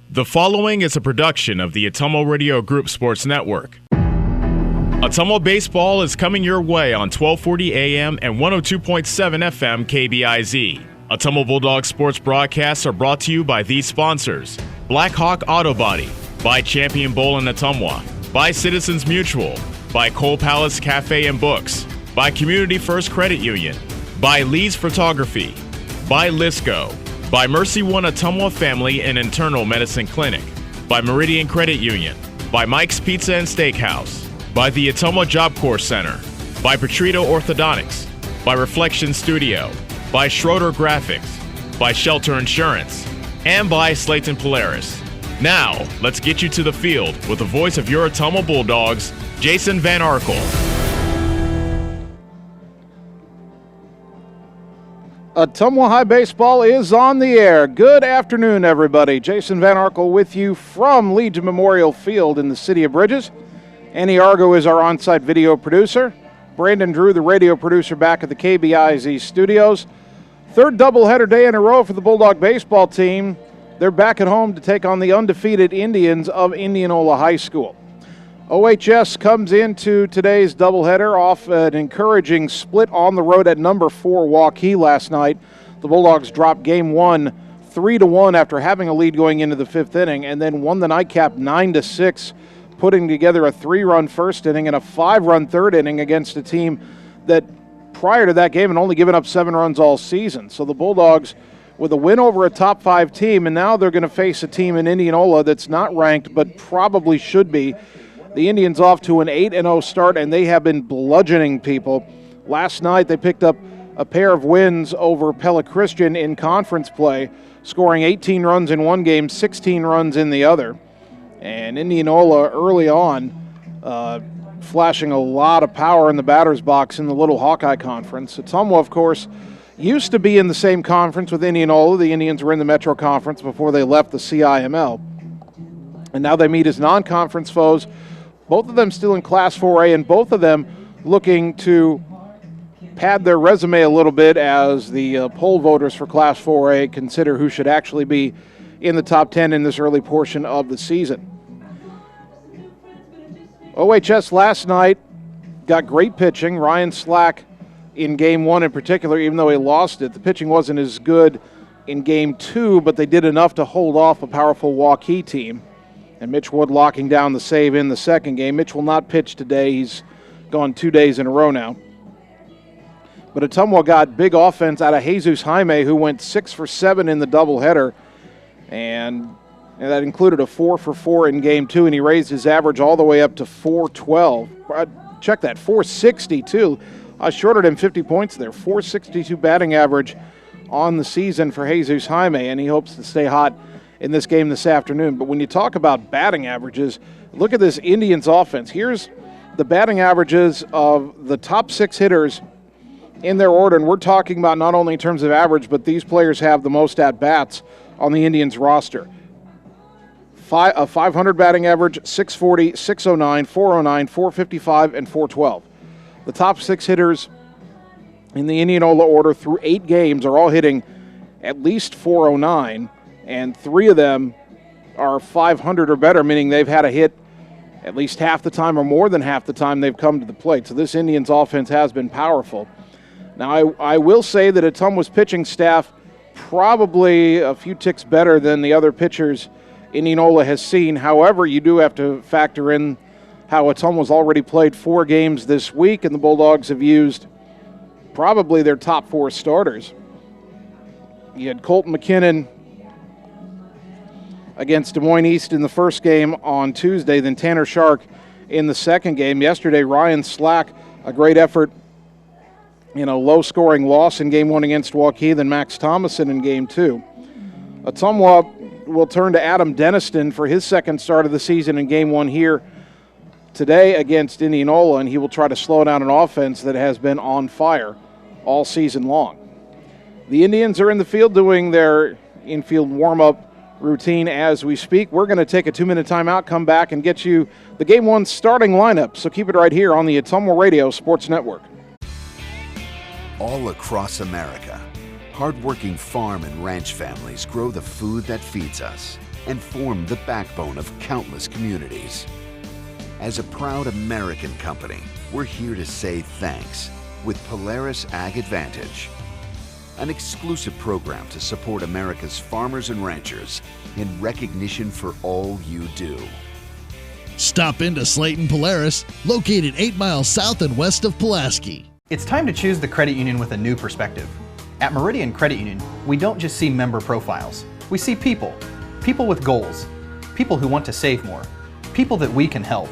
The following is a production of the Ottumwa Radio Group Sports Network. Ottumwa Baseball is coming your way on 1240 AM and 102.7 FM KBIZ. Ottumwa Bulldogs sports broadcasts are brought to you by these sponsors: Black Hawk Auto Body, by Champion Bowl in Ottumwa, by Citizens Mutual, by Cole Palace Cafe and Books, by Community First Credit Union, by Lee's Photography, by Lisco, by Mercy One Ottumwa Family and Internal Medicine Clinic, by Meridian Credit Union, by Mike's Pizza and Steakhouse, by the Ottumwa Job Corps Center, by Petrito Orthodontics, by Reflection Studio, by Schroeder Graphics, by Shelter Insurance, and by Slayton Polaris. Now, let's get you to the field with the voice of your Ottumwa Bulldogs, Jason Van Arkel. Ottumwa High Baseball is on the air. Good afternoon, everybody. Jason Van Arkel with you from Legion Memorial Field in the City of Bridges. Annie Argo is our on-site video producer. Brandon Drew, the radio producer, back at the KBIZ studios. Third doubleheader day in a row for the Bulldog baseball team. They're back at home to take on the undefeated Indians of Indianola High School. OHS comes into today's doubleheader off an encouraging split on the road at number 4 Waukee last night. The Bulldogs dropped game 1 3-1 after having a lead going into the 5th inning, and then won the nightcap 9-6, putting together a 3-run first inning and a 5-run third inning against a team that prior to that game had only given up 7 runs all season. So the Bulldogs with a win over a top 5 team, and now they're going to face a team in Indianola that's not ranked but probably should be. The Indians off to an 8-0 start, and they have been bludgeoning people. Last night they picked up a pair of wins over Pella Christian in conference play, scoring 18 runs in one game, 16 runs in the other. And Indianola early on flashing a lot of power in the batter's box in the Little Hawkeye Conference. Ottumwa, of course, used to be in the same conference with Indianola. The Indians were in the Metro Conference before they left the CIML. And now they meet as non-conference foes. Both of them still in Class 4A, and both of them looking to pad their resume a little bit as the poll voters for Class 4A consider who should actually be in the top 10 in this early portion of the season. OHS last night got great pitching. Ryan Slack in Game 1 in particular, even though he lost it. The pitching wasn't as good in Game 2, but they did enough to hold off a powerful Waukee team. And Mitch Wood locking down the save in the second game. Mitch will not pitch today. He's gone 2 days in a row now. But Ottumwa got big offense out of Jesus Jaime, who went 6 for 7 in the doubleheader. And that included a 4 for 4 in Game 2, and he raised his average all the way up to 412. Check that, 462. I shorted him 50 points there. 462 batting average on the season for Jesus Jaime, and he hopes to stay hot in this game this afternoon. But when you talk about batting averages, look at this Indians offense. Here's the batting averages of the top 6 hitters in their order, and we're talking about not only in terms of average, but these players have the most at-bats on the Indians roster. A 500 batting average, 640, 609, 409, 455, and 412. The top 6 hitters in the Indianola order through 8 games are all hitting at least 409, and 3 of them are 500 or better, meaning they've had a hit at least half the time or more than half the time they've come to the plate. So this Indians offense has been powerful. Now, I will say that Ottumwa's pitching staff probably a few ticks better than the other pitchers Indianola has seen. However, you do have to factor in how Ottumwa's already played 4 games this week, and the Bulldogs have used probably their top 4 starters. You had Colton McKinnon against Des Moines East in the first game on Tuesday, then Tanner Shark in the second game. Yesterday, Ryan Slack, a great effort in a low-scoring loss in Game 1 against Waukee, then Max Thomason in Game 2. Ottumwa will turn to Adam Deniston for his second start of the season in Game 1 here today against Indianola, and he will try to slow down an offense that has been on fire all season long. The Indians are in the field doing their infield warm-up routine as we speak. We're going to take a 2-minute timeout, come back, and get you the Game 1 starting lineup. So keep it right here on the Ottumwa Radio Sports Network. All across America, hardworking farm and ranch families grow the food that feeds us. and form the backbone of countless communities. As a proud American company, we're here to say thanks with Polaris Ag Advantage, an exclusive program to support America's farmers and ranchers in recognition for all you do. Stop into Slayton Polaris, located 8 miles south and west of Pulaski. It's time to choose the credit union with a new perspective. At Meridian Credit Union, we don't just see member profiles. We see people. People with goals. People who want to save more. People that we can help.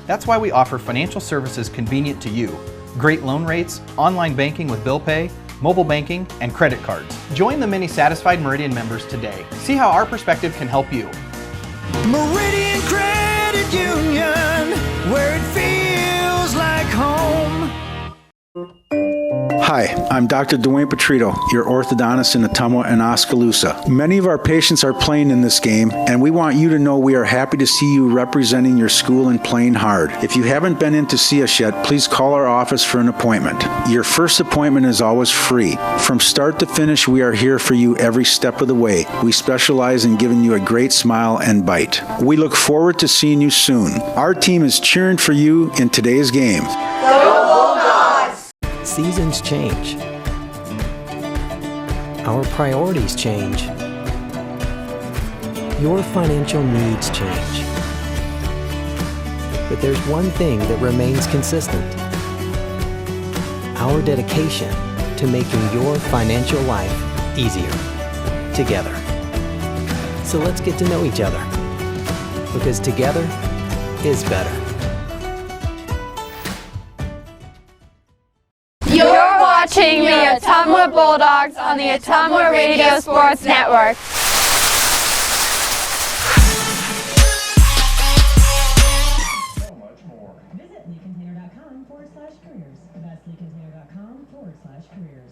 That's why we offer financial services convenient to you. Great loan rates, online banking with bill pay, mobile banking, and credit cards. Join the many satisfied Meridian members today. See how our perspective can help you. Meridian Credit Union, where it feels like home. Hi, I'm Dr. Dwayne Petrito, your orthodontist in Ottumwa and Oskaloosa. Many of our patients are playing in this game, and we want you to know we are happy to see you representing your school and playing hard. If you haven't been in to see us yet, please call our office for an appointment. Your first appointment is always free. From start to finish, we are here for you every step of the way. We specialize in giving you a great smile and bite. We look forward to seeing you soon. Our team is cheering for you in today's game. Seasons change. Our priorities change. Your financial needs change. But there's one thing that remains consistent: our dedication to making your financial life easier together. So let's get to know each other, because together is better. You're watching the Ottumwa Bulldogs on the Ottumwa Radio Sports Network. So much more. Visit leecontainer.com/careers. That's leecontainer.com/careers.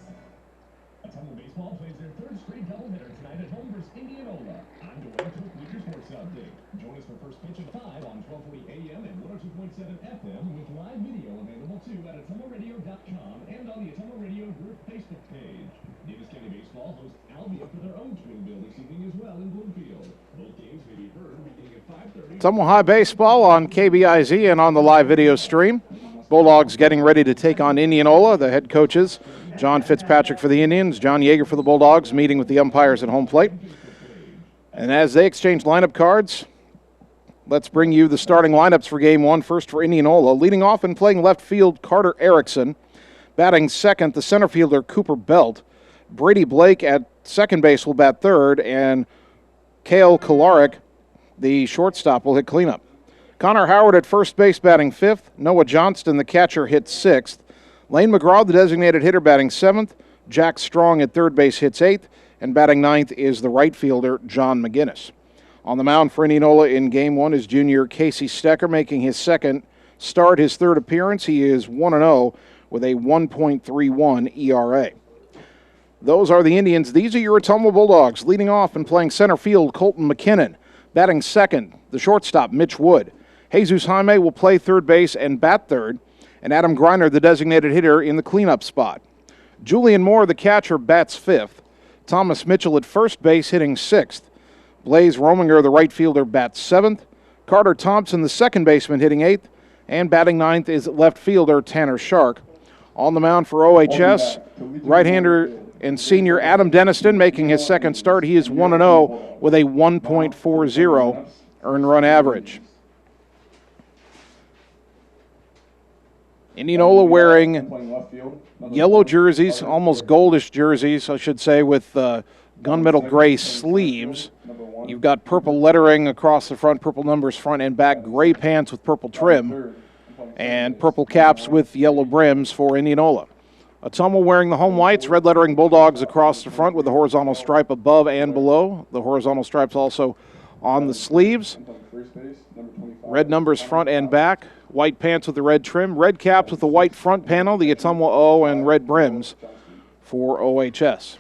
Ottumwa baseball plays their third straight doubleheader tonight at home versus Indianola. I'm Dwayne Cook with your sports update. Join us for first pitch at 5 on 1240 AM and 102.7 FM with live video available too at ottumwaradio.com and on the Ottumwa Radio Group Facebook page. Davis County Baseball hosts Albia for their own twin bill this evening as well in Bloomfield. Both games may be heard beginning at 5:30. Ottumwa High Baseball on KBIZ and on the live video stream. Bulldogs getting ready to take on Indianola. The head coaches, John Fitzpatrick for the Indians, John Yeager for the Bulldogs, meeting with the umpires at home plate. And as they exchange lineup cards, let's bring you the starting lineups for Game 1. First for Indianola. Leading off and playing left field, Carter Erickson. Batting second, the center fielder, Cooper Belt. Brady Blake at second base will bat third, and Cale Kolarik, the shortstop, will hit cleanup. Connor Howard at first base batting fifth. Noah Johnston, the catcher, hits sixth. Lane Mcgraw, the designated hitter, batting seventh. Jack Strong at third base hits eighth. And batting ninth is the right fielder, John McGinnis. On the mound for Indianola in Game 1 is junior Casey Stecker, making his second start, his third appearance. He is 1-0 with a 1.31 ERA. Those are the Indians. These are your Ottumwa Bulldogs. Leading off and playing center field, Colton McKinnon. Batting second, the shortstop, Mitch Wood. Jesus Jaime will play third base and bat third. And Adam Greiner, the designated hitter, in the cleanup spot. Julian Moore, the catcher, bats fifth. Thomas Mitchell at first base, hitting sixth. Blaze Rominger, the right fielder, bats seventh. Carter Thompson, the second baseman, hitting eighth. And batting ninth is left fielder Tanner Shark. On the mound for OHS, right-hander and senior Adam Deniston making his second start. He is 1-0 with a 1.40 earned run average. Indianola wearing yellow jerseys, almost goldish jerseys, I should say, with gunmetal gray sleeves. You've got purple lettering across the front, purple numbers front and back, gray pants with purple trim, and purple caps with yellow brims for Indianola. Ottumwa wearing the home whites, red lettering Bulldogs across the front with the horizontal stripe above and below. The horizontal stripes also on the sleeves. Red numbers front and back. White pants with the red trim, red caps with the white front panel, the Ottumwa O, and red brims for OHS.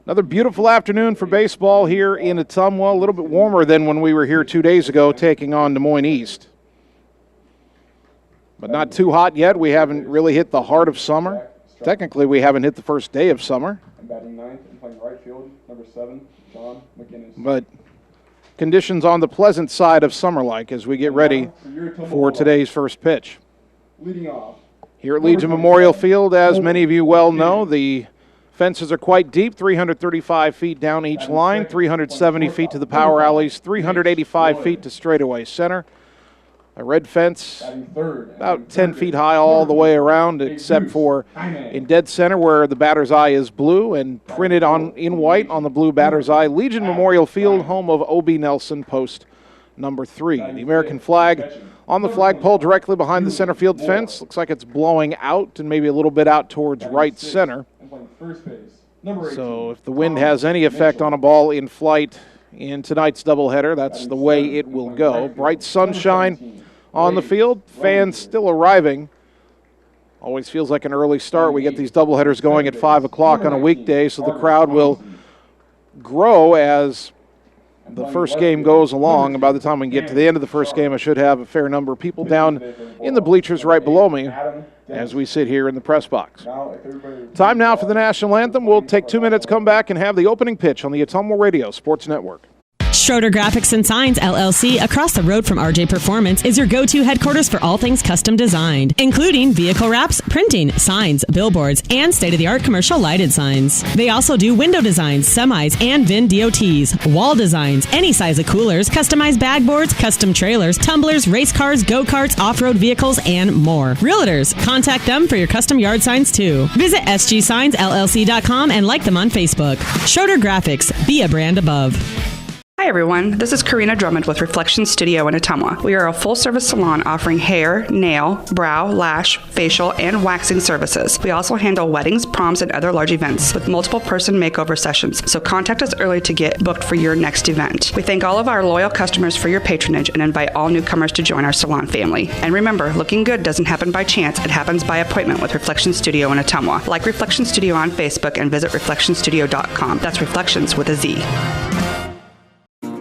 Another beautiful afternoon for baseball here in Ottumwa, a little bit warmer than when we were here 2 days ago taking on Des Moines East. But not too hot yet. We haven't really hit the heart of summer. Technically, we haven't hit the first day of summer. And batting ninth and playing right field, number 7, John McGinnis. But conditions on the pleasant side of summer-like as we get ready for today's first pitch. Leading off. Here at Legion Memorial Field, as many of you well know, the fences are quite deep, 335 feet down each line, 370 feet to the power alleys, 385 feet to straightaway center. A red fence about 10 feet high all the way around, except for in dead center where the batter's eye is blue and printed in white on the blue batter's eye. Legion Memorial Field, home of O.B. Nelson, post number 3. The American flag on the flagpole directly behind the center field fence. Looks like it's blowing out and maybe a little bit out towards right center. So if the wind has any effect on a ball in flight in tonight's doubleheader, that's the way it will go. Bright sunshine on the field, fans still arriving. Always feels like an early start. We get these doubleheaders going at 5 o'clock on a weekday, so the crowd will grow as the first game goes along. And by the time we get to the end of the first game, I should have a fair number of people down in the bleachers right below me as we sit here in the press box. Time now for the national anthem. We'll take 2 minutes, come back, and have the opening pitch on the Ottumwa Radio Sports Network. Schroeder Graphics and Signs, LLC, across the road from RJ Performance, is your go-to headquarters for all things custom designed, including vehicle wraps, printing, signs, billboards, and state-of-the-art commercial lighted signs. They also do window designs, semis, and VIN DOTs, wall designs, any size of coolers, customized bag boards, custom trailers, tumblers, race cars, go-karts, off-road vehicles, and more. Realtors, contact them for your custom yard signs, too. Visit sgsignsllc.com and like them on Facebook. Schroeder Graphics, be a brand above. Hi everyone, this is Karina Drummond with Reflection Studio in Ottumwa. We are a full-service salon offering hair, nail, brow, lash, facial, and waxing services. We also handle weddings, proms, and other large events with multiple person makeover sessions, so contact us early to get booked for your next event. We thank all of our loyal customers for your patronage and invite all newcomers to join our salon family. And remember, looking good doesn't happen by chance, it happens by appointment with Reflection Studio in Ottumwa. Like Reflection Studio on Facebook and visit reflectionstudio.com. That's Reflections with a Z.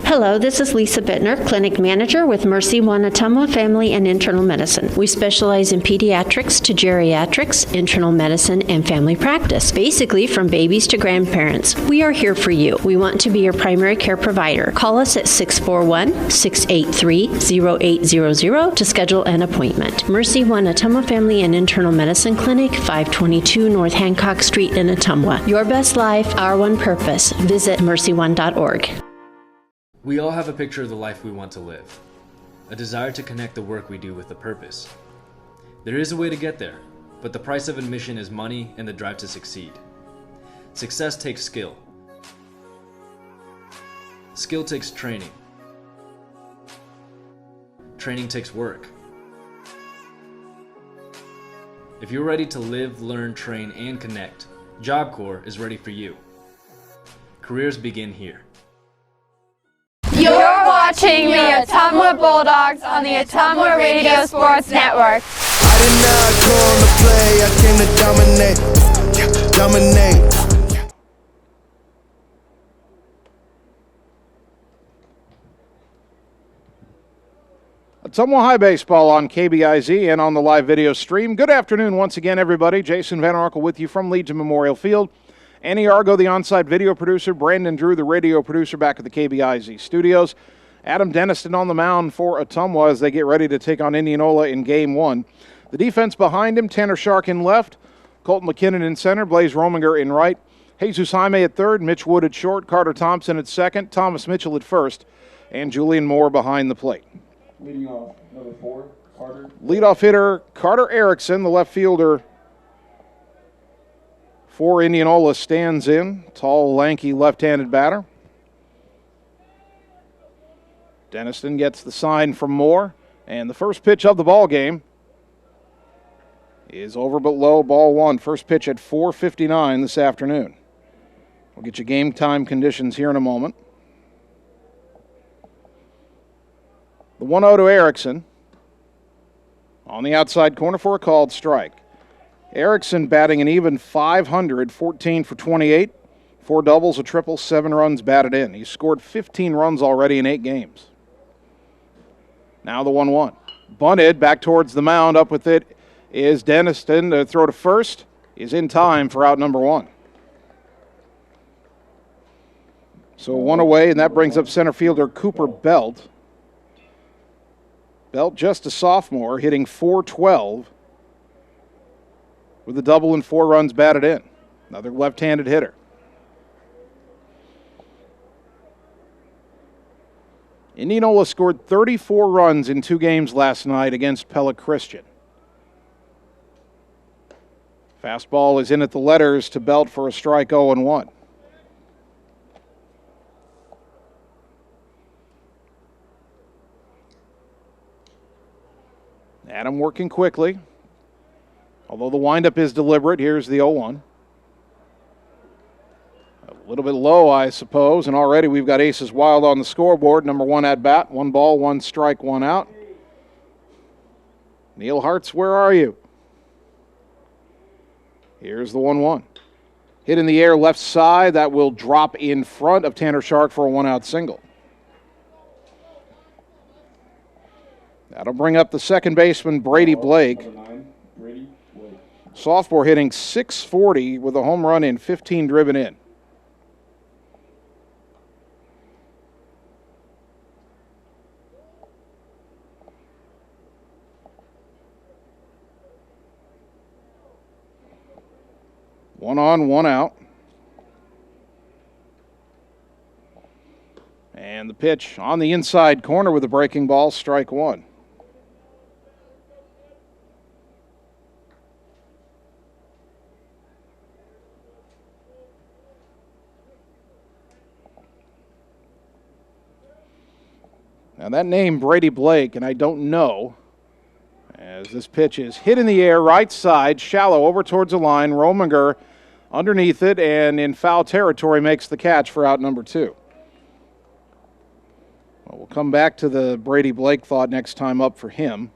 Hello, this is Lisa Bittner, Clinic Manager with Mercy One Ottumwa Family and Internal Medicine. We specialize in pediatrics to geriatrics, internal medicine, and family practice. Basically, from babies to grandparents. We are here for you. We want to be your primary care provider. Call us at 641-683-0800 to schedule an appointment. Mercy One Ottumwa Family and Internal Medicine Clinic, 522 North Hancock Street in Ottumwa. Your best life, our one purpose. Visit mercyone.org. We all have a picture of the life we want to live, a desire to connect the work we do with a purpose. There is a way to get there, but the price of admission is money and the drive to succeed. Success takes skill. Skill takes training. Training takes work. If you're ready to live, learn, train, and connect, Job Corps is ready for you. Careers begin here. You're watching the Ottumwa Bulldogs on the Ottumwa Radio Sports Network. I did not come to play, I came to dominate. Ottumwa High Baseball on KBIZ and on the live video stream. Good afternoon once again, everybody. Jason Van Arkel with you from Legion Memorial Field. Annie Argo, the on-site video producer. Brandon Drew, the radio producer, back at the KBIZ studios. Adam Denniston on the mound for Ottumwa as they get ready to take on Indianola in Game 1. The defense behind him, Tanner Shark in left, Colton McKinnon in center, Blaze Rominger in right, Jesus Jaime at third, Mitch Wood at short, Carter Thompson at second, Thomas Mitchell at first, and Julian Moore behind the plate. Leading off, number 4, Carter. Leadoff hitter, Carter Erickson, the left fielder for Indianola, stands in. Tall, lanky, left-handed batter. Denniston gets the sign from Moore, and the first pitch of the ball game is over but low, ball one. First pitch at 4:59 this afternoon. We'll get you game time conditions here in a moment. The 1-0 to Erickson. On the outside corner for a called strike. Erickson batting an even .500, 14 for 28, 4 doubles, a triple, 7 runs batted in. He's scored 15 runs already in 8 games. Now the 1-1. Bunted back towards the mound. Up with it is Denniston. The throw to first is in time for out number 1. So one away, and that brings up center fielder Cooper Belt. Belt, just a sophomore, hitting .412 with a double and 4 runs batted in. Another left-handed hitter. Indianola scored 34 runs in 2 games last night against Pella Christian. Fastball is in at the letters to Belt for a strike 0-1. Adam working quickly. Although the windup is deliberate, here's the 0-1. A little bit low, I suppose, and already we've got aces wild on the scoreboard. Number 1 at bat, 1 ball, 1 strike, 1 out. Neil Hartz, where are you? Here's the 1-1. Hit in the air left side. That will drop in front of Tanner Shark for a 1-out single. That'll bring up the second baseman, Brady Blake. Sophomore hitting .640 with a home run and 15 driven in. One on, 1 out. And the pitch on the inside corner with a breaking ball, strike 1. Now that name, Brady Blake, and I don't know, as this pitch is hit in the air, right side, shallow, over towards the line. Rominger underneath it, and in foul territory makes the catch for out number 2. Well, we'll come back to the Brady Blake thought next time up for him.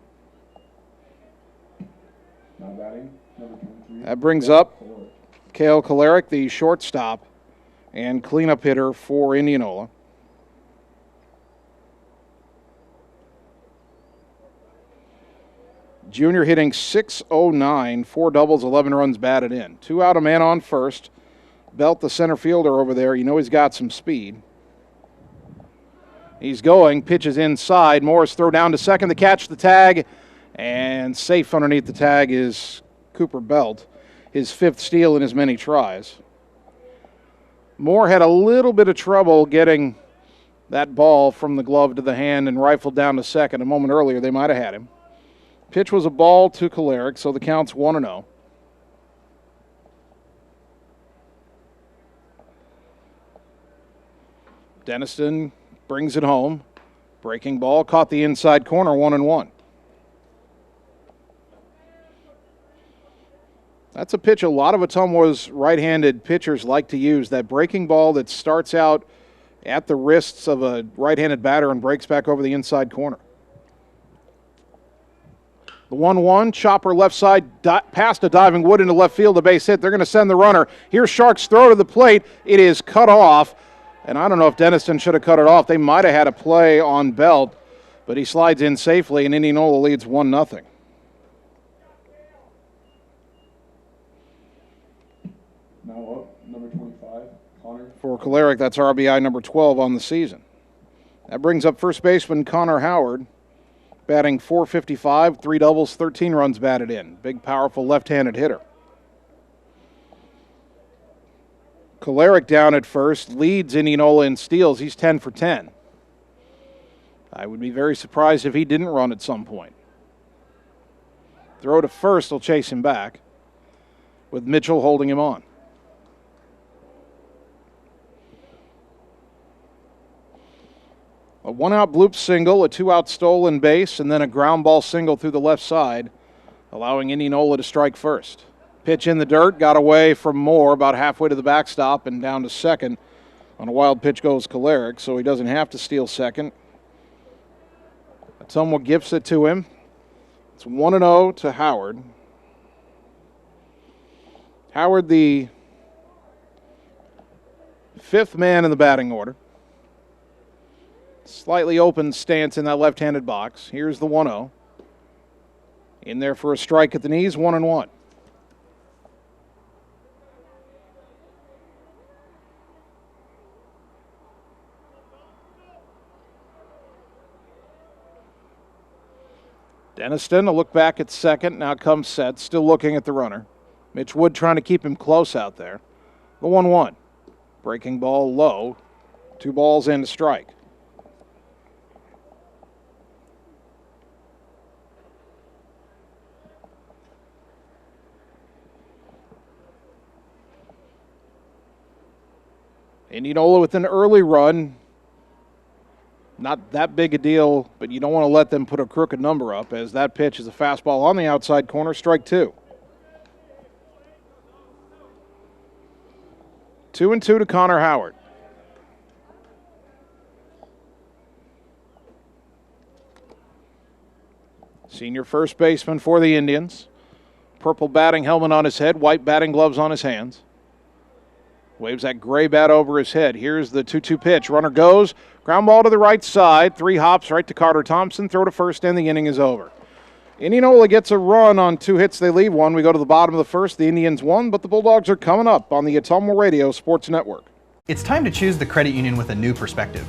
That brings up Cale Kolarek, the shortstop and cleanup hitter for Indianola. Junior hitting .609, 4 doubles, 11 runs batted in. 2 out, a man on first. Belt, the center fielder over there, you know he's got some speed. He's going, pitches inside. Morris throw down to second to catch the tag, and safe underneath the tag is Cooper Belt, his 5th steal in as many tries. Moore had a little bit of trouble getting that ball from the glove to the hand and rifled down to second. A moment earlier, they might have had him. Pitch was a ball to Kolarek, so the count's 1-0. Denniston brings it home. Breaking ball, caught the inside corner, 1-1. That's a pitch a lot of Ottumwa's right-handed pitchers like to use, that breaking ball that starts out at the wrists of a right-handed batter and breaks back over the inside corner. The 1-1, chopper left side, past a diving Wood into left field, a base hit. They're going to send the runner. Here's Shark's throw to the plate. It is cut off, and I don't know if Denniston should have cut it off. They might have had a play on Belt, but he slides in safely, and Indianola leads 1-0. Now up, number 25, Connor. For Kolarek, that's RBI number 12 on the season. That brings up first baseman Connor Howard, batting .455, 3 doubles, 13 runs batted in. Big, powerful left-handed hitter. Kolarek down at first, leads Indianola in steals. He's 10 for 10. I would be very surprised if he didn't run at some point. Throw to first will chase him back, with Mitchell holding him on. A 1-out bloop single, a 2-out stolen base, and then a ground ball single through the left side, allowing Indianola to strike first. Pitch in the dirt, got away from Moore about halfway to the backstop and down to second. On a wild pitch goes Kolarek, so he doesn't have to steal second. Ottumwa gifts it to him. It's 1-0 to Howard. Howard, the 5th man in the batting order. Slightly open stance in that left-handed box. Here's the 1-0. In there for a strike at the knees, 1-1. Deniston, a look back at second. Now comes set, still looking at the runner. Mitch Wood trying to keep him close out there. The 1-1. Breaking ball low. 2 balls and a strike. Indianola with an early run. Not that big a deal, but you don't want to let them put a crooked number up, as that pitch is a fastball on the outside corner, strike 2. 2-2 to Connor Howard. Senior first baseman for the Indians. Purple batting helmet on his head, white batting gloves on his hands. Waves that gray bat over his head. Here's the 2-2 pitch. Runner goes. Ground ball to the right side. 3 hops right to Carter Thompson. Throw to first, and the inning is over. Indianola gets a run on 2 hits. They leave 1. We go to the bottom of the first. The Indians won, but the Bulldogs are coming up on the Ottumwa Radio Sports Network. It's time to choose the credit union with a new perspective.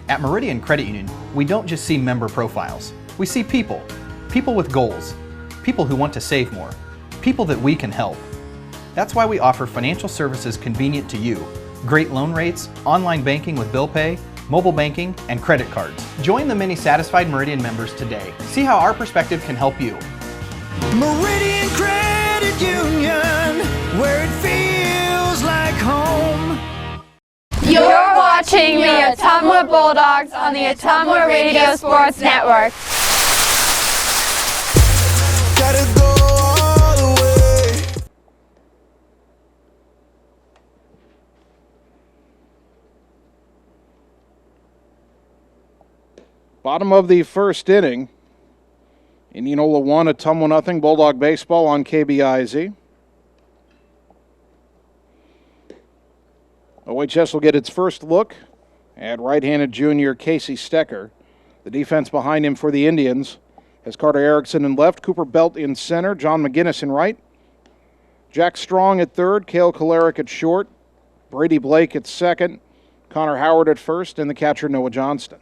At Meridian Credit Union, we don't just see member profiles. We see people. People with goals. People who want to save more. People that we can help. That's why we offer financial services convenient to you. Great loan rates, online banking with bill pay, mobile banking, and credit cards. Join the many satisfied Meridian members today. See how our perspective can help you. Meridian Credit Union, where it feels like home. You're watching the Ottumwa Bulldogs on the Ottumwa Radio Sports Network. Gotta go all the way. Bottom of the first inning. Indianola 1, Ottumwa 0. Bulldog baseball on KBIZ. OHS will get its first look at right-handed junior Casey Stecker. The defense behind him for the Indians has Carter Erickson in left, Cooper Belt in center, John McGinnis in right, Jack Strong at third, Cale Kolaric at short, Brady Blake at second, Connor Howard at first, and the catcher Noah Johnston.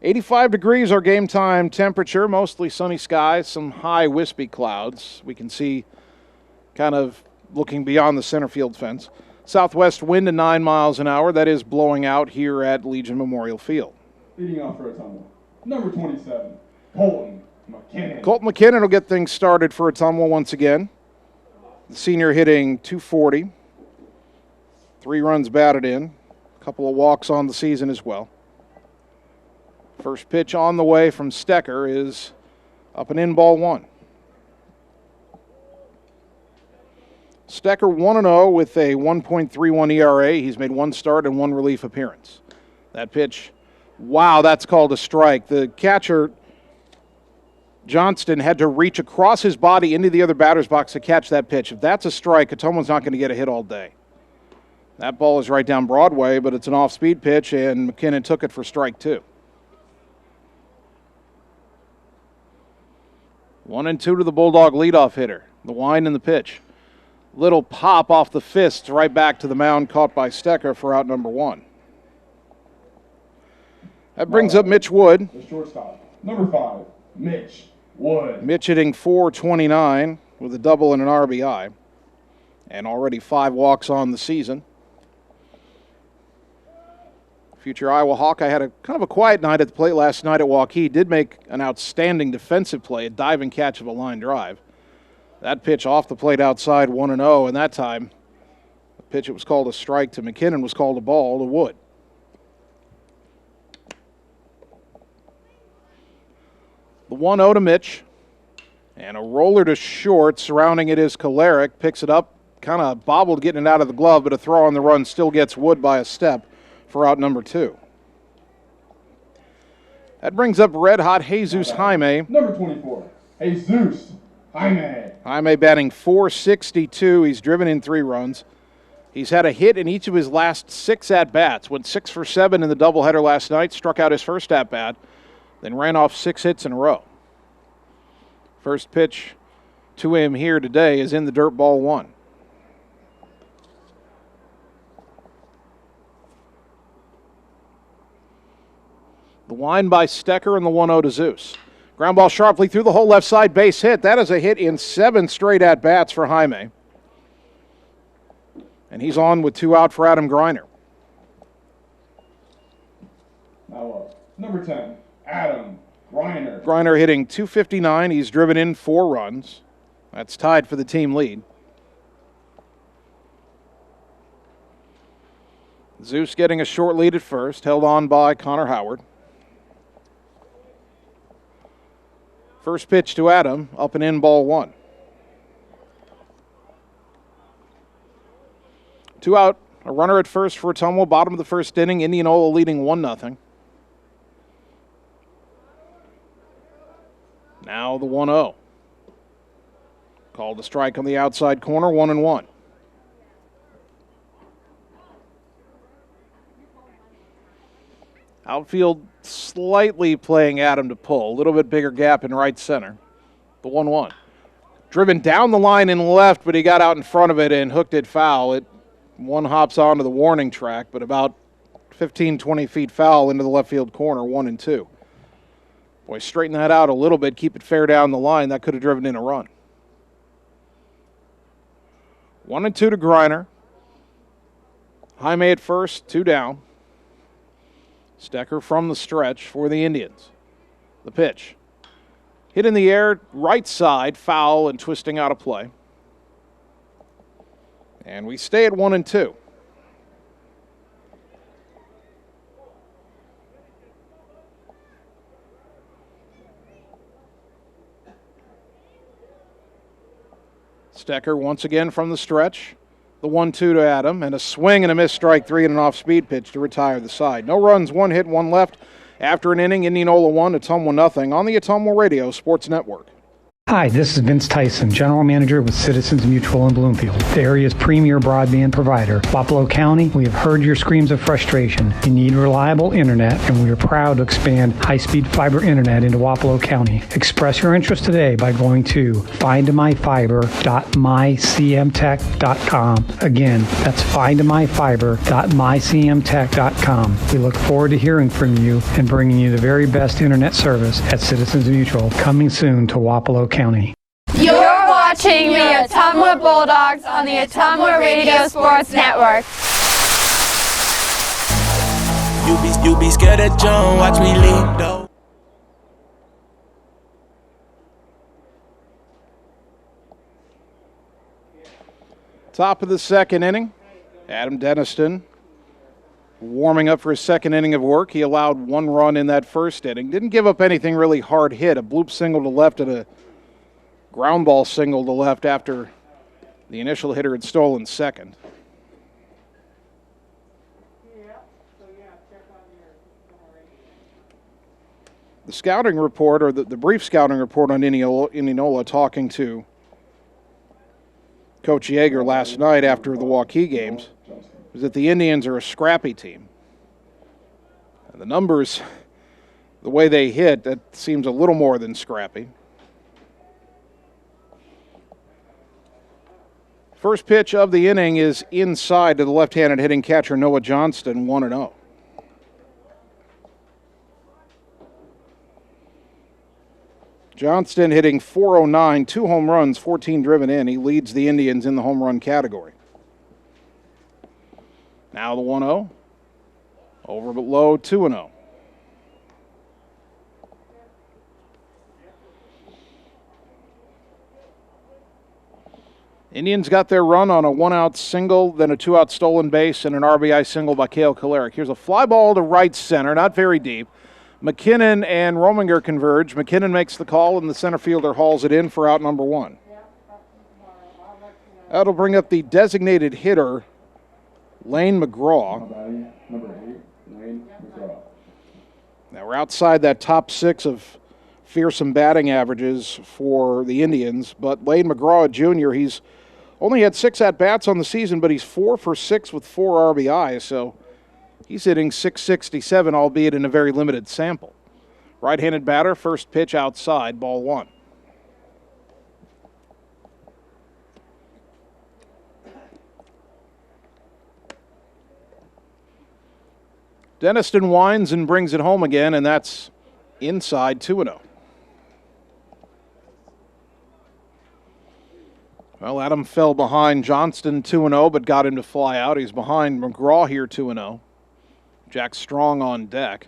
85 degrees our game time temperature, mostly sunny skies, some high wispy clouds. We can see kind of looking beyond the center field fence. Southwest wind at 9 miles an hour. That is blowing out here at Legion Memorial Field. Leading off for Ottumwa, number 27, Colton McKinnon. Colton McKinnon will get things started for Ottumwa once again. The senior hitting .240. 3 runs batted in. A couple of walks on the season as well. First pitch on the way from Stecker is up and in, ball 1. Stecker 1-0 with a 1.31 ERA. He's made 1 start and 1 relief appearance. That pitch, wow, that's called a strike. The catcher, Johnston, had to reach across his body into the other batter's box to catch that pitch. If that's a strike, Ottumwa's not going to get a hit all day. That ball is right down Broadway, but it's an off-speed pitch, and McKinnon took it for strike 2. 1-2 to the Bulldog leadoff hitter. The wind and the pitch. Little pop off the fists right back to the mound, caught by Stecker for out number 1. That brings up Mitch Wood. The shortstop, number 5, Mitch Wood. Mitch hitting .429 with a double and an RBI. And already 5 walks on the season. Future Iowa Hawkeye had a kind of a quiet night at the plate last night at Waukee. Did make an outstanding defensive play, a diving catch of a line drive. That pitch off the plate outside, 1-0, and that time the pitch that was called a strike to McKinnon was called a ball to Wood. The 1-0 to Mitch, and a roller to short. Surrounding it is Kolaric. Picks it up, kind of bobbled getting it out of the glove, but a throw on the run still gets Wood by a step for out number 2. That brings up red-hot Jesus Jaime. Number 24, Jesus Jaime. Jaime batting .462. He's driven in 3 runs. He's had a hit in each of his last 6 at-bats. Went 6 for 7 in the doubleheader last night. Struck out his first at-bat. Then ran off 6 hits in a row. First pitch to him here today is in the dirt, ball 1. The wind by Stecker and the 1-0 to Zeus. Ground ball sharply through the hole, left side, base hit. That is a hit in 7 straight at-bats for Jaime. And he's on with 2 out for Adam Griner. Now number 10, Adam Griner. Griner hitting .259. He's driven in 4 runs. That's tied for the team lead. Zeus getting a short lead at first, held on by Connor Howard. First pitch to Adam, up and in, ball 1. 2 out, a runner at first for Ottumwa, bottom of the first inning. Indianola leading 1-0. Now the 1-0. Called a strike on the outside corner, 1-1. Outfield slightly playing Adam to pull. A little bit bigger gap in right center. The 1-1. Driven down the line in left, but he got out in front of it and hooked it foul. One hops onto the warning track, but about 15, 20 feet foul into the left field corner, 1-2. Boy, straighten that out a little bit, keep it fair down the line. That could have driven in a run. 1-2 to Griner. Jaime at first, 2 down. Stecker from the stretch for the Indians. The pitch. Hit in the air, right side, foul and twisting out of play. And we stay at 1-2. Stecker once again from the stretch. The 1-2 to Adam, and a swing and a miss, strike 3 and an off-speed pitch to retire the side. No runs, 1 hit, 1 left. After an inning, Indianola 1, Ottumwa 0 on the Ottumwa Radio Sports Network. Hi, this is Vince Tyson, General Manager with Citizens Mutual in Bloomfield, the area's premier broadband provider. Wapello County, we have heard your screams of frustration. You need reliable internet, and we are proud to expand high-speed fiber internet into Wapello County. Express your interest today by going to findmyfiber.mycmtech.com. Again, that's findmyfiber.mycmtech.com. We look forward to hearing from you and bringing you the very best internet service at Citizens Mutual, coming soon to Wapello County. You're watching the Ottumwa Bulldogs on the Ottumwa Radio Sports Network. You be scared of John, watch me leap though. Top of the second inning. Adam Deniston warming up for his second inning of work. He allowed 1 run in that first inning. Didn't give up anything really hard hit. A bloop single to left and a ground ball single to left after the initial hitter had stolen second. The scouting report, or the brief scouting report on Indianola, talking to Coach Yeager last night after the Waukee games, is that the Indians are a scrappy team. And the numbers, the way they hit, that seems a little more than scrappy. First pitch of the inning is inside to the left-handed hitting catcher Noah Johnston, 1-0. Johnston hitting .409, 2 home runs, 14 driven in. He leads the Indians in the home run category. Now the 1-0. Over but low, 2-0. Indians got their run on a 1-out single, then a 2-out stolen base, and an RBI single by Cale Kolarek. Here's a fly ball to right center, not very deep. McKinnon and Rominger converge. McKinnon makes the call, and the center fielder hauls it in for out number 1. That'll bring up the designated hitter, Lane Mcgraw. Number 8, Lane Mcgraw. Now we're outside that top 6 of fearsome batting averages for the Indians, but Lane Mcgraw, Jr., he's only had 6 at-bats on the season, but he's 4 for 6 with 4 RBIs, so he's hitting .667, albeit in a very limited sample. Right-handed batter, first pitch outside, ball 1. Deniston winds and brings it home again, and that's inside, 2-0. Well, Adam fell behind Johnston 2-0, but got him to fly out. He's behind Mcgraw here 2-0. Jack Strong on deck.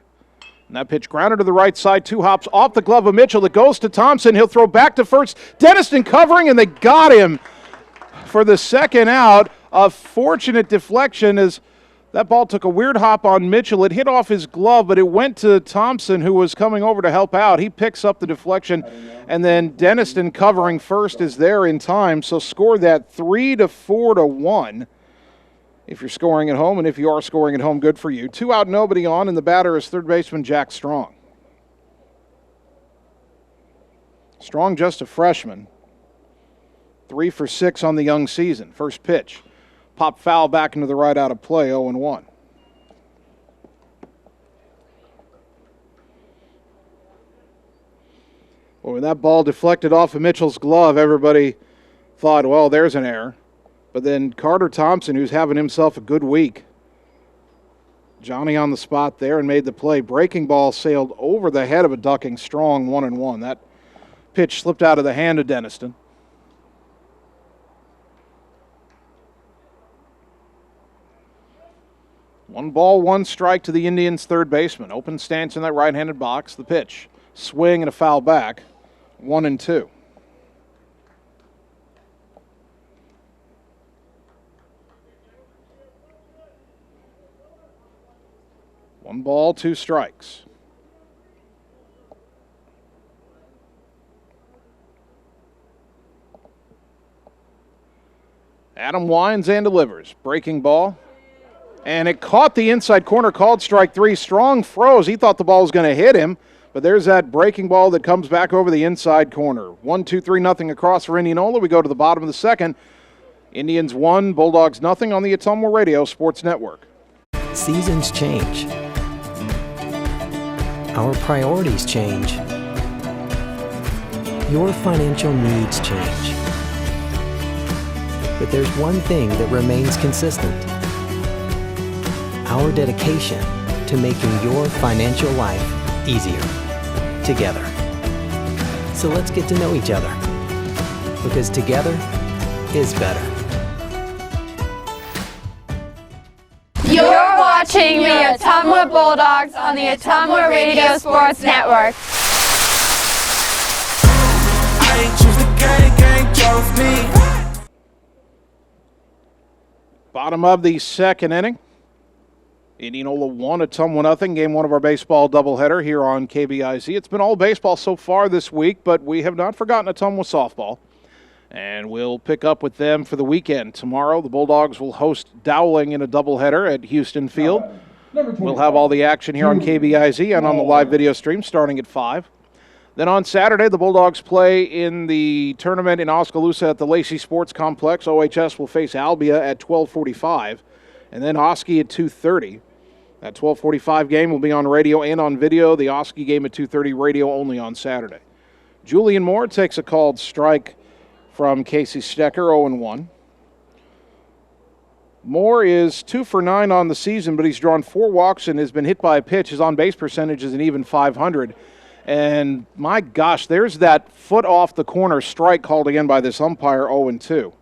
And that pitch grounded to the right side. 2 hops off the glove of Mitchell. It goes to Thompson. He'll throw back to first. Denniston covering, and they got him for the second out. A fortunate deflection as that ball took a weird hop on Mitchell. It hit off his glove, but it went to Thompson, who was coming over to help out. He picks up the deflection, and then Denniston covering first is there in time. So score that 3-4-1 if you're scoring at home, and if you are scoring at home, good for you. 2 out, nobody on, and the batter is third baseman Jack Strong. Strong just a freshman. 3 for 6 on the young season. First pitch. Pop foul back into the right out of play, 0-1. Well, when that ball deflected off of Mitchell's glove, everybody thought, well, there's an error. But then Carter Thompson, who's having himself a good week, Johnny on the spot there and made the play. Breaking ball sailed over the head of a ducking Strong, 1-1. That pitch slipped out of the hand of Denniston. One ball, one strike to the Indians' third baseman. Open stance in that right-handed box. The pitch. Swing and a foul back. 1-2. One ball, 2 strikes. Adam winds and delivers. Breaking ball. And it caught the inside corner, called strike 3. Strong froze. He thought the ball was going to hit him, but there's that breaking ball that comes back over the inside corner. 1-2-3-0 across for Indianola. We go to the bottom of the second. Indians 1, Bulldogs 0 on the Ottumwa Radio Sports Network. Seasons change. Our priorities change. Your financial needs change. But there's one thing that remains consistent. Our dedication to making your financial life easier together. So let's get to know each other, because together is better. You're watching the Ottumwa Bulldogs on the Ottumwa Radio Sports Network. I ain't choose the gang chose me. Bottom of the second inning. Indianola 1, Ottumwa 0. Game 1 of our baseball doubleheader here on KBIZ. It's been all baseball so far this week, but we have not forgotten Ottumwa softball. And we'll pick up with them for the weekend. Tomorrow, the Bulldogs will host Dowling in a doubleheader at Houston Field. We'll have all the action here on KBIZ and on the live video stream starting at 5. Then on Saturday, the Bulldogs play in the tournament in Oskaloosa at the Lacey Sports Complex. OHS will face Albia at 12:45, and then Oski at 2:30. That 12:45 game will be on radio and on video. The Oski game at 2:30, radio only on Saturday. Julian Moore takes a called strike from Casey Stecker, 0-1. Moore is 2 for 9 on the season, but he's drawn 4 walks and has been hit by a pitch. His on-base percentage is an even .500. And my gosh, there's that foot off the corner strike called again by this umpire, 0-2.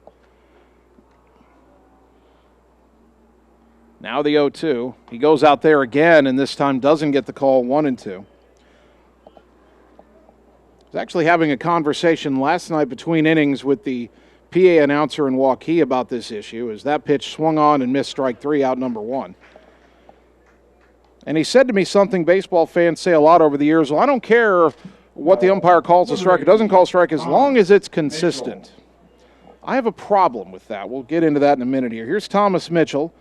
Now the 0-2. He goes out there again and this time doesn't get the call, 1-2. I was actually having a conversation last night between innings with the PA announcer in Waukee about this issue as that pitch swung on and missed strike 3, out number 1. And he said to me something baseball fans say a lot over the years, well, I don't care what the umpire calls a strike or doesn't call a strike as long as it's consistent. I have a problem with that. We'll get into that in a minute here. Here's Thomas Mitchell.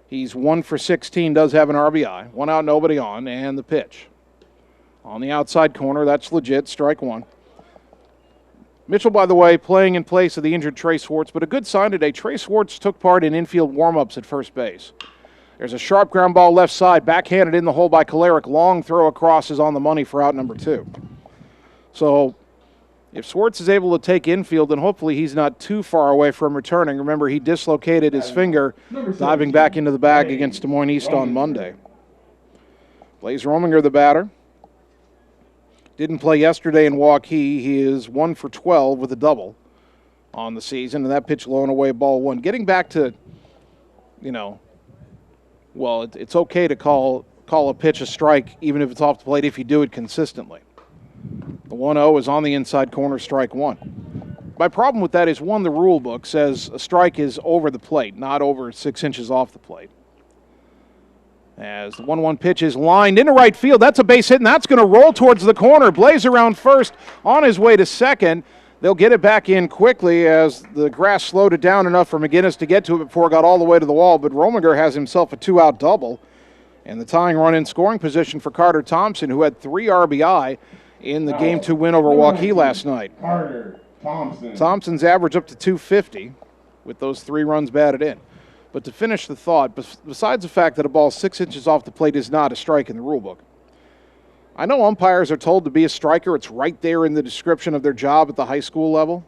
He's 1 for 16, does have an RBI. 1 out, nobody on, and the pitch. On the outside corner, that's legit, strike 1. Mitchell, by the way, playing in place of the injured Trey Swartz, but a good sign today. Trey Swartz took part in infield warm-ups at first base. There's a sharp ground ball left side, backhanded in the hole by Kolarek. Long throw across is on the money for out number 2. So if Swartz is able to take infield, then hopefully he's not too far away from returning. Remember, he dislocated his finger diving back into the bag against Des Moines East on Monday. Blaze Rominger, the batter. Didn't play yesterday in Waukee. He is 1 for 12 with a double. on the season, and that pitch low and away, ball one. Getting back to, it's okay to call a pitch a strike even if it's off the plate if you do it consistently. The 1-0 is on the inside corner, strike one. My problem with that is, one, the rule book says a strike is over the plate, not over 6 inches off the plate. As the 1-1 pitch is lined into right field, that's a base hit, and that's going to roll towards the corner. Blaze around first, on his way to second. They'll get it back in quickly as the grass slowed it down enough for McGinnis to get to it before it got all the way to the wall. But Rominger has himself a 2-out double. And the tying run in scoring position for Carter Thompson, who had 3 RBI in the Game 2 win over Waukee last night. Carter Thompson. Thompson's average up to 250 with those 3 runs batted in. But to finish the thought, besides the fact that a ball 6 inches off the plate is not a strike in the rule book, I know umpires are told to be a striker. It's right there in the description of their job at the high school level.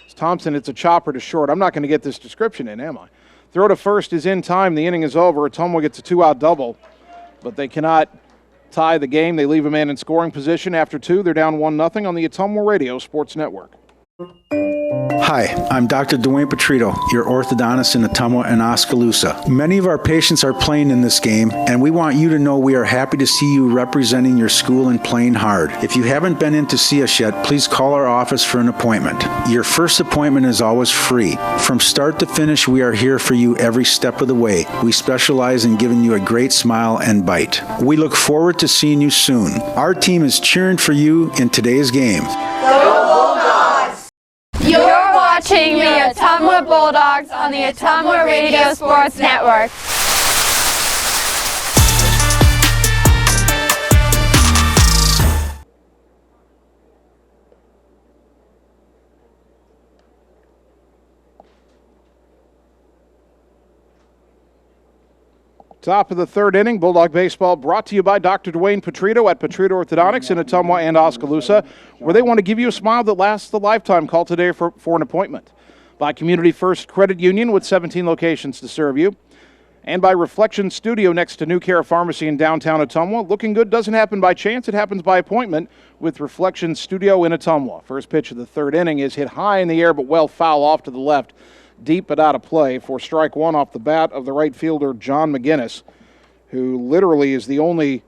It's Thompson, it's a chopper to short. I'm not going to get this description in, am I? Throw to first is in time. The inning is over. Ottumwa gets a 2-out double, but they cannot tie the game. They leave a man in scoring position. After 2, they're down 1-0 on the Ottumwa Radio Sports Network. Hi, I'm Dr. Dwayne Petrito, your orthodontist in Ottumwa and Oskaloosa. Many of our patients are playing in this game, and we want you to know we are happy to see you representing your school and playing hard. If you haven't been in to see us yet, please call our office for an appointment. Your first appointment is always free. From start to finish, we are here for you every step of the way. We specialize in giving you a great smile and bite. We look forward to seeing you soon. Our team is cheering for you in today's game. You're watching the Ottumwa Bulldogs on the Ottumwa Radio Sports Network. Top of the third inning, Bulldog Baseball brought to you by Dr. Dwayne Petrito at Petrito Orthodontics in Ottumwa and Oskaloosa, where they want to give you a smile that lasts a lifetime. Call today for an appointment. By Community First Credit Union with 17 locations to serve you. And by Reflection Studio next to New Care Pharmacy in downtown Ottumwa. Looking good doesn't happen by chance, it happens by appointment with Reflection Studio in Ottumwa. First pitch of the third inning is hit high in the air but well foul off to the left. Deep but out of play for strike one off the bat of the right fielder, John McGinnis, who literally is the only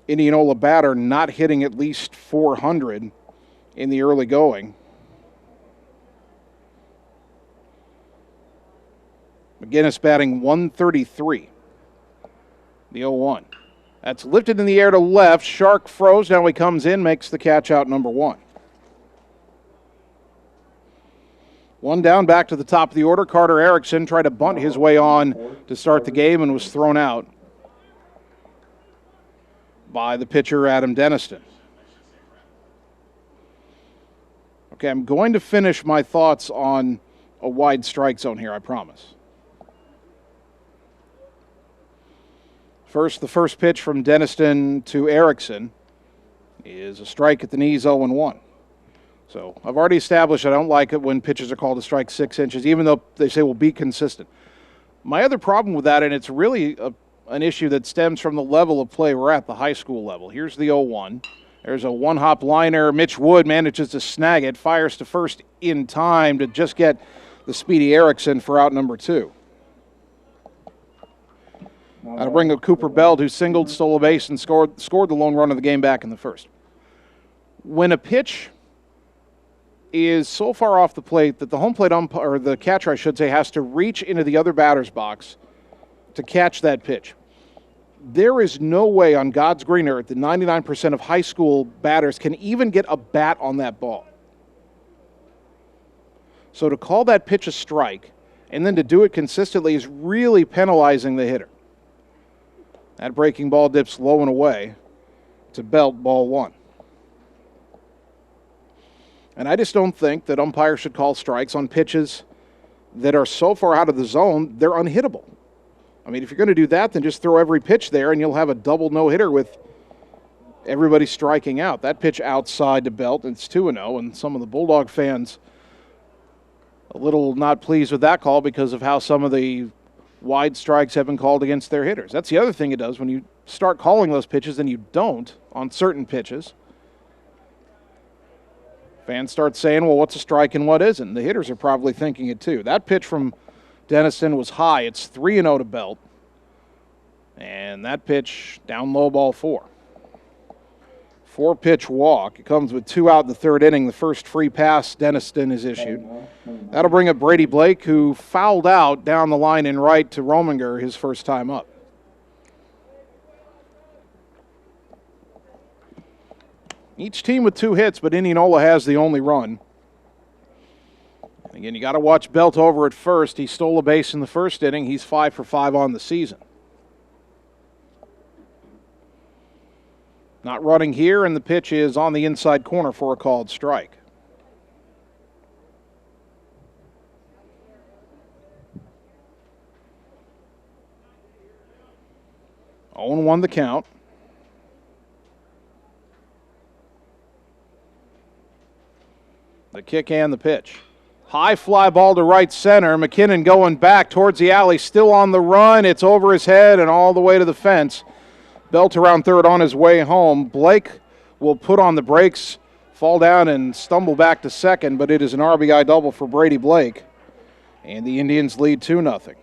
Indianola batter not hitting at least 400 in the early going. McGinnis batting 133, the 0-1. That's lifted in the air to left. Shark froze. Now he comes in, makes the catch out number 1. 1 down, back to the top of the order. Carter Erickson tried to bunt his way on to start the game and was thrown out by the pitcher, Adam Deniston. Okay, I'm going to finish my thoughts on a wide strike zone here, I promise. First, the first pitch from Deniston to Erickson is a strike at the knees, 0-1. So I've already established I don't like it when pitches are called a strike 6 inches, even though they say, well, be consistent. My other problem with that, and it's really an issue that stems from the level of play we're at, the high school level. Here's the 0-1. There's a one-hop liner. Mitch Wood manages to snag it, fires to first in time to just get the speedy Erickson for out number 2. That'll bring up Cooper Beld, who singled, stole a base, and scored the lone run of the game back in the first. When a pitch is so far off the plate that the home plate umpire, or the catcher I should say, has to reach into the other batter's box to catch that pitch, there is no way on God's green earth that 99% of high school batters can even get a bat on that ball. So to call that pitch a strike and then to do it consistently is really penalizing the hitter. That breaking ball dips low and away to Belt, ball 1. And I just don't think that umpires should call strikes on pitches that are so far out of the zone, they're unhittable. I mean, if you're going to do that, then just throw every pitch there and you'll have a double no-hitter with everybody striking out. That pitch outside to Belt, and it's 2-0, and some of the Bulldog fans a little not pleased with that call because of how some of the wide strikes have been called against their hitters. That's the other thing it does when you start calling those pitches and you don't on certain pitches. Fans start saying, well, what's a strike and what isn't? The hitters are probably thinking it too. That pitch from Denniston was high. It's 3-0 to Belt. And that pitch down low, ball 4. 4-pitch walk. It comes with 2 out in the third inning. The first free pass Denniston is issued. That'll bring up Brady Blake, who fouled out down the line in right to Rominger his first time up. Each team with 2 hits, but Indianola has the only run. And again, you got to watch Belt over at first. He stole a base in the first inning. He's 5 for 5 on the season. Not running here, and the pitch is on the inside corner for a called strike. Oh, 0-1 the count. The kick and the pitch. High fly ball to right center. McKinnon going back towards the alley, still on the run. It's over his head and all the way to the fence. Belt around third on his way home. Blake will put on the brakes, fall down and stumble back to second, but it is an RBI double for Brady Blake. And the Indians lead 2-0.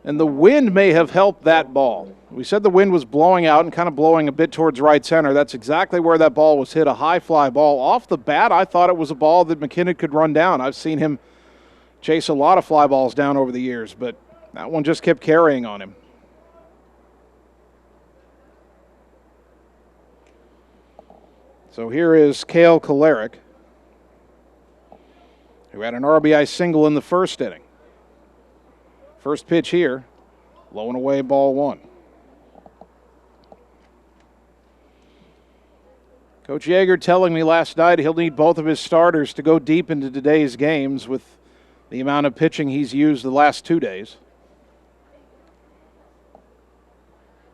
And the wind may have helped that ball. We said the wind was blowing out and kind of blowing a bit towards right center. That's exactly where that ball was hit, a high fly ball. Off the bat, I thought it was a ball that McKinnon could run down. I've seen him chase a lot of fly balls down over the years, but that one just kept carrying on him. So here is Cale Kolarek, who had an RBI single in the first inning. First pitch here, low and away, ball 1. Coach Yeager telling me last night he'll need both of his starters to go deep into today's games with the amount of pitching he's used the last 2 days.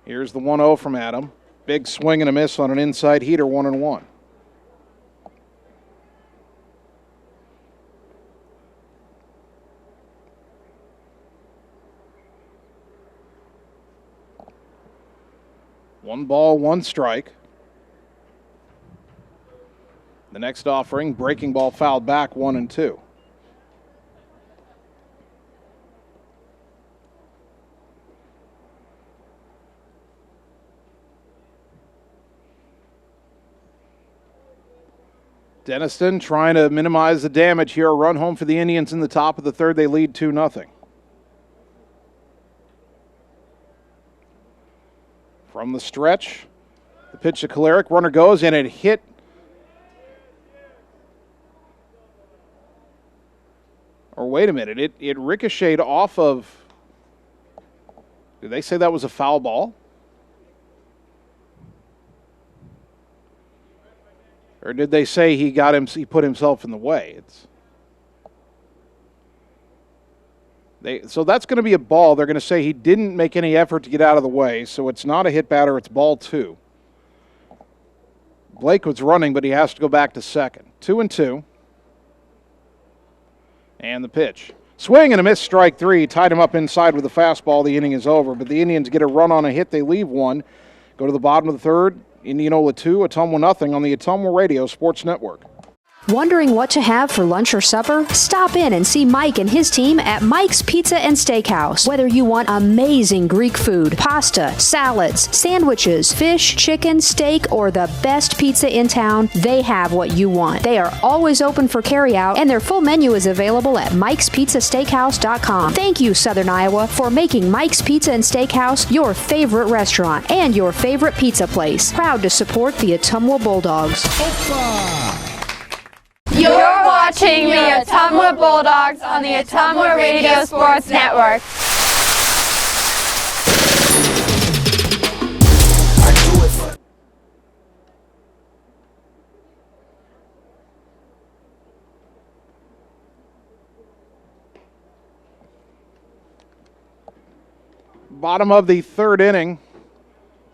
Here's the 1-0 from Adam. Big swing and a miss on an inside heater, 1-1. One ball, one strike. The next offering, breaking ball fouled back, 1-2. Denniston trying to minimize the damage here. A run home for the Indians in the top of the third. They lead 2-0. From the stretch, the pitch to Kolarek. Runner goes, and it hit. Or wait a minute, it ricocheted off of. Did they say that was a foul ball? Or did they say he put himself in the way? So that's going to be a ball. They're going to say he didn't make any effort to get out of the way, so it's not a hit batter, it's ball 2. Blake was running, but he has to go back to second. 2-2. And the pitch. Swing and a miss, strike 3. Tied him up inside with a fastball. The inning is over, but the Indians get a run on a hit. They leave 1. Go to the bottom of the third. Indianola 2, Ottumwa nothing on the Ottumwa Radio Sports Network. Wondering what to have for lunch or supper? Stop in and see Mike and his team at Mike's Pizza and Steakhouse. Whether you want amazing Greek food, pasta, salads, sandwiches, fish, chicken, steak, or the best pizza in town, they have what you want. They are always open for carryout, and their full menu is available at mikespizzasteakhouse.com. Thank you, Southern Iowa, for making Mike's Pizza and Steakhouse your favorite restaurant and your favorite pizza place. Proud to support the Ottumwa Bulldogs. You're watching the Ottumwa Bulldogs on the Ottumwa Radio Sports Network. Bottom of the third inning,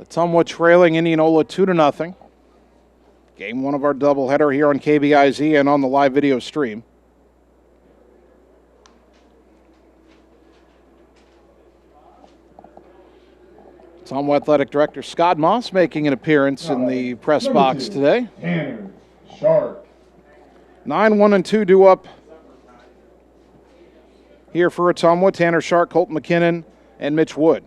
Ottumwa trailing Indianola 2-0. Game 1 of our doubleheader here on KBIZ and on the live video stream. Ottumwa Athletic Director Scott Moss making an appearance in the press box today. Tanner Shark. 9-1-2 due up here for Ottumwa. Tanner Shark, Colton McKinnon, and Mitch Wood.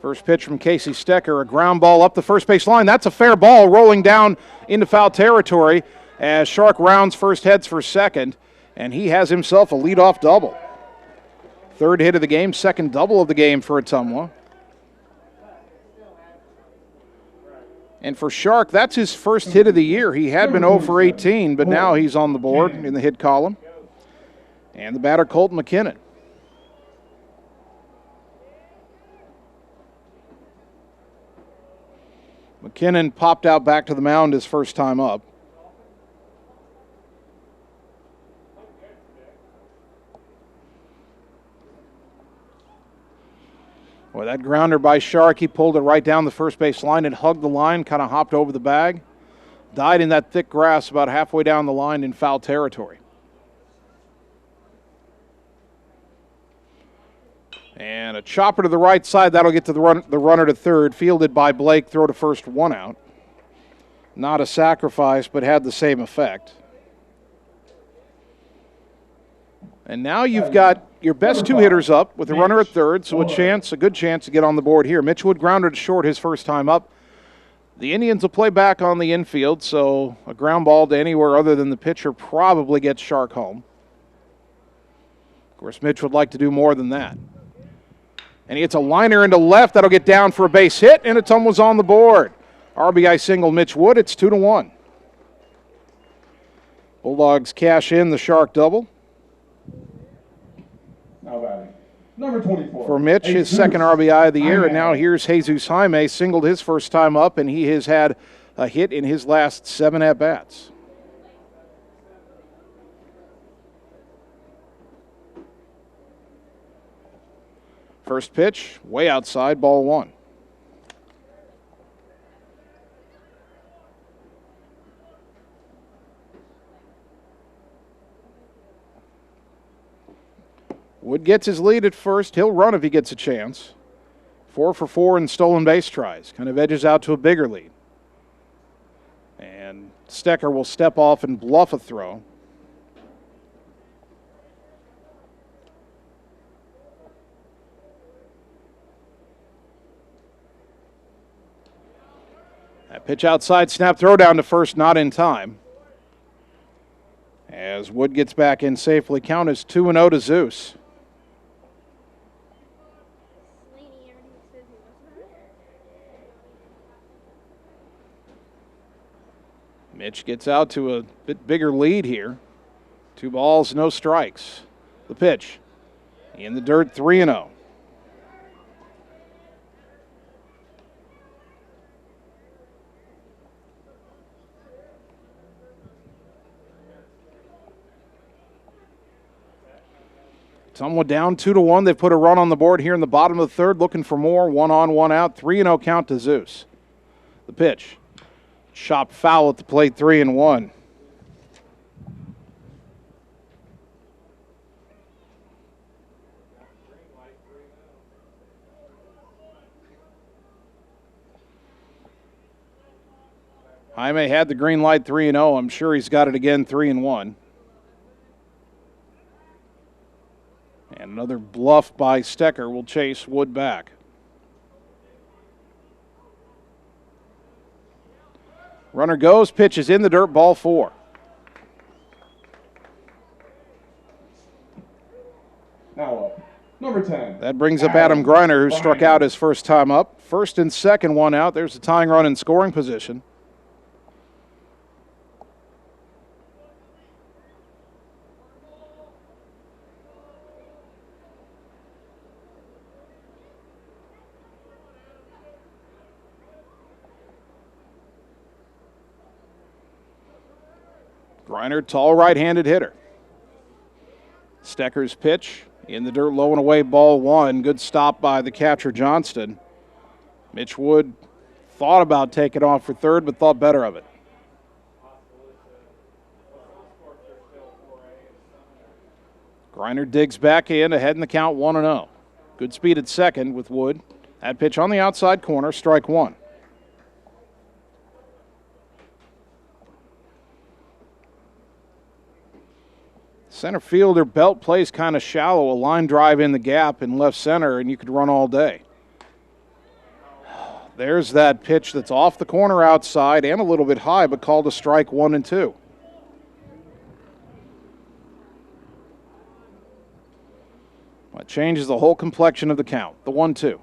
First pitch from Casey Stecker, a ground ball up the first base line. That's a fair ball rolling down into foul territory as Shark rounds first, heads for second, and he has himself a leadoff double. Third hit of the game, second double of the game for Ottumwa. And for Shark, that's his first hit of the year. He had been 0 for 18, but now he's on the board in the hit column. And the batter, Colton McKinnon. McKinnon popped out back to the mound his first time up. Boy, that grounder by Shark, he pulled it right down the first base line and hugged the line, kind of hopped over the bag. Died in that thick grass about halfway down the line in foul territory. And a chopper to the right side, that'll get to the runner to third, fielded by Blake, throw to first, 1 out. Not a sacrifice, but had the same effect. And now you've got your best 2 hitters up with the runner at third, so a good chance to get on the board here. Mitch Wood grounded to short his first time up. The Indians will play back on the infield, so a ground ball to anywhere other than the pitcher probably gets Shark home. Of course, Mitch would like to do more than that. And he hits a liner into left. That'll get down for a base hit, and Ottumwa's on the board. RBI single Mitch Wood. It's 2-1. Bulldogs cash in the Shark double. Now batting. Number 24. For Mitch, his second RBI of the year, and now here's Jesus Jaime, singled his first time up, and he has had a hit in his last 7 at-bats. First pitch, way outside, ball 1. Wood gets his lead at first. He'll run if he gets a chance. 4 for 4 in stolen base tries. Kind of edges out to a bigger lead. And Stecker will step off and bluff a throw. That pitch outside, snap throw down to first, not in time. As Wood gets back in safely, count is 2-0 to Zeus. Mitch gets out to a bit bigger lead here. 2 balls, no strikes. The pitch. In the dirt, 3-0. Ottumwa down 2-1. They've put a run on the board here in the bottom of the third, looking for more. 1 on, 1 out. 3-0 count to Zeus. The pitch. Chopped foul at the plate, 3-1. Jaime had the green light, 3-0. I'm sure he's got it again, 3-1. And another bluff by Stecker will chase Wood back. Runner goes, pitch is in the dirt, ball 4. Now up. Number 10. That brings up Adam Greiner, who struck out his first time up. First and second, 1 out. There's a tying run in scoring position. Greiner, tall right-handed hitter. Stecker's pitch in the dirt, low and away, ball 1. Good stop by the catcher, Johnston. Mitch Wood thought about taking off for third, but thought better of it. Greiner digs back in, ahead in the count, 1-0. Good speed at second with Wood. That pitch on the outside corner, strike one. Center fielder Belt plays kind of shallow, a line drive in the gap in left center, and you could run all day. There's that pitch that's off the corner outside and a little bit high, but called a strike 1-2. It changes the whole complexion of the count. The 1-2.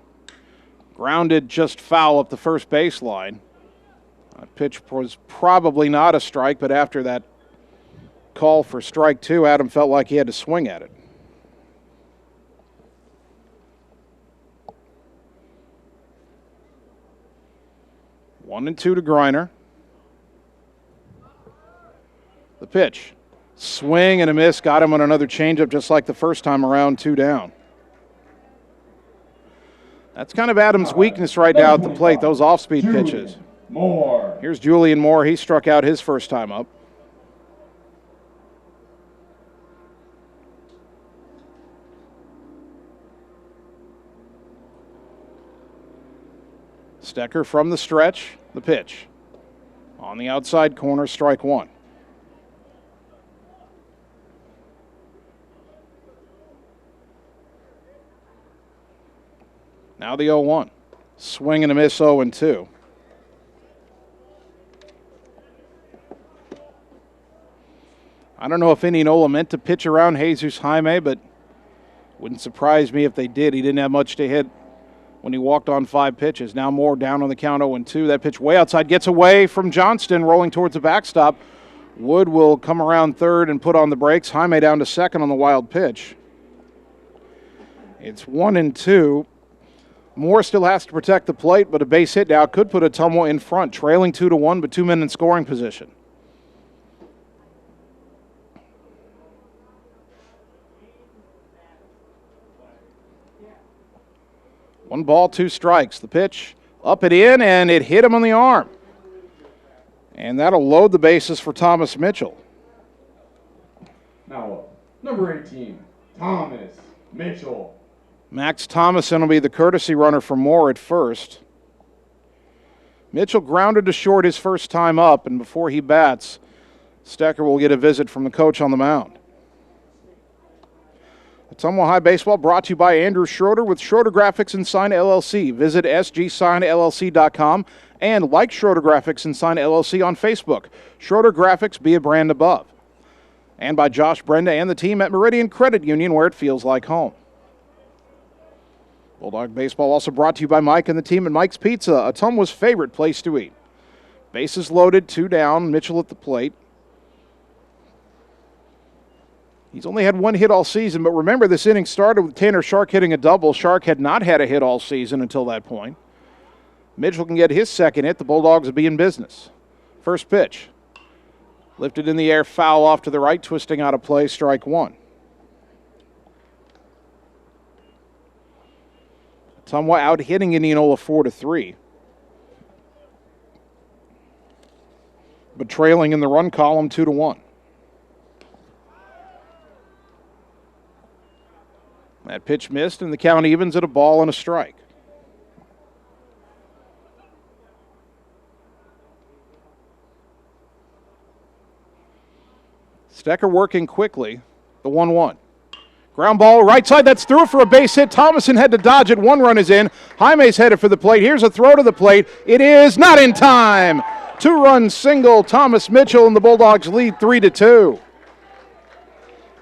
Grounded just foul up the first baseline. That pitch was probably not a strike, but after that call for strike two, Adam felt like he had to swing at it. One and two to Griner. The pitch. Swing and a miss. Got him on another changeup just like the first time around, 2 down. That's kind of Adam's weakness right now at the plate, those off-speed pitches. Moore. Here's Julian Moore. He struck out his first time up. Stecker from the stretch, the pitch. On the outside corner, strike one. Now the 0-1. Swing and a miss, 0-2. I don't know if Indianola meant to pitch around Jesus Jaime, but wouldn't surprise me if they did. He didn't have much to hit when he walked on 5 pitches. Now Moore down on the count, 0-2. That pitch way outside gets away from Johnston, rolling towards the backstop. Wood will come around third and put on the brakes. Jaime down to second on the wild pitch. It's 1-2. Moore still has to protect the plate, but a base hit now could put Ottumwa in front, trailing 2-1, but 2 men in scoring position. One ball, 2 strikes. The pitch, up and in, and it hit him on the arm. And that'll load the bases for Thomas Mitchell. Now up, number 18, Thomas Mitchell. Max Thomason will be the courtesy runner for Moore at first. Mitchell grounded to short his first time up, and before he bats, Stecker will get a visit from the coach on the mound. Ottumwa High Baseball brought to you by Andrew Schroeder with Schroeder Graphics and Sign LLC. Visit sgsignllc.com and like Schroeder Graphics and Sign LLC on Facebook. Schroeder Graphics, be a brand above. And by Josh Brenda and the team at Meridian Credit Union, where it feels like home. Bulldog Baseball also brought to you by Mike and the team at Mike's Pizza, Ottumwa's favorite place to eat. Bases loaded, 2 down, Mitchell at the plate. He's only had 1 hit all season, but remember this inning started with Tanner Shark hitting a double. Shark had not had a hit all season until that point. Mitchell can get his second hit. The Bulldogs will be in business. First pitch. Lifted in the air, foul off to the right, twisting out of play, strike one. Ottumwa out hitting Indianola 4-3. But trailing in the run column 2-1. That pitch missed, and the count evens at a ball and a strike. Stecker working quickly. The 1-1. Ground ball, right side, that's through for a base hit. Thomason had to dodge it. 1 run is in. Jaime's headed for the plate. Here's a throw to the plate. It is not in time. 2-run single, Thomas Mitchell, and the Bulldogs lead 3-2.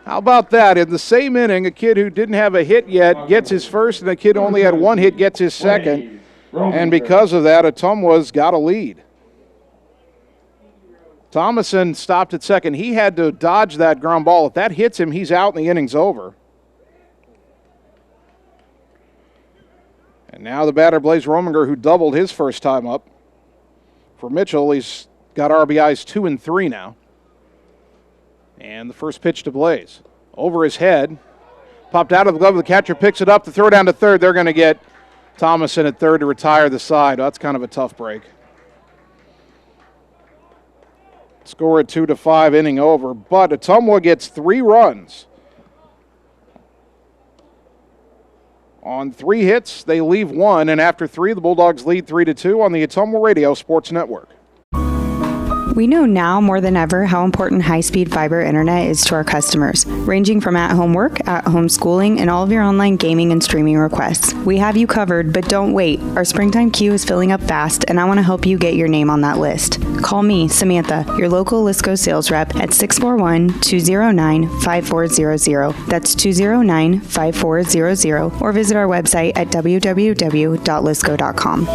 How about that? In the same inning, a kid who didn't have a hit yet gets his first, and a kid who only had 1 hit gets his second. And because of that, Ottumwa's got a lead. Thomason stopped at second. He had to dodge that ground ball. If that hits him, he's out and the inning's over. And now the batter, Blaze Rominger, who doubled his first time up. For Mitchell, he's got RBIs 2 and 3 now. And the first pitch to Blaze. Over his head. Popped out of the glove. The catcher picks it up. The throw down to third. They're going to get Thomason at third to retire the side. That's kind of a tough break. Score at 2-5, inning over. But Ottumwa gets 3 runs On 3 hits, they leave 1, and after 3, the Bulldogs lead 3-2 on the Ottumwa Radio Sports Network. We know now more than ever how important high-speed fiber internet is to our customers, ranging from at-home work, at-home schooling, and all of your online gaming and streaming requests. We have you covered, but don't wait. Our springtime queue is filling up fast, and I want to help you get your name on that list. Call me, Samantha, your local Lisco sales rep at 641-209-5400. That's 209-5400, or visit our website at www.lisco.com.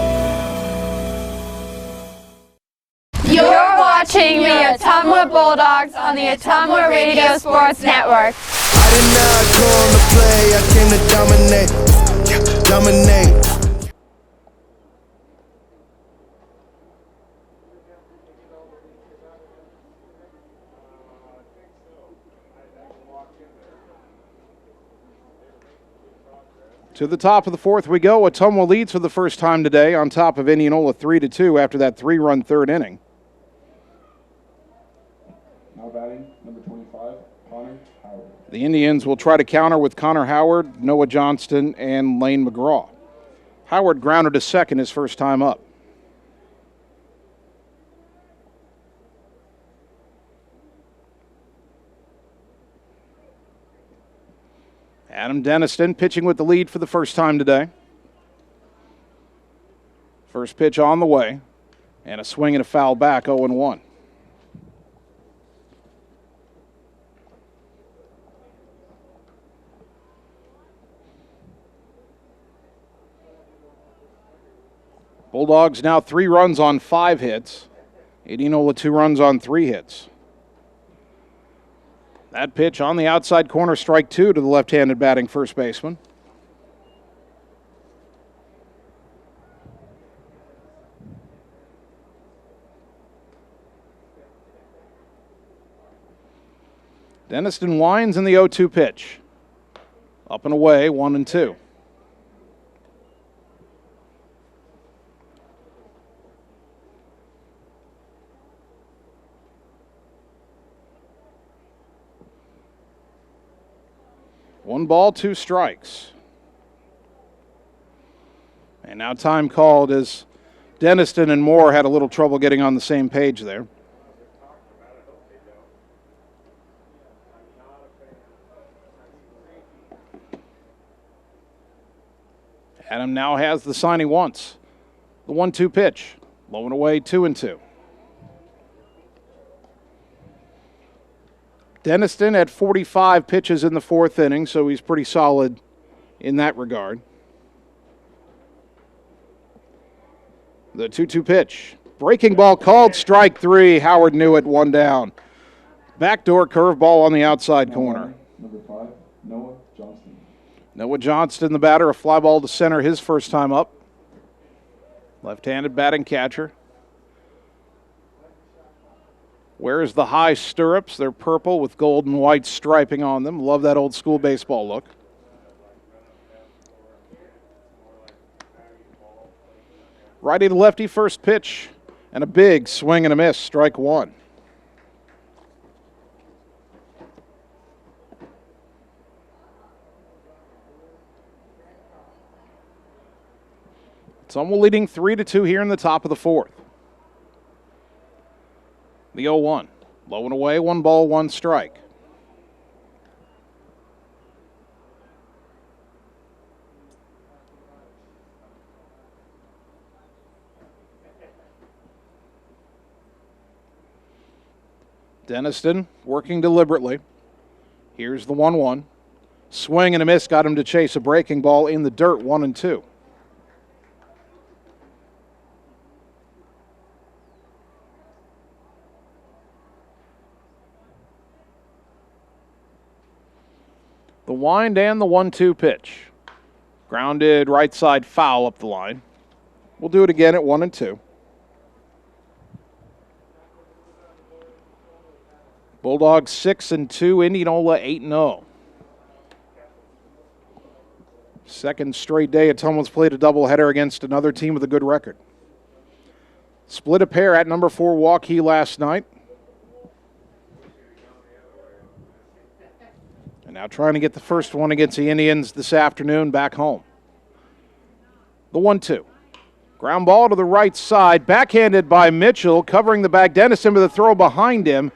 You're watching the Ottumwa Bulldogs on the Ottumwa Radio Sports Network. I did not come to play, I came to dominate. To the top of the 4th we go. Ottumwa leads for the first time today on top of Indianola 3-2 after that 3-run third inning. Now batting, number 25, Connor Howard. The Indians will try to counter with Connor Howard, Noah Johnston, and Lane Mcgraw. Howard grounded to second his first time up. Adam Deniston pitching with the lead for the first time today. First pitch on the way, and a swing and a foul back, 0-1. Bulldogs now 3 runs on 5 hits. Indianola 2 runs on 3 hits. That pitch on the outside corner, strike 2 to the left-handed batting first baseman. Deniston winds in the 0-2 pitch. Up and away, 1-2. One ball, 2 strikes. And now time called as Deniston and Moore had a little trouble getting on the same page there. Adam now has the sign he wants. The 1-2 pitch. Low and away, 2-2. Deniston had 45 pitches in the 4th inning, so he's pretty solid in that regard. The 2-2 pitch. Breaking ball called, strike 3. Howard knew it, 1 down. Backdoor curveball on the outside corner. Number 5, Noah Johnston. Noah Johnston, the batter, a fly ball to center his first time up. Left-handed batting catcher. Wears the high stirrups. They're purple with gold and white striping on them. Love that old school baseball look. Righty to lefty first pitch. And a big swing and a miss. Strike 1. Ottumwa leading 3-2 here in the top of the 4th. The 0-1. Low and away, 1 ball, 1 strike. Deniston working deliberately. Here's the 1-1. Swing and a miss got him to chase a breaking ball in the dirt, 1-2. The wind and the 1-2 pitch. Grounded right side foul up the line. We'll do it again at 1-2. Bulldogs 6-2, Indianola 8-0. Second straight day Ottumwa's played a doubleheader against another team with a good record. Split a pair at number 4 Waukee last night. And now trying to get the first one against the Indians this afternoon back home. The 1-2. Ground ball to the right side, backhanded by Mitchell, covering the back. Dennison with a throw behind him.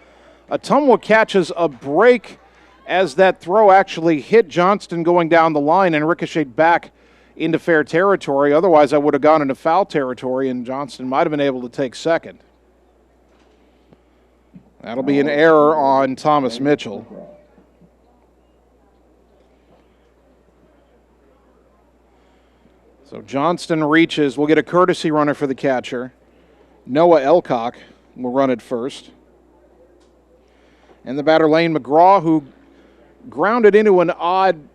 Ottumwa catches a break as that throw actually hit Johnston going down the line and ricocheted back into fair territory. Otherwise, I would have gone into foul territory, and Johnston might have been able to take second. That'll be an error on Thomas Mitchell. So Johnston reaches. We'll get a courtesy runner for the catcher. Noah Elcock will run it first. And the batter, Lane Mcgraw, who grounded into an odd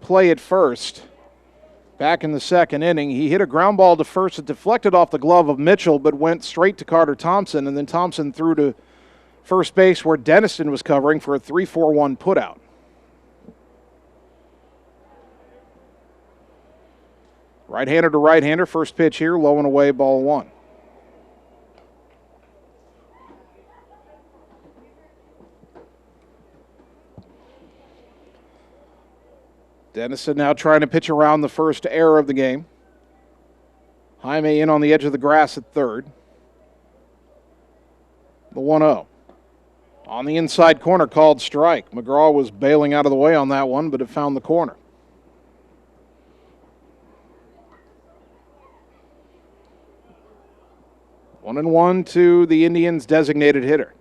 play at first. Back in the second inning, he hit a ground ball to first. It deflected off the glove of Mitchell, but went straight to Carter Thompson, and then Thompson threw to first base where Dennison was covering for a 3-4-1 putout. Right-hander to right-hander, first pitch here, low and away, ball 1. Dennison now trying to pitch around the first error of the game. Jaime in on the edge of the grass at third. The 1-0. On the inside corner, called strike. Mcgraw was bailing out of the way on that one, but it found the corner. One and one to the Indians' designated hitter.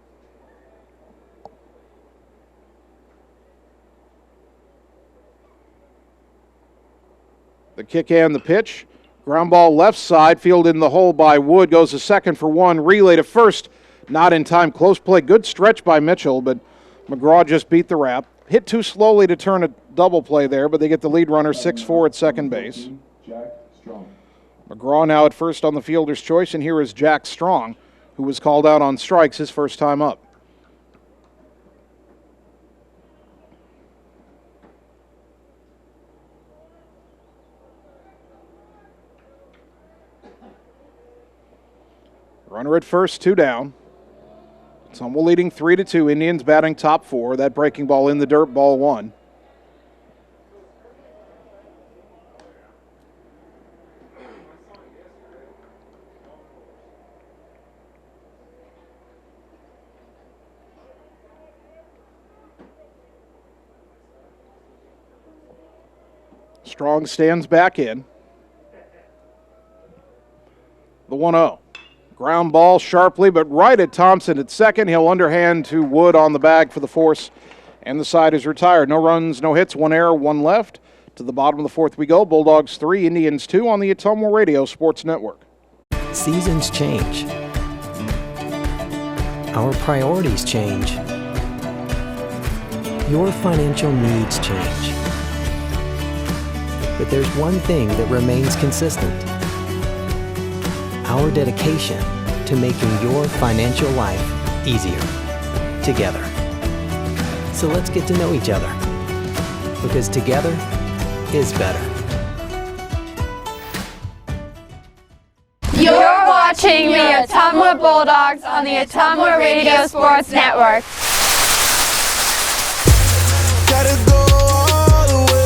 The kick and the pitch. Ground ball left side, fielded in the hole by Wood. Goes to second for one. Relay to first. Not in time. Close play. Good stretch by Mitchell, but Mcgraw just beat the wrap. Hit too slowly to turn a double play there, but they get the lead runner 6-4 at second base. Mcgraw now at first on the fielder's choice, and here is Jack Strong, who was called out on strikes his first time up. Runner at first, 2 down. Ottumwa leading 3-2. Indians batting top 4. That breaking ball in the dirt, ball 1. Strong stands back in. The 1-0. Ground ball sharply, but right at Thompson at second. He'll underhand to Wood on the bag for the force, and the side is retired. No runs, no hits, 1 error, 1 left. To the bottom of the 4th we go. Bulldogs 3, Indians 2 on the Ottumwa Radio Sports Network. Seasons change. Our priorities change. Your financial needs change. But there's one thing that remains consistent. Our dedication to making your financial life easier together. So let's get to know each other, because together is better. You're watching the Ottumwa Bulldogs on the Ottumwa Radio Sports Network. Gotta go all the way.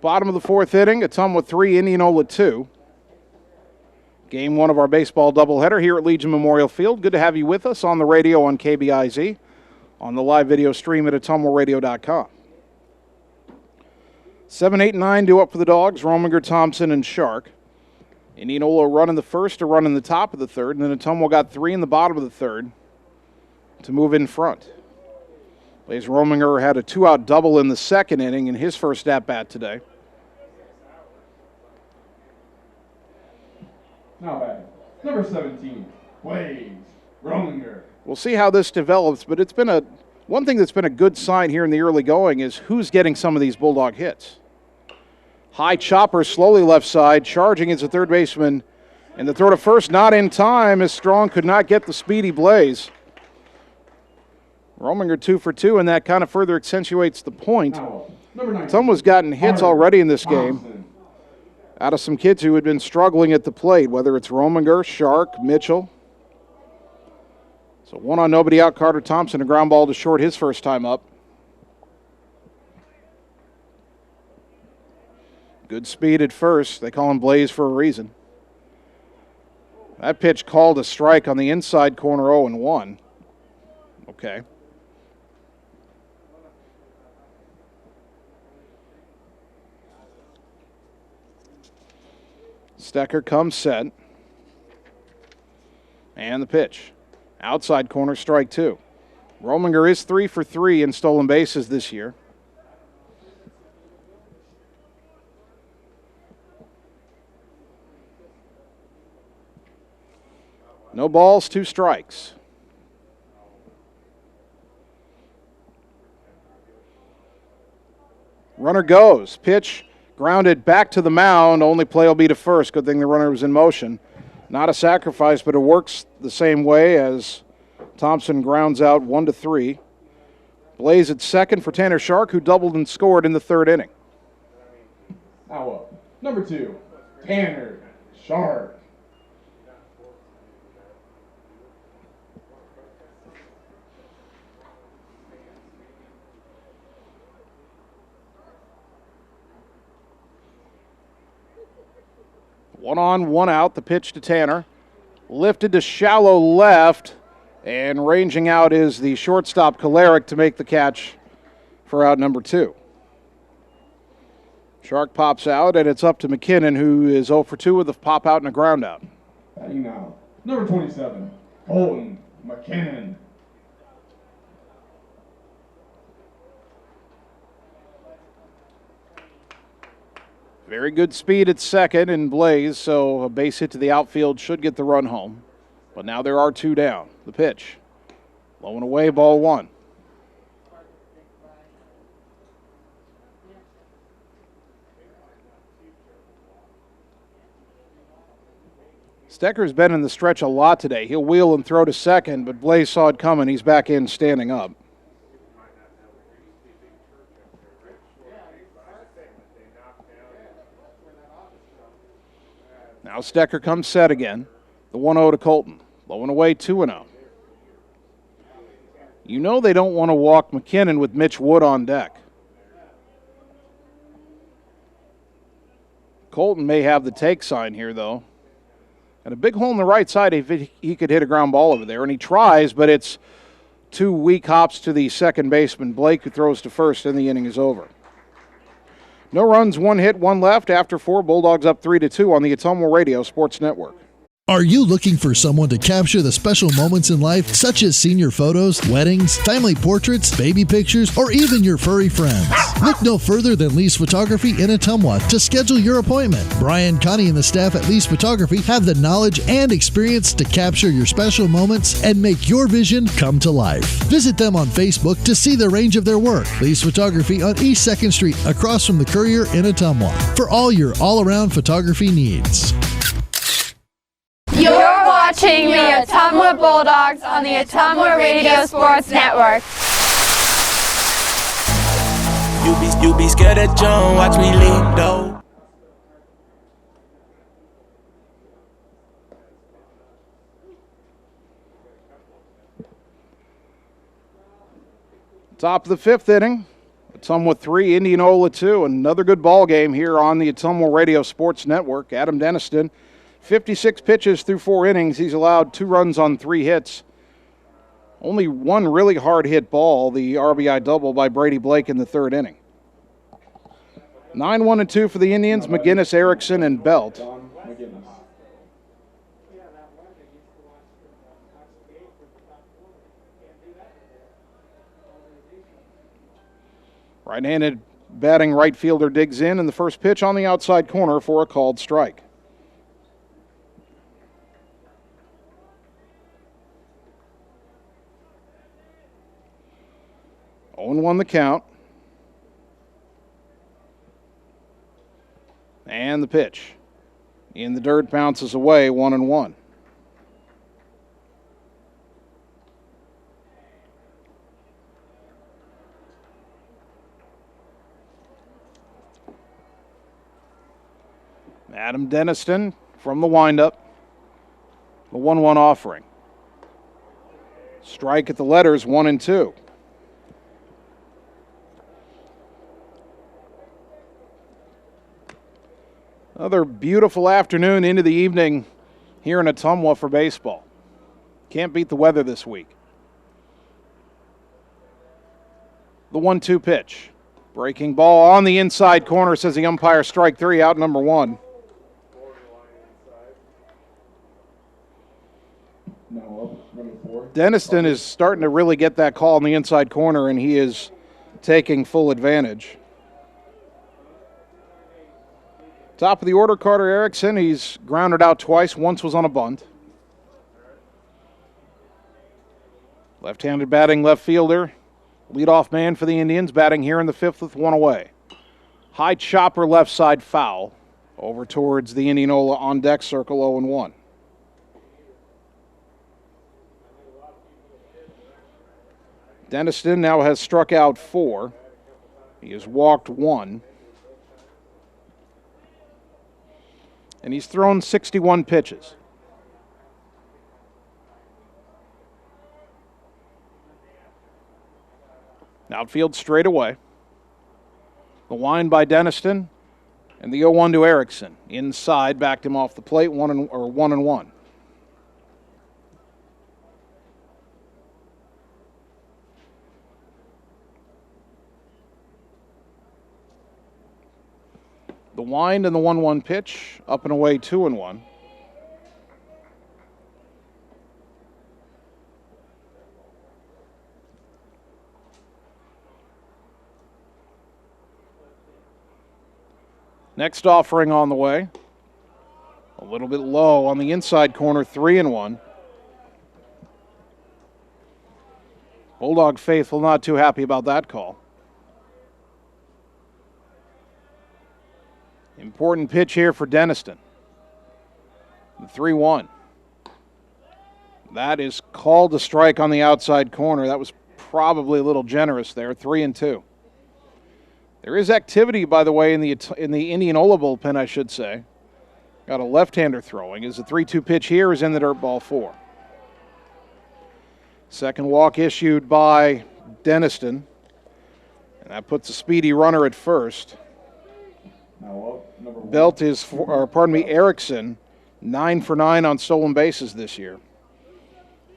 Bottom of the 4th inning, Ottumwa 3, Indianola 2. Game 1 of our baseball doubleheader here at Legion Memorial Field. Good to have you with us on the radio on KBIZ, on the live video stream at AttumwaRadio.com. 7, 8, and 9 due up for the Dogs, Rominger, Thompson, and Shark. Indianola run in the first, a run in the top of the 3rd, and then Ottumwa got 3 in the bottom of the 3rd to move in front. Blaze Rominger had a 2-out double in the 2nd inning in his first at-bat today. Now batting, number 17, Blaze Rominger. We'll see how this develops, but it's been one thing that's been a good sign here in the early going is who's getting some of these Bulldog hits. High chopper, slowly left side, charging is the third baseman, and the throw to first not in time as Strong could not get the speedy Blaze. Rominger 2 for 2, and that kind of further accentuates the point. Ottumwa's gotten hits already in this game. out of some kids who had been struggling at the plate, whether it's Rominger, Shark, Mitchell. So 1 on nobody out, Carter Thompson, a ground ball to short his first time up. Good speed at first. They call him Blaze for a reason. That pitch called a strike on the inside corner, 0-1. Okay. Stecker comes set. And the pitch. Outside corner, strike 2. Rominger is 3 for 3 in stolen bases this year. No balls, 2 strikes. Runner goes. Pitch grounded back to the mound. Only play will be to first. Good thing the runner was in motion. Not a sacrifice, but it works the same way as Thompson grounds out 1-3. Blaze at second for Tanner Shark, who doubled and scored in the 3rd inning. Now up, number 2, Tanner Shark. One on, one out. The pitch to Tanner. Lifted to shallow left, and ranging out is the shortstop Kolarek to make the catch for out number 2. Shark pops out, and it's up to McKinnon, who is 0 for 2 with a pop out and a ground out. Batting now, number 27, Colton McKinnon. Very good speed at second in Blaze, so a base hit to the outfield should get the run home. But now there are 2 down. The pitch. Low and away, ball 1. Stecker's been in the stretch a lot today. He'll wheel and throw to second, but Blaze saw it coming. He's back in standing up. Now Stecker comes set again. The 1-0 to Colton. Low and away, 2-0. You know they don't want to walk McKinnon with Mitch Wood on deck. Colton may have the take sign here, though. And a big hole in the right side if he could hit a ground ball over there. And he tries, but it's 2 weak hops to the second baseman, Blake, who throws to first, and the inning is over. No runs, 1 hit, 1 left. After 4, Bulldogs up 3-2 on the Ottumwa Radio Sports Network. Are you looking for someone to capture the special moments in life, such as senior photos, weddings, family portraits, baby pictures, or even your furry friends? Look no further than Lee's Photography in Ottumwa to schedule your appointment. Brian, Connie, and the staff at Lee's Photography have the knowledge and experience to capture your special moments and make your vision come to life. Visit them on Facebook to see the range of their work. Lee's Photography on East 2nd Street, across from the Courier in Ottumwa, for all your all-around photography needs. You're watching the Ottumwa Bulldogs on the Ottumwa Radio Sports Network. You be scared at John, watch me leap though. Top of the 5th inning. Ottumwa 3, Indianola 2. Another good ball game here on the Ottumwa Radio Sports Network. Adam Deniston, 56 pitches through 4 innings. He's allowed 2 runs on 3 hits. Only 1 really hard hit ball, the RBI double by Brady Blake in the 3rd inning. 9-1-2 for the Indians, McGinnis, Erickson, and Belt. Right-handed batting right fielder digs in, and the first pitch on the outside corner for a called strike. Oh, 0-1 the count. And the pitch. In the dirt, bounces away, 1-1. Adam Deniston from the windup. The 1-1 offering. Strike at the letters, 1 and 2. Another beautiful afternoon into the evening here in Ottumwa for baseball. Can't beat the weather this week. The 1-2 pitch. Breaking ball on the inside corner, says the umpire, strike 3, out number 1. Deniston is starting to really get that call in the inside corner, and he is taking full advantage. Top of the order, Carter Erickson. He's grounded out twice. Once was on a bunt. Left-handed batting left fielder. Leadoff man for the Indians, batting here in the 5th with 1 away. High chopper left side foul. Over towards the Indianola on deck circle, 0-1. Deniston now has struck out 4. He has walked 1. And he's thrown 61 pitches. Outfield straight away. The wind by Deniston, and the 0-1 to Erickson. Inside, backed him off the plate, 1-1. The wind and the 1-1 pitch, up and away, 2-1. Next offering on the way. A little bit low on the inside corner, 3-1. Bulldog faithful not too happy about that call. Important pitch here for Deniston. The 3-1. That is called a strike on the outside corner. That was probably a little generous there, 3-2. There is activity, by the way, in the Indianola bullpen, I should say. Got a left-hander throwing. As the 3-2 pitch here is in the dirt, ball 4. Second walk issued by Deniston. And that puts a speedy runner at first. Erickson, 9 for 9 on stolen bases this year.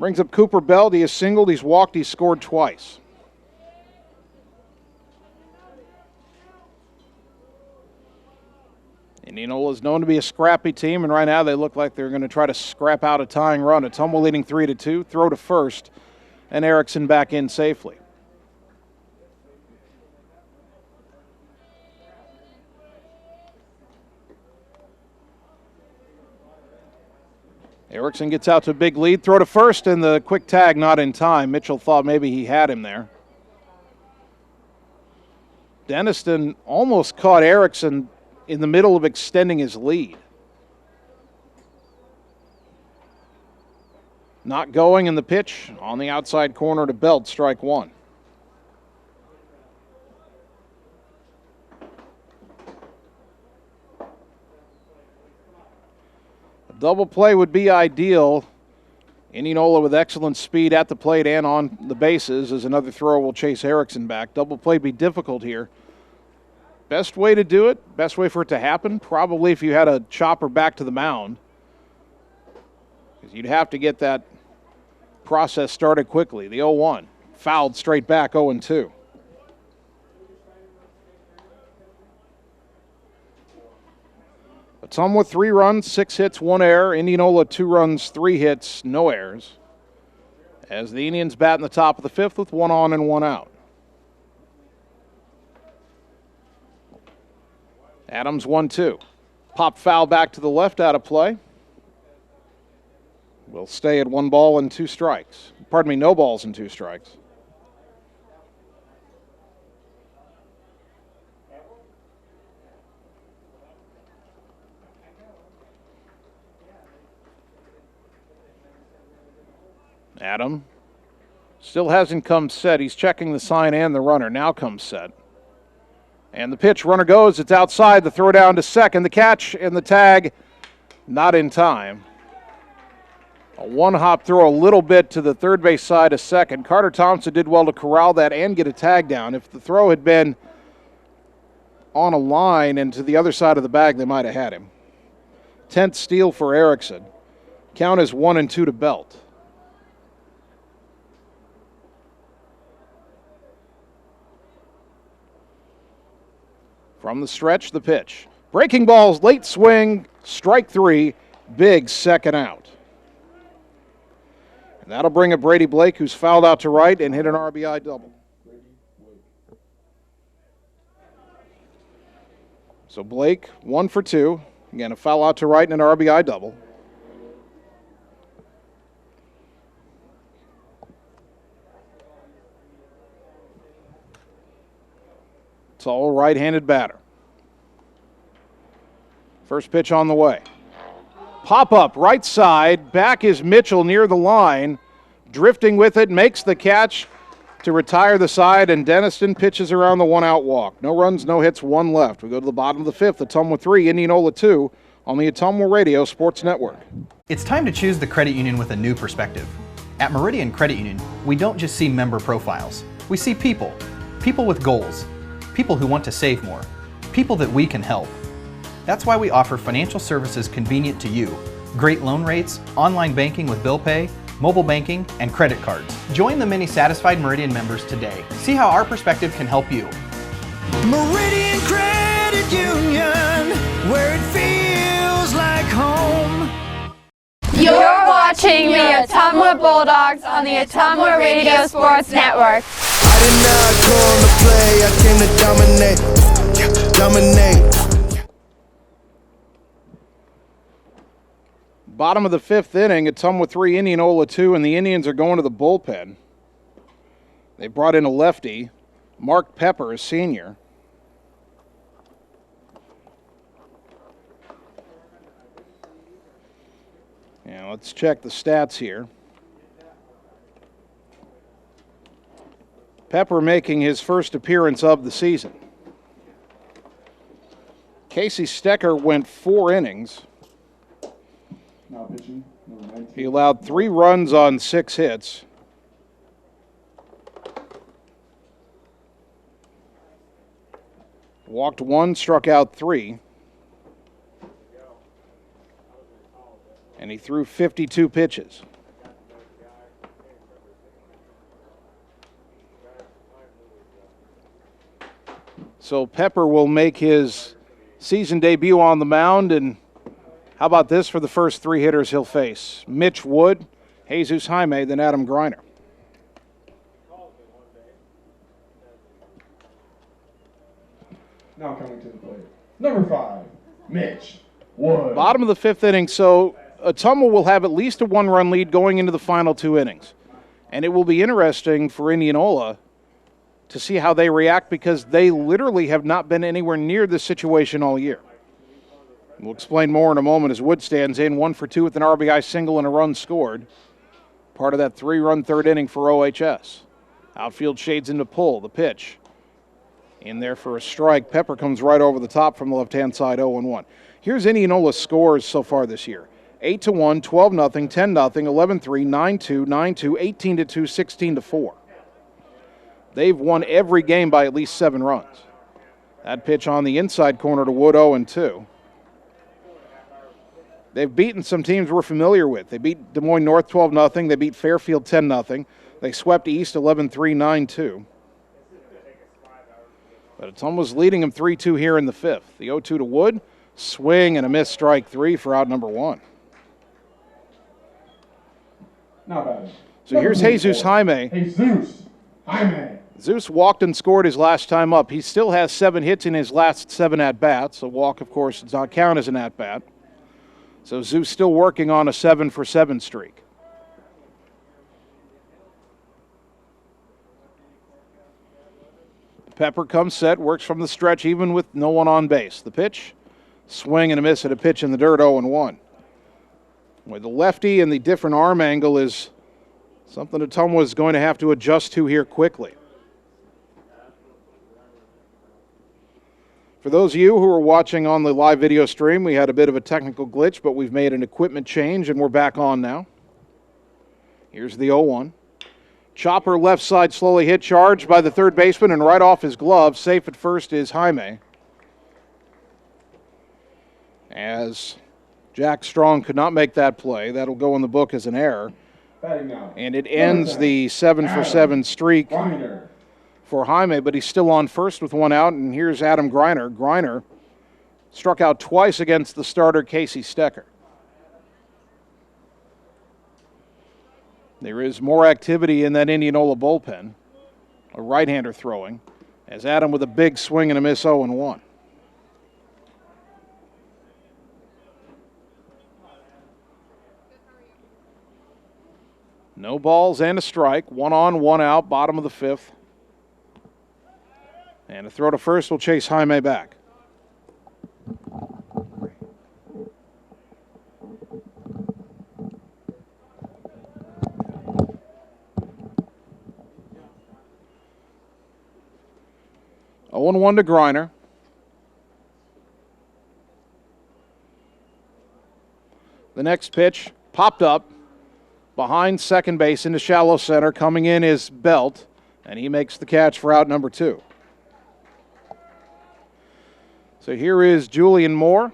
Brings up Cooper Belt. He has singled, he's walked, he's scored twice. Indianola is known to be a scrappy team, and right now they look like they're going to try to scrap out a tying run. Ottumwa leading 3-2, throw to first, and Erickson back in safely. Erickson gets out to a big lead, throw to first, and the quick tag not in time. Mitchell thought maybe he had him there. Deniston almost caught Erickson in the middle of extending his lead. Not going in the pitch on the outside corner to Belt, strike 1. A double play would be ideal. Indianola with excellent speed at the plate and on the bases as another thrower will chase Erickson back. Double play would be difficult here. Best way to do it, best way for it to happen, probably if you had a chopper back to the mound. Because you'd have to get that process started quickly. The 0-1, fouled straight back, 0-2. Ottumwa 3 runs, 6 hits, 1 error. Indianola 2 runs, 3 hits, no errors. As the Indians bat in the top of the 5th with 1 on and 1 out. Adams 1-2. Pop foul back to the left, out of play. Will stay at 1 ball and 2 strikes. Pardon me, no balls and 2 strikes. Adam still hasn't come set. He's checking the sign and the runner. Now comes set. And the pitch, runner goes, it's outside, the throw down to second, the catch and the tag, not in time. A one-hop throw a little bit to the third base side of second. Carter Thompson did well to corral that and get a tag down. If the throw had been on a line and to the other side of the bag, they might have had him. 10th steal for Erickson. Count is 1-2 to Belt. From the stretch, the pitch. Breaking balls, late swing, strike three, big second out. And that'll bring up Brady Blake, who's fouled out to right and hit an RBI double. So Blake, 1 for 2. Again, a foul out to right and an RBI double. Tall right-handed batter. First pitch on the way. Pop up right side. Back is Mitchell near the line. Drifting with it, makes the catch to retire the side, and Denniston pitches around the one-out walk. No runs, no hits, 1 left. We go to the bottom of the 5th. Ottumwa 3, Indianola 2 on the Ottumwa Radio Sports Network. It's time to choose the credit union with a new perspective. At Meridian Credit Union, we don't just see member profiles. We see people. People with goals. People who want to save more. People that we can help. That's why we offer financial services convenient to you. Great loan rates, online banking with bill pay, mobile banking, and credit cards. Join the many satisfied Meridian members today. See how our perspective can help you. Meridian Credit Union, where it feels like home. You're watching the Ottumwa Bulldogs on the Ottumwa Radio Sports Network. I did not come to play, I came to dominate. Bottom of the 5th inning, Ottumwa 3, Indianola 2, and the Indians are going to the bullpen. They brought in a lefty, Mark Pepper, a senior. Now let's check the stats here. Pepper making his first appearance of the season. Casey Stecker went 4 innings. Now pitching, number 19. He allowed 3 runs on 6 hits. Walked 1, struck out 3. And he threw 52 pitches. So Pepper will make his season debut on the mound, and how about this for the first 3 hitters he'll face? Mitch Wood, Jesus Jaime, then Adam Greiner. Now coming to the plate, number 5, Mitch Wood. Bottom of the 5th inning, so Ottumwa will have at least a 1-run lead going into the final 2 innings. And it will be interesting for Indianola to see how they react, because they literally have not been anywhere near this situation all year. We'll explain more in a moment as Wood stands in 1 for 2 with an RBI single and a run scored. Part of that 3-run 3rd inning for OHS. Outfield shades into pull. The pitch in there for a strike. Pepper comes right over the top from the left-hand side, 0-1. Here's Indianola's scores so far this year. 8-1, 12-0, 10-0, 11-3, 9-2, 9-2, 18-2, 16-4. They've won every game by at least 7 runs. That pitch on the inside corner to Wood, 0-2. They've beaten some teams we're familiar with. They beat Des Moines North 12-0. They beat Fairfield 10-0. They swept East 11-3, 9-2. But Ottumwa's leading them 3-2 here in the 5th. The 0-2 to Wood, swing and a missed strike 3 for out number 1. Not bad. So here's Jesus Jaime. Jesus Jaime. Zeus walked and scored his last time up. He still has 7 hits in his last 7 at-bats. A walk, of course, does not count as an at-bat. So Zeus still working on a 7-for-7 streak. Pepper comes set, works from the stretch even with no one on base. The pitch, swing and a miss at a pitch in the dirt, 0-1. With the lefty and the different arm angle is something Ottumwa is going to have to adjust to here quickly. For those of you who are watching on the live video stream, we had a bit of a technical glitch, but we've made an equipment change and we're back on now. Here's the 0-1. Chopper left side slowly hit, charged by the third baseman and right off his glove. Safe at first is Jaime. As Jack Strong could not make that play, that'll go in the book as an error. And it ends the 7-for-7 streak for Jaime, but he's still on first with one out, and here's Adam Greiner. Greiner struck out twice against the starter, Casey Stecker. There is more activity in that Indianola bullpen. A right-hander throwing, as Adam with a big swing and a miss 0-1. No balls and a strike. 1 on, 1 out, bottom of the 5th. And a throw to first will chase Jaime back. Oh, 0-1 to Greiner. The next pitch popped up behind second base into shallow center. Coming in is Belt, and he makes the catch for out number 2. So here is Julian Moore,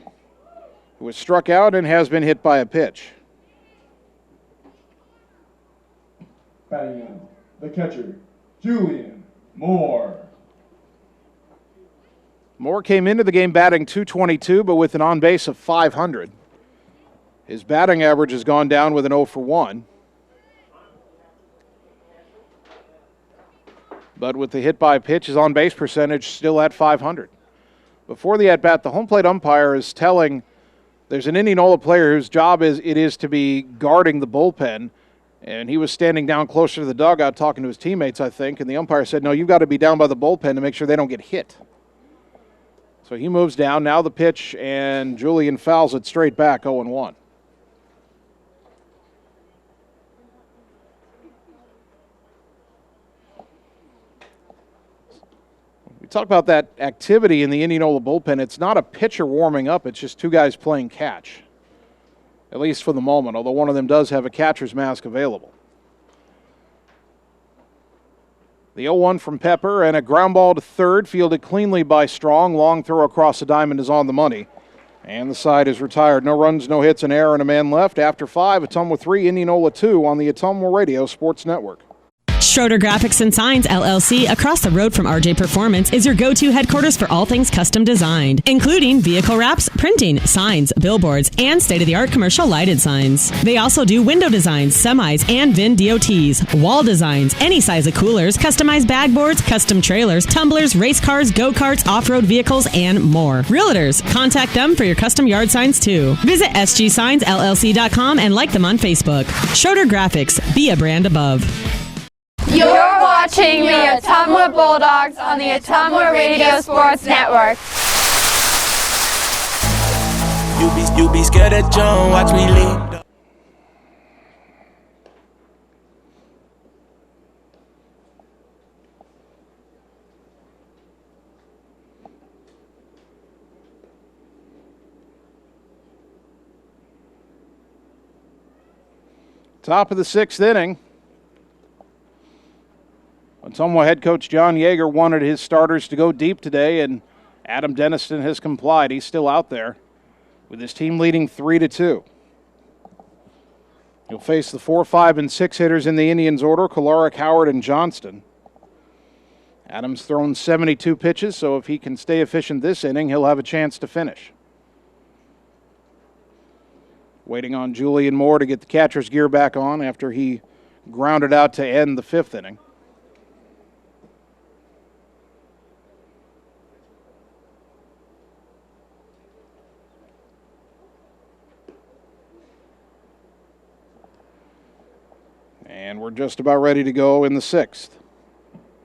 who was struck out and has been hit by a pitch. Batting in, the catcher, Julian Moore. Moore came into the game batting .222, but with an on-base of .500. His batting average has gone down with an 0-for-1. But with the hit by pitch, his on-base percentage still at .500. Before the at-bat, the home plate umpire is telling there's an Indianola player whose job is to be guarding the bullpen, and he was standing down closer to the dugout talking to his teammates, I think, and the umpire said, no, you've got to be down by the bullpen to make sure they don't get hit. So he moves down. Now the pitch, and Julian fouls it straight back, 0-1. We talk about that activity in the Indianola bullpen. It's not a pitcher warming up. It's just two guys playing catch, at least for the moment, although one of them does have a catcher's mask available. The 0-1 from Pepper, and a ground ball to third, fielded cleanly by Strong. Long throw across the diamond is on the money. And the side is retired. No runs, no hits, an error, and a man left. After 5, Ottumwa 3, Indianola 2 on the Ottumwa Radio Sports Network. Schroeder Graphics and Signs, LLC, across the road from RJ Performance, is your go-to headquarters for all things custom designed, including vehicle wraps, printing, signs, billboards, and state-of-the-art commercial lighted signs. They also do window designs, semis, and VIN DOTs, wall designs, any size of coolers, customized bag boards, custom trailers, tumblers, race cars, go-karts, off-road vehicles, and more. Realtors, contact them for your custom yard signs, too. Visit sgsignsllc.com and like them on Facebook. Schroeder Graphics, be a brand above. You're watching the Ottumwa Bulldogs on the Ottumwa Radio Sports Network. You be scared of John, watch me lead. Top of the 6th inning. Ottumwa head coach John Yeager wanted his starters to go deep today, and Adam Denniston has complied. He's still out there with his team leading 3-2. He'll face the 4, 5, and 6 hitters in the Indians order, Kolarek, Howard, and Johnston. Adams thrown 72 pitches, so if he can stay efficient this inning, he'll have a chance to finish. Waiting on Julian Moore to get the catcher's gear back on after he grounded out to end the 5th inning. And we're just about ready to go in the 6th.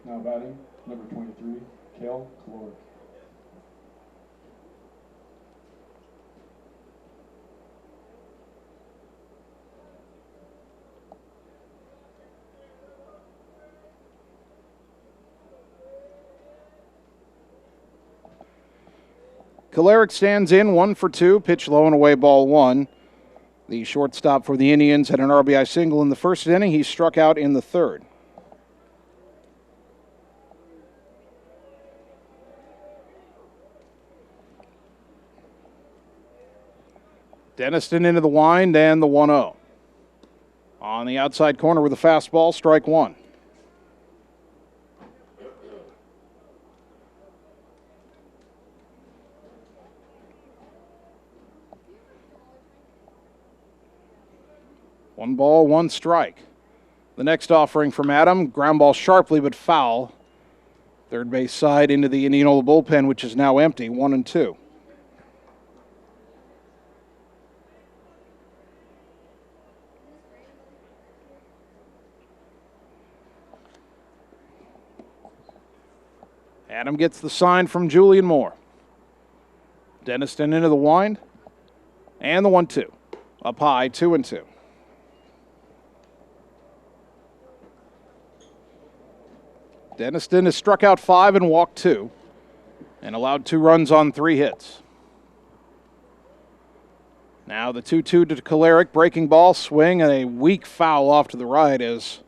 Now batting, number 23, Cale Caloric. Kolarek stands in 1 for 2, pitch low and away, ball 1. The shortstop for the Indians had an RBI single in the first inning. He struck out in the third. Denniston into the wind and the 1-0. On the outside corner with a fastball, strike one. One ball, one strike. The next offering from Adam, ground ball sharply but foul. Third base side into the Indianola bullpen, which is now empty, 1-2. Adam gets the sign from Julian Moore. Denniston into the wind. And the 1-2. Up high, 2-2. Denniston has struck out 5 and walked 2. And allowed 2 runs on 3 hits. Now the 2-2 to Kolarek. Breaking ball, swing, and a weak foul off to the right as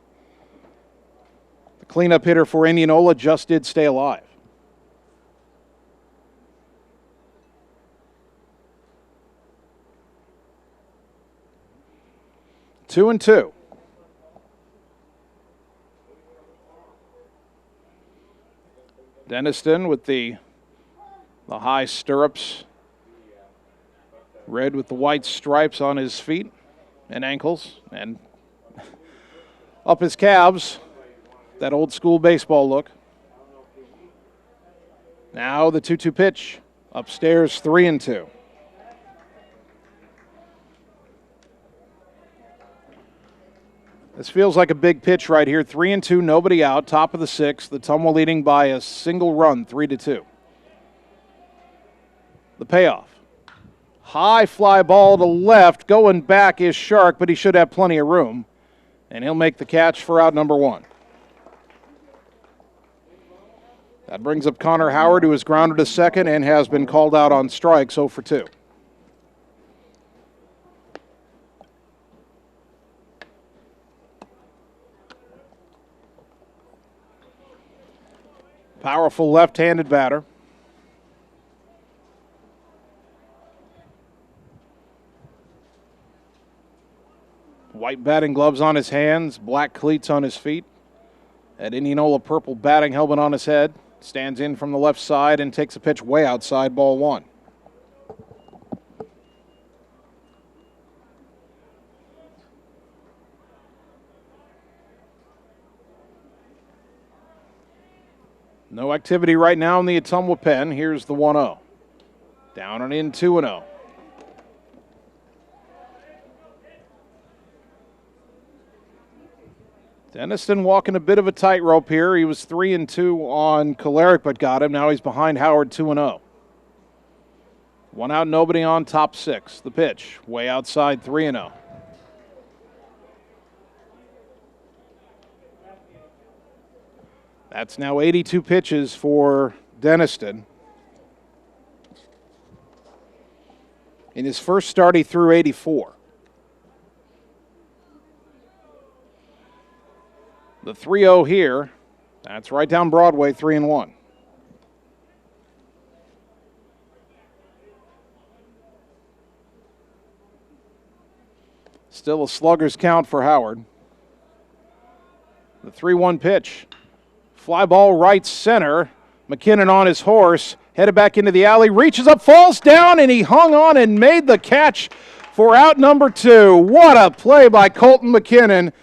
the cleanup hitter for Indianola just did stay alive. 2-2. Denniston with the high stirrups, red with the white stripes on his feet and ankles, and up his calves, that old school baseball look. Now the 2-2 pitch, upstairs, 3-2. This feels like a big pitch right here. 3-2, nobody out, top of the 6th. The Ottumwa leading by a single run, 3-2. The payoff. High fly ball to left. Going back is Shark, but he should have plenty of room. And he'll make the catch for out number 1. That brings up Connor Howard, who is grounded to second and has been called out on strikes, 0 for 2. Powerful left-handed batter. White batting gloves on his hands, black cleats on his feet. That Indianola purple batting helmet on his head. Stands in from the left side and takes a pitch way outside, ball 1. No activity right now in the Ottumwa pen. Here's the 1-0. Down and in, 2-0. Denniston walking a bit of a tightrope here. He was 3-2 on Kolarek, but got him. Now he's behind Howard, 2-0. 1 out, nobody on, top 6. The pitch, way outside, 3-0. That's now 82 pitches for Denniston. In his first start, he threw 84. The 3-0 here, that's right down Broadway, 3-1. Still a slugger's count for Howard. The 3-1 pitch. Fly ball right center. McKinnon on his horse, headed back into the alley, reaches up, falls down, and he hung on and made the catch for out number 2. What a play by Colton McKinnon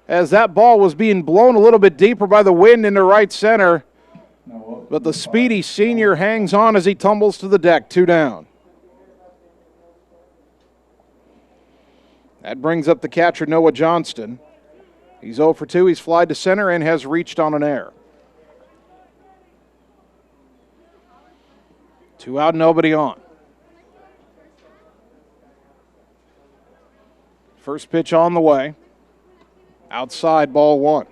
as that ball was being blown a little bit deeper by the wind into right center. But the speedy senior hangs on as he tumbles to the deck, 2 down. That brings up the catcher, Noah Johnston. He's 0 for 2. He's flied to center and has reached on an error. 2 out, nobody on. First pitch on the way. Outside, ball 1.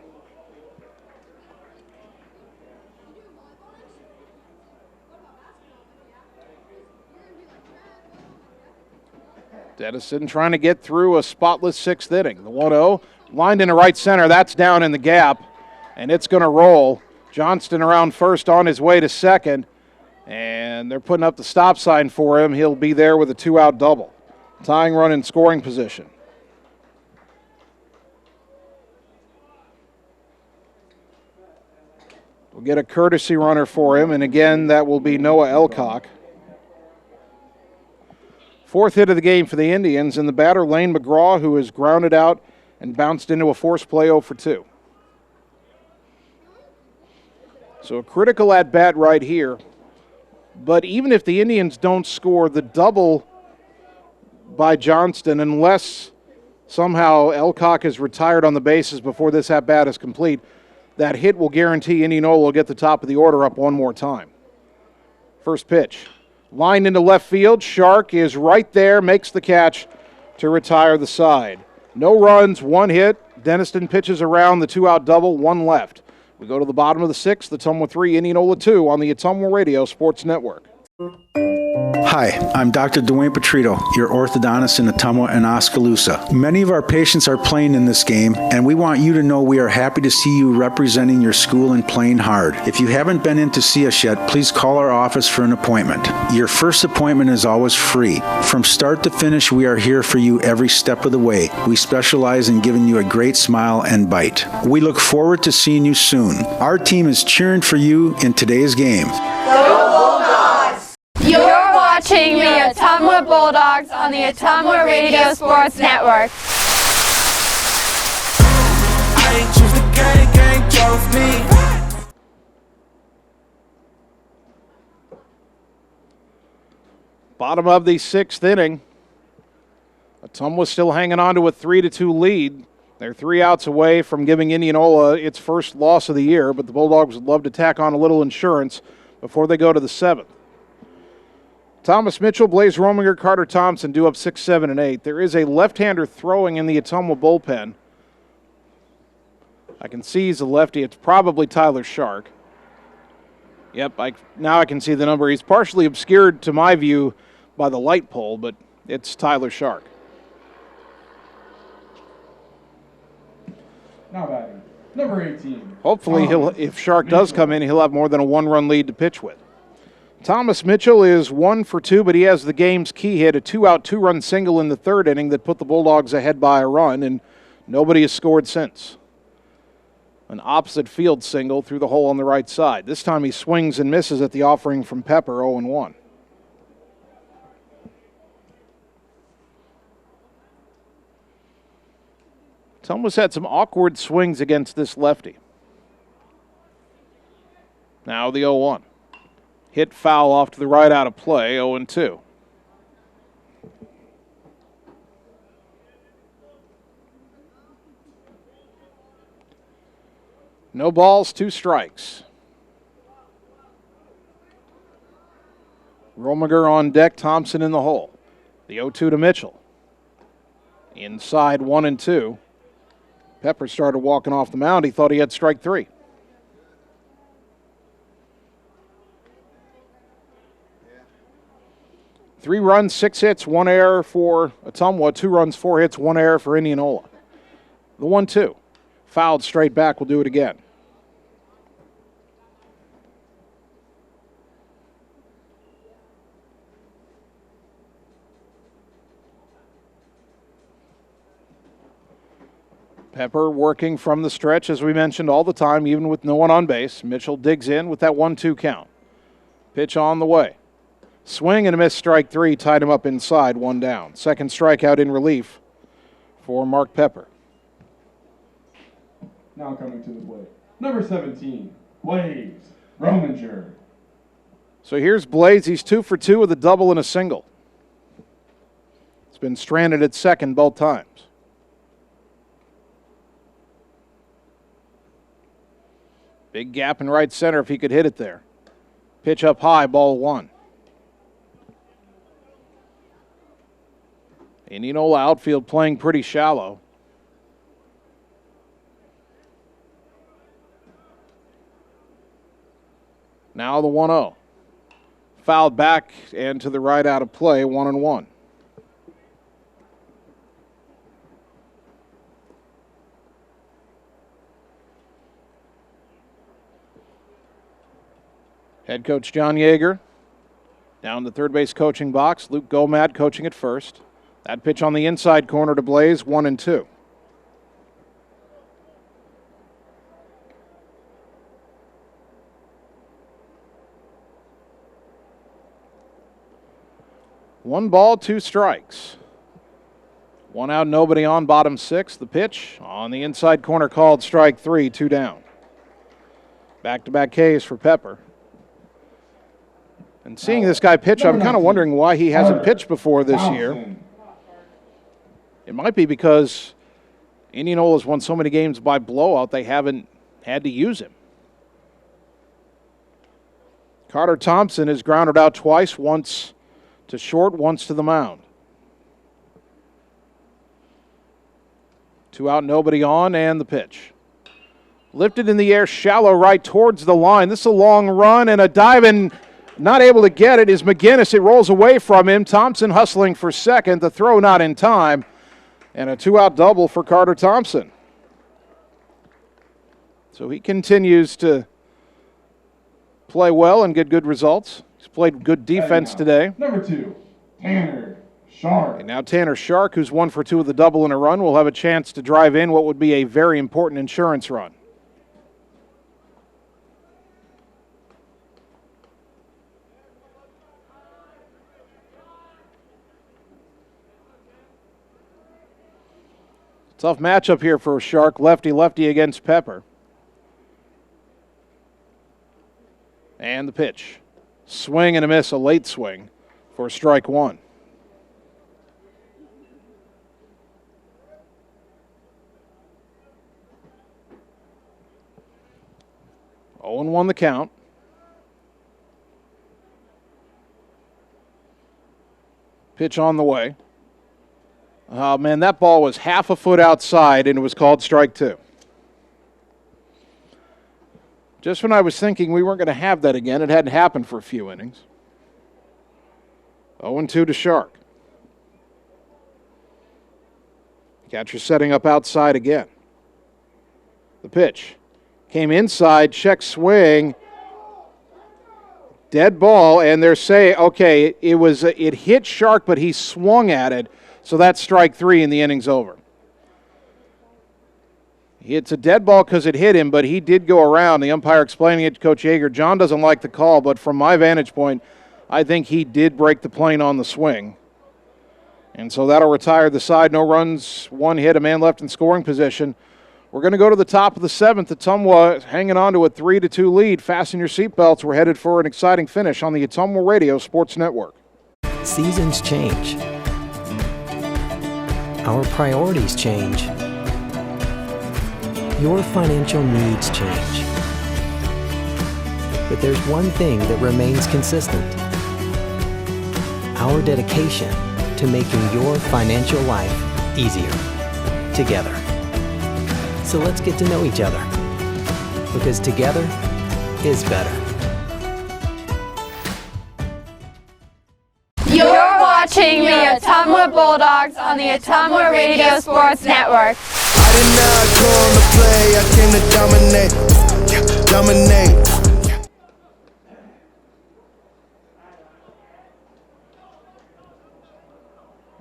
Dennison trying to get through a spotless sixth inning. The 1-0 lined into right center. That's down in the gap, and it's going to roll. Johnston around first on his way to second, and they're putting up the stop sign for him. He'll be there with a 2-out double. Tying run in scoring position. We'll get a courtesy runner for him, and again, that will be Noah Elcock. Fourth hit of the game for the Indians, and the batter, Lane Mcgraw, who is grounded out and bounced into a forced play 0 for 2. So a critical at-bat right here. But even if the Indians don't score the double by Johnston, unless somehow Elcock is retired on the bases before this at-bat is complete, that hit will guarantee Indianola will get the top of the order up one more time. First pitch. Lined into left field. Shark is right there, makes the catch to retire the side. No runs, one hit. Denniston pitches around the 2-out double, one left. We go to the bottom of the sixth, Ottumwa 3, Indianola 2 on the Ottumwa Radio Sports Network. Hi, I'm Dr. Dwayne Petrito, your orthodontist in Ottumwa and Oskaloosa. Many of our patients are playing in this game, and we want you to know we are happy to see you representing your school and playing hard. If you haven't been in to see us yet, please call our office for an appointment. Your first appointment is always free. From start to finish, we are here for you every step of the way. We specialize in giving you a great smile and bite. We look forward to seeing you soon. Our team is cheering for you in today's game. You're watching the Ottumwa Bulldogs on the Ottumwa Radio Sports Network. I ain't choose the gang chose me. Bottom of the sixth inning. Ottumwa still hanging on to a 3-2 lead. They're 3 outs away from giving Indianola its first loss of the year, but the Bulldogs would love to tack on a little insurance before they go to the seventh. Thomas Mitchell, Blaze Rominger, Carter Thompson due up 6, 7, and 8. There is a left-hander throwing in the Ottumwa bullpen. I can see he's a lefty. It's probably Tyler Shark. Yep, now I can see the number. He's partially obscured to my view by the light pole, but it's Tyler Shark. Now batting, number 18. Hopefully, if Shark does come in, he'll have more than a 1-run lead to pitch with. Thomas Mitchell is 1 for 2, but he has the game's key hit, a 2-out, 2-run single in the third inning that put the Bulldogs ahead by a run, and nobody has scored since. An opposite field single through the hole on the right side. This time he swings and misses at the offering from Pepper, 0-1. Ottumwa's had some awkward swings against this lefty. Now the 0-1. Hit foul off to the right out of play, 0-2. No balls, 2 strikes. Rominger on deck, Thompson in the hole. The 0-2 to Mitchell. Inside 1-2. Pepper started walking off the mound. He thought he had strike 3. Three runs, 6 hits, 1 error for Ottumwa. 2 runs, 4 hits, 1 error for Indianola. The 1-2. Fouled straight back. We'll do it again. Pepper working from the stretch, as we mentioned, all the time, even with no one on base. Mitchell digs in with that 1-2 count. Pitch on the way. Swing and a miss, strike 3, tied him up inside, 1 down. Second strikeout in relief for Mark Pepper. Now coming to the plate, number 17, Blaze Rominger. So here's Blaze. He's 2 for 2 with a double and a single. He's been stranded at second both times. Big gap in right center if he could hit it there. Pitch up high, ball 1. Indianola outfield playing pretty shallow. Now the 1-0. Fouled back and to the right out of play, 1-1. Head coach John Yeager down the third base coaching box. Luke Gomad coaching at first. That pitch on the inside corner to Blaze, 1-2. One ball, two strikes. One out, nobody on, bottom six. The pitch on the inside corner called strike three, two down. Back-to-back Ks for Pepper. And seeing this guy pitch, I'm kind of wondering why he hasn't pitched before this year. It might be because Indianola's won so many games by blowout, they haven't had to use him. Carter Thompson has grounded out twice, once to short, once to the mound. Two out, nobody on, and the pitch. Lifted in the air, shallow right towards the line. This is a long run and a dive, and not able to get it is McGinnis. It rolls away from him. Thompson hustling for second. The throw not in time, and a two-out double for Carter Thompson. So he continues to play well and get good results. He's played good defense today. Number 2, Tanner Shark. And now Tanner Shark, who's 1 for 2 with a double and a run, will have a chance to drive in what would be a very important insurance run. Tough matchup here for Shark, lefty-lefty against Pepper. And the pitch. Swing and a miss, a late swing for strike one. Oh, and 1 the count. Pitch on the way. Oh, man, that ball was half a foot outside, and it was called strike 2. Just when I was thinking we weren't going to have that again, it hadn't happened for a few innings. 0-2 to Shark. Catcher setting up outside again. The pitch. Came inside, check swing. Dead ball, and they're saying, okay, it hit Shark, but he swung at it. So that's strike 3 and the inning's over. It's a dead ball because it hit him, but he did go around. The umpire explaining it to Coach Yeager. John doesn't like the call, but from my vantage point, I think he did break the plane on the swing. And so that'll retire the side. No runs, 1 hit, a man left in scoring position. We're going to go to the top of the 7th. Ottumwa hanging on to a 3-2 lead. Fasten your seatbelts. We're headed for an exciting finish on the Ottumwa Radio Sports Network. Seasons change. Our priorities change. Your financial needs change. But there's one thing that remains consistent. Our dedication to making your financial life easier together. So let's get to know each other, because together is better. You're watching the Ottumwa Bulldogs on the Ottumwa Radio Sports Network. I did not come to play, I came to dominate.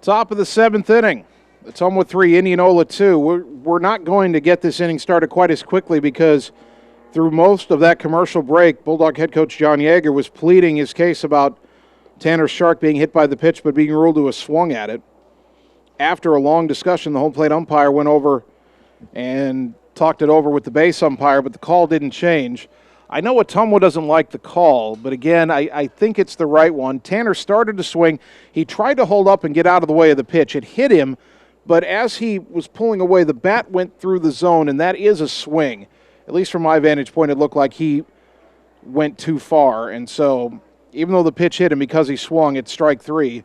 Top of the 7th inning. Ottumwa 3, Indianola 2. We're not going to get this inning started quite as quickly because through most of that commercial break, Bulldog head coach John Yeager was pleading his case about Tanner Shark being hit by the pitch but being ruled to have swung at it. After a long discussion, the home plate umpire went over and talked it over with the base umpire, but the call didn't change. I know Ottumwa doesn't like the call, but again, I think it's the right one. Tanner started to swing. He tried to hold up and get out of the way of the pitch. It hit him, but as he was pulling away, the bat went through the zone, and that is a swing. At least from my vantage point, it looked like he went too far, and so even though the pitch hit him because he swung, it's strike 3.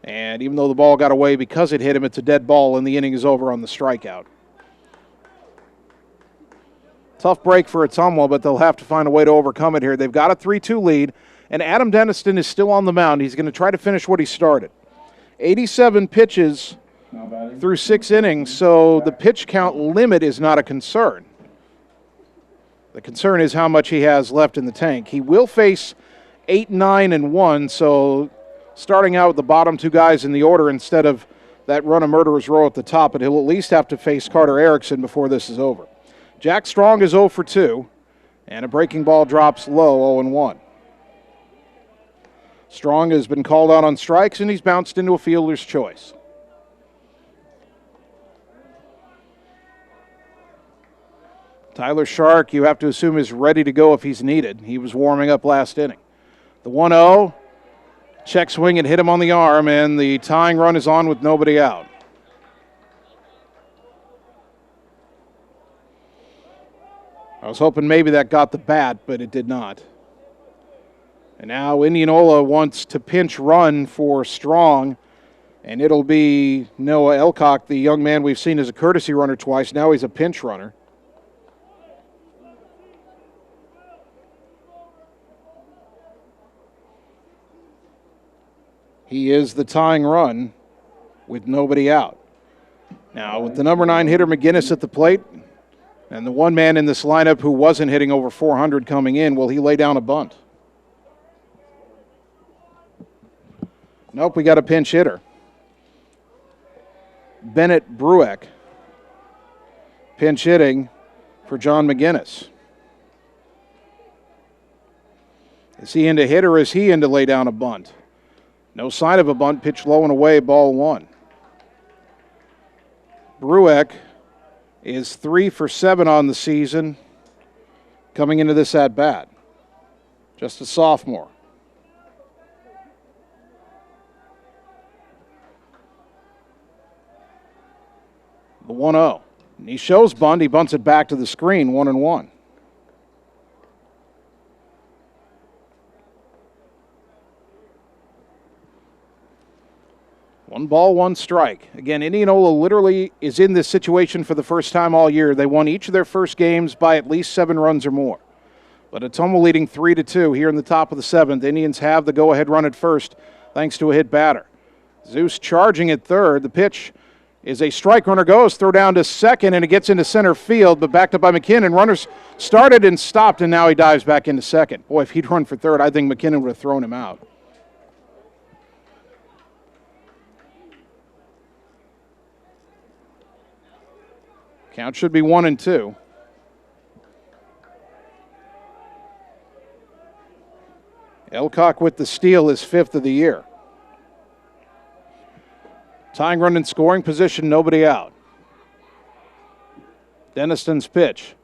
And even though the ball got away because it hit him, it's a dead ball, and the inning is over on the strikeout. Tough break for Ottumwa, but they'll have to find a way to overcome it here. They've got a 3-2 lead, and Adam Denniston is still on the mound. He's going to try to finish what he started. 87 pitches through 6 innings, so the pitch count limit is not a concern. The concern is how much he has left in the tank. He will face 8, 9, and 1, so starting out with the bottom two guys in the order instead of that run of murderer's row at the top, but he'll at least have to face Carter Erickson before this is over. Jack Strong is 0 for 2, and a breaking ball drops low, 0-1. Strong has been called out on strikes, and he's bounced into a fielder's choice. Tyler Shark, you have to assume, is ready to go if he's needed. He was warming up last inning. The 1-0, check swing and hit him on the arm, and the tying run is on with nobody out. I was hoping maybe that got the bat, but it did not. And now Indianola wants to pinch run for Strong, and it'll be Noah Elcock, the young man we've seen as a courtesy runner twice. Now he's a pinch runner. He is the tying run with nobody out. Now, with the number 9 hitter McGinnis at the plate, and the one man in this lineup who wasn't hitting over 400 coming in, will he lay down a bunt? Nope, we got a pinch hitter. Bennett Brueck, pinch hitting for John McGinnis. Is he in to hit or is he in to lay down a bunt? No sign of a bunt, pitch low and away, ball 1. Brueck is 3 for 7 on the season coming into this at-bat. Just a sophomore. The 1-0. And he shows bunt. He bunts it back to the screen, 1-1. One ball, one strike. Again, Indianola literally is in this situation for the first time all year. They won each of their first games by at least 7 runs or more. But Ottumwa leading 3-2 here in the top of the 7th. Indians have the go-ahead run at first thanks to a hit batter. Zeus charging at third. The pitch is a strike. Runner goes, throw down to second, and it gets into center field, but backed up by McKinnon. Runners started and stopped, and now he dives back into second. Boy, if he'd run for third, I think McKinnon would have thrown him out. Count should be 1-2. Elcock with the steal, is 5th of the year. Tying run in scoring position, nobody out. Deniston's pitch.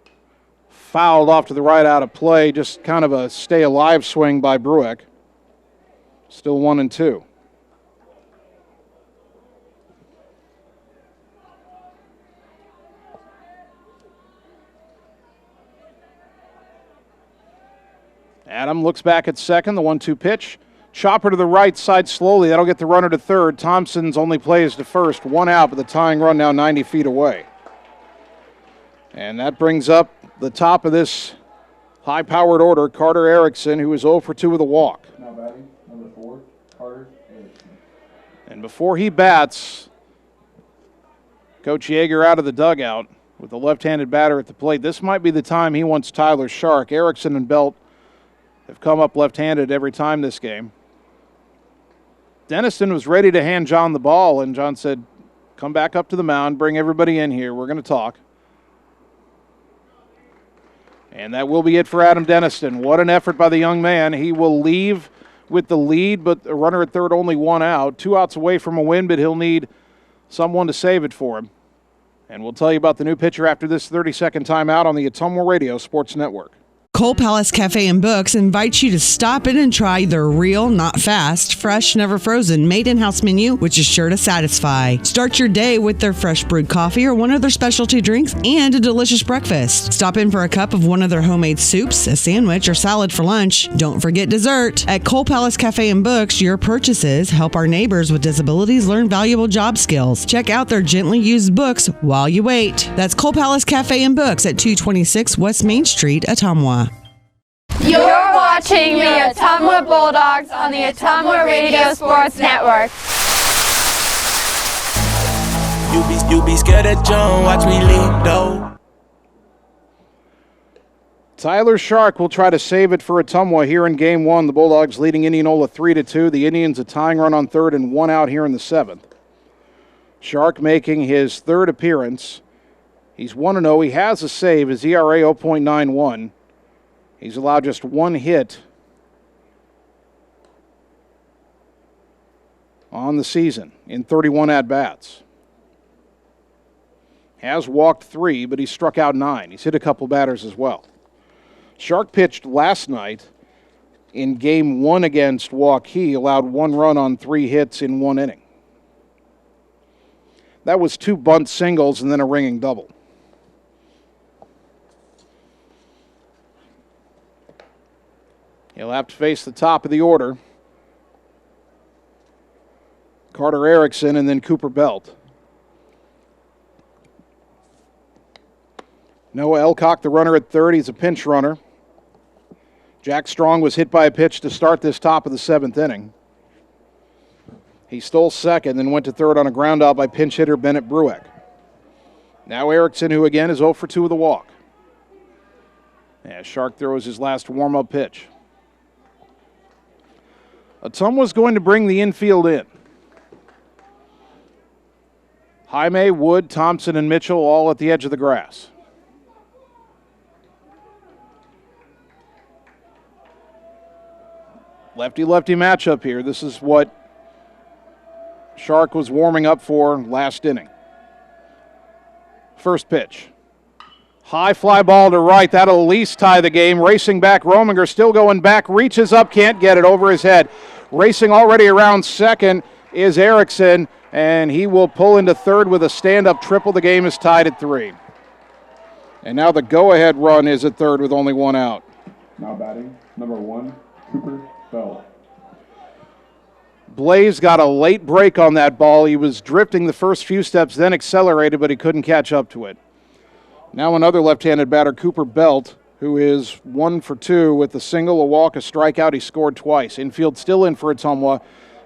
Fouled off to the right, out of play. Just kind of a stay alive swing by Brueck. Still 1-2. Adam looks back at second, the 1-2 pitch. Chopper to the right side slowly. That'll get the runner to third. Thompson's only play is to first. 1 out, but the tying run now 90 feet away. And that brings up the top of this high-powered order, Carter Erickson, who is 0 for 2 with a walk. Now batting, number 4, Carter Erickson. And before he bats, Coach Yeager out of the dugout with the left-handed batter at the plate. This might be the time he wants Tyler Shark. Erickson and Belt have come up left-handed every time this game. Deniston was ready to hand John the ball, and John said, come back up to the mound, bring everybody in here, we're going to talk. And that will be it for Adam Deniston. What an effort by the young man. He will leave with the lead, but a runner at third, only 1 out. 2 outs away from a win, but he'll need someone to save it for him. And we'll tell you about the new pitcher after this 30-second timeout on the Ottumwa Radio Sports Network. Coal Palace Cafe and Books invites you to stop in and try their real, not fast, fresh, never frozen, made-in-house menu, which is sure to satisfy. Start your day with their fresh brewed coffee or one of their specialty drinks and a delicious breakfast. Stop in for a cup of one of their homemade soups, a sandwich, or salad for lunch. Don't forget dessert. At Coal Palace Cafe and Books, your purchases help our neighbors with disabilities learn valuable job skills. Check out their gently used books while you wait. That's Coal Palace Cafe and Books at 226 West Main Street, Ottumwa. You're watching the Ottumwa Bulldogs on the Ottumwa Radio Sports Network. You be scared at John, watch me leap though. Tyler Shark will try to save it for Ottumwa here in game one. The Bulldogs leading Indianola 3-2. The Indians a tying run on third and one out here in the seventh. Shark making his third appearance. He's 1-0. He has a save. His ERA 0.91. He's allowed just one hit on the season in 31 at-bats. Has walked 3, but he's struck out 9. He's hit a couple batters as well. Shark pitched last night in game 1 against Waukee, allowed 1 run on 3 hits in 1 inning. That was 2 bunt singles and then a ringing double. He'll have to face the top of the order. Carter Erickson and then Cooper Belt. Noah Elcock, the runner at third. He's a pinch runner. Jack Strong was hit by a pitch to start this top of the 7th inning. He stole second, then went to third on a ground out by pinch hitter Bennett Brueck. Now Erickson, who again is 0 for 2 with a walk. Shark throws his last warm-up pitch. Ottumwa's going to bring the infield in. Jaime, Wood, Thompson, and Mitchell all at the edge of the grass. Lefty-lefty matchup here. This is what Shark was warming up for last inning. First pitch. High fly ball to right. That'll at least tie the game. Racing back, Rominger still going back. Reaches up, can't get it over his head. Racing already around second is Erickson, and he will pull into third with a stand-up triple. The game is tied at 3. And now the go-ahead run is at third with only 1 out. Now batting, number 1, Cooper Belt. Blaze got a late break on that ball. He was drifting the first few steps, then accelerated, but he couldn't catch up to it. Now another left-handed batter, Cooper Belt, who is 1 for 2 with a single, a walk, a strikeout. He scored twice. Infield still in for Ottumwa.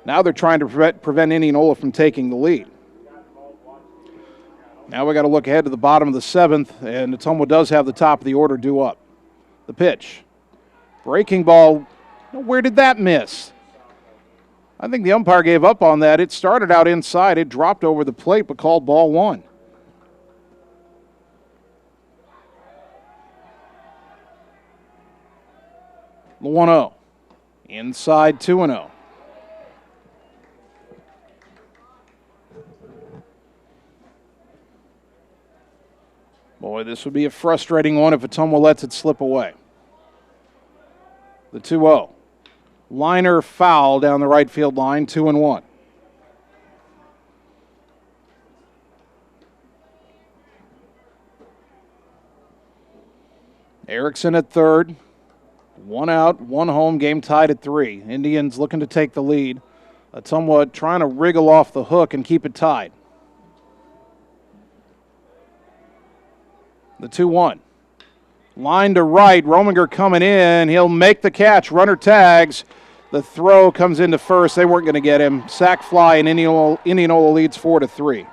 Now they're trying to prevent Indianola from taking the lead. Now we got to look ahead to the bottom of the 7th, and Ottumwa does have the top of the order due up. The pitch. Breaking ball. Where did that miss? I think the umpire gave up on that. It started out inside. It dropped over the plate, but called ball 1. The 1-0. Inside 2-0. Boy, this would be a frustrating one if Ottumwa lets it slip away. The 2-0. Liner foul down the right field line, 2-1. Erickson at third. 1 out, 1 home, game tied at 3. Indians looking to take the lead. Ottumwa trying to wriggle off the hook and keep it tied. The 2-1. Line to right, Rominger coming in. He'll make the catch. Runner tags. The throw comes into first. They weren't going to get him. Sack fly, and Indianola leads 4-3.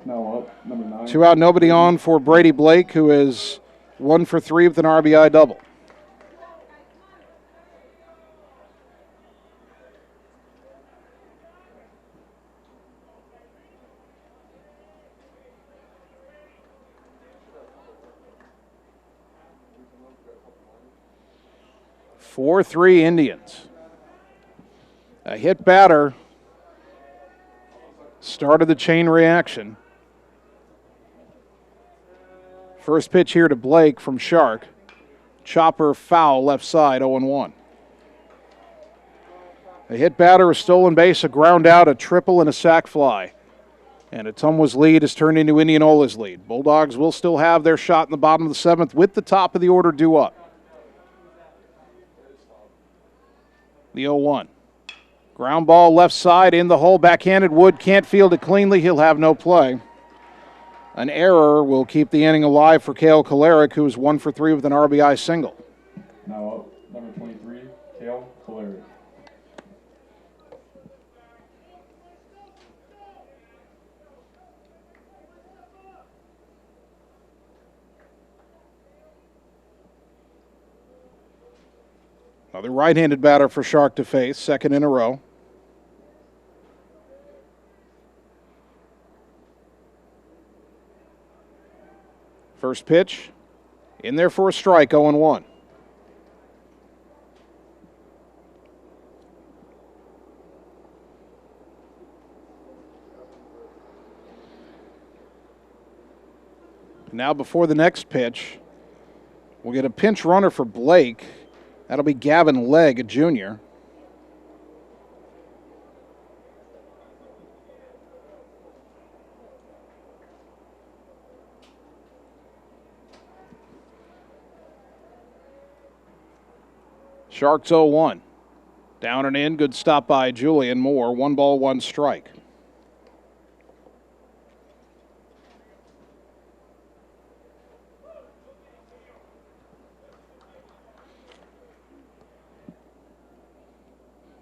Now up, number 9. 2 out, nobody on for Brady Blake, who is 1 for 3 with an RBI double. Four, 3 Indians. A hit batter started the chain reaction. First pitch here to Blake from Shark. Chopper foul left side, 0-1. A hit batter, a stolen base, a ground out, a triple, and a sac fly. And Ottumwa's lead has turned into Indianola's lead. Bulldogs will still have their shot in the bottom of the 7th with the top of the order due up. The 0-1. Ground ball left side in the hole. Backhanded. Wood can't field it cleanly. He'll have no play. An error will keep the inning alive for Cale Kolaric, who is 1 for 3 with an RBI single. Now up, number 23, Cale Kolaric. Another right-handed batter for Shark to face, second in a row. First pitch, in there for a strike, 0-1. Now before the next pitch, we'll get a pinch runner for Blake. That'll be Gavin Legg, a junior. Sharks 0-1. Down and in, good stop by Julian Moore. 1 ball, 1 strike.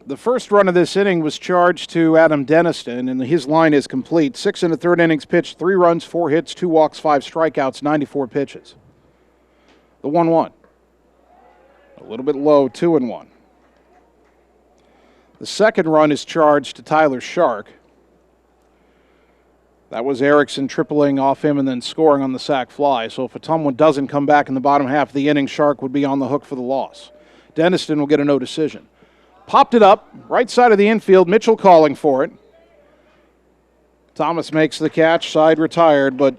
The first run of this inning was charged to Adam Deniston, and his line is complete. 6 and a third innings pitched, 3 runs, 4 hits, 2 walks, 5 strikeouts, 94 pitches. The 1-1. A little bit low, 2-1. The second run is charged to Tyler Shark. That was Erickson tripling off him and then scoring on the sac fly. So if Ottumwa doesn't come back in the bottom half of the inning, Shark would be on the hook for the loss. Deniston will get a no decision. Popped it up, right side of the infield, Mitchell calling for it. Thomas makes the catch, side retired, but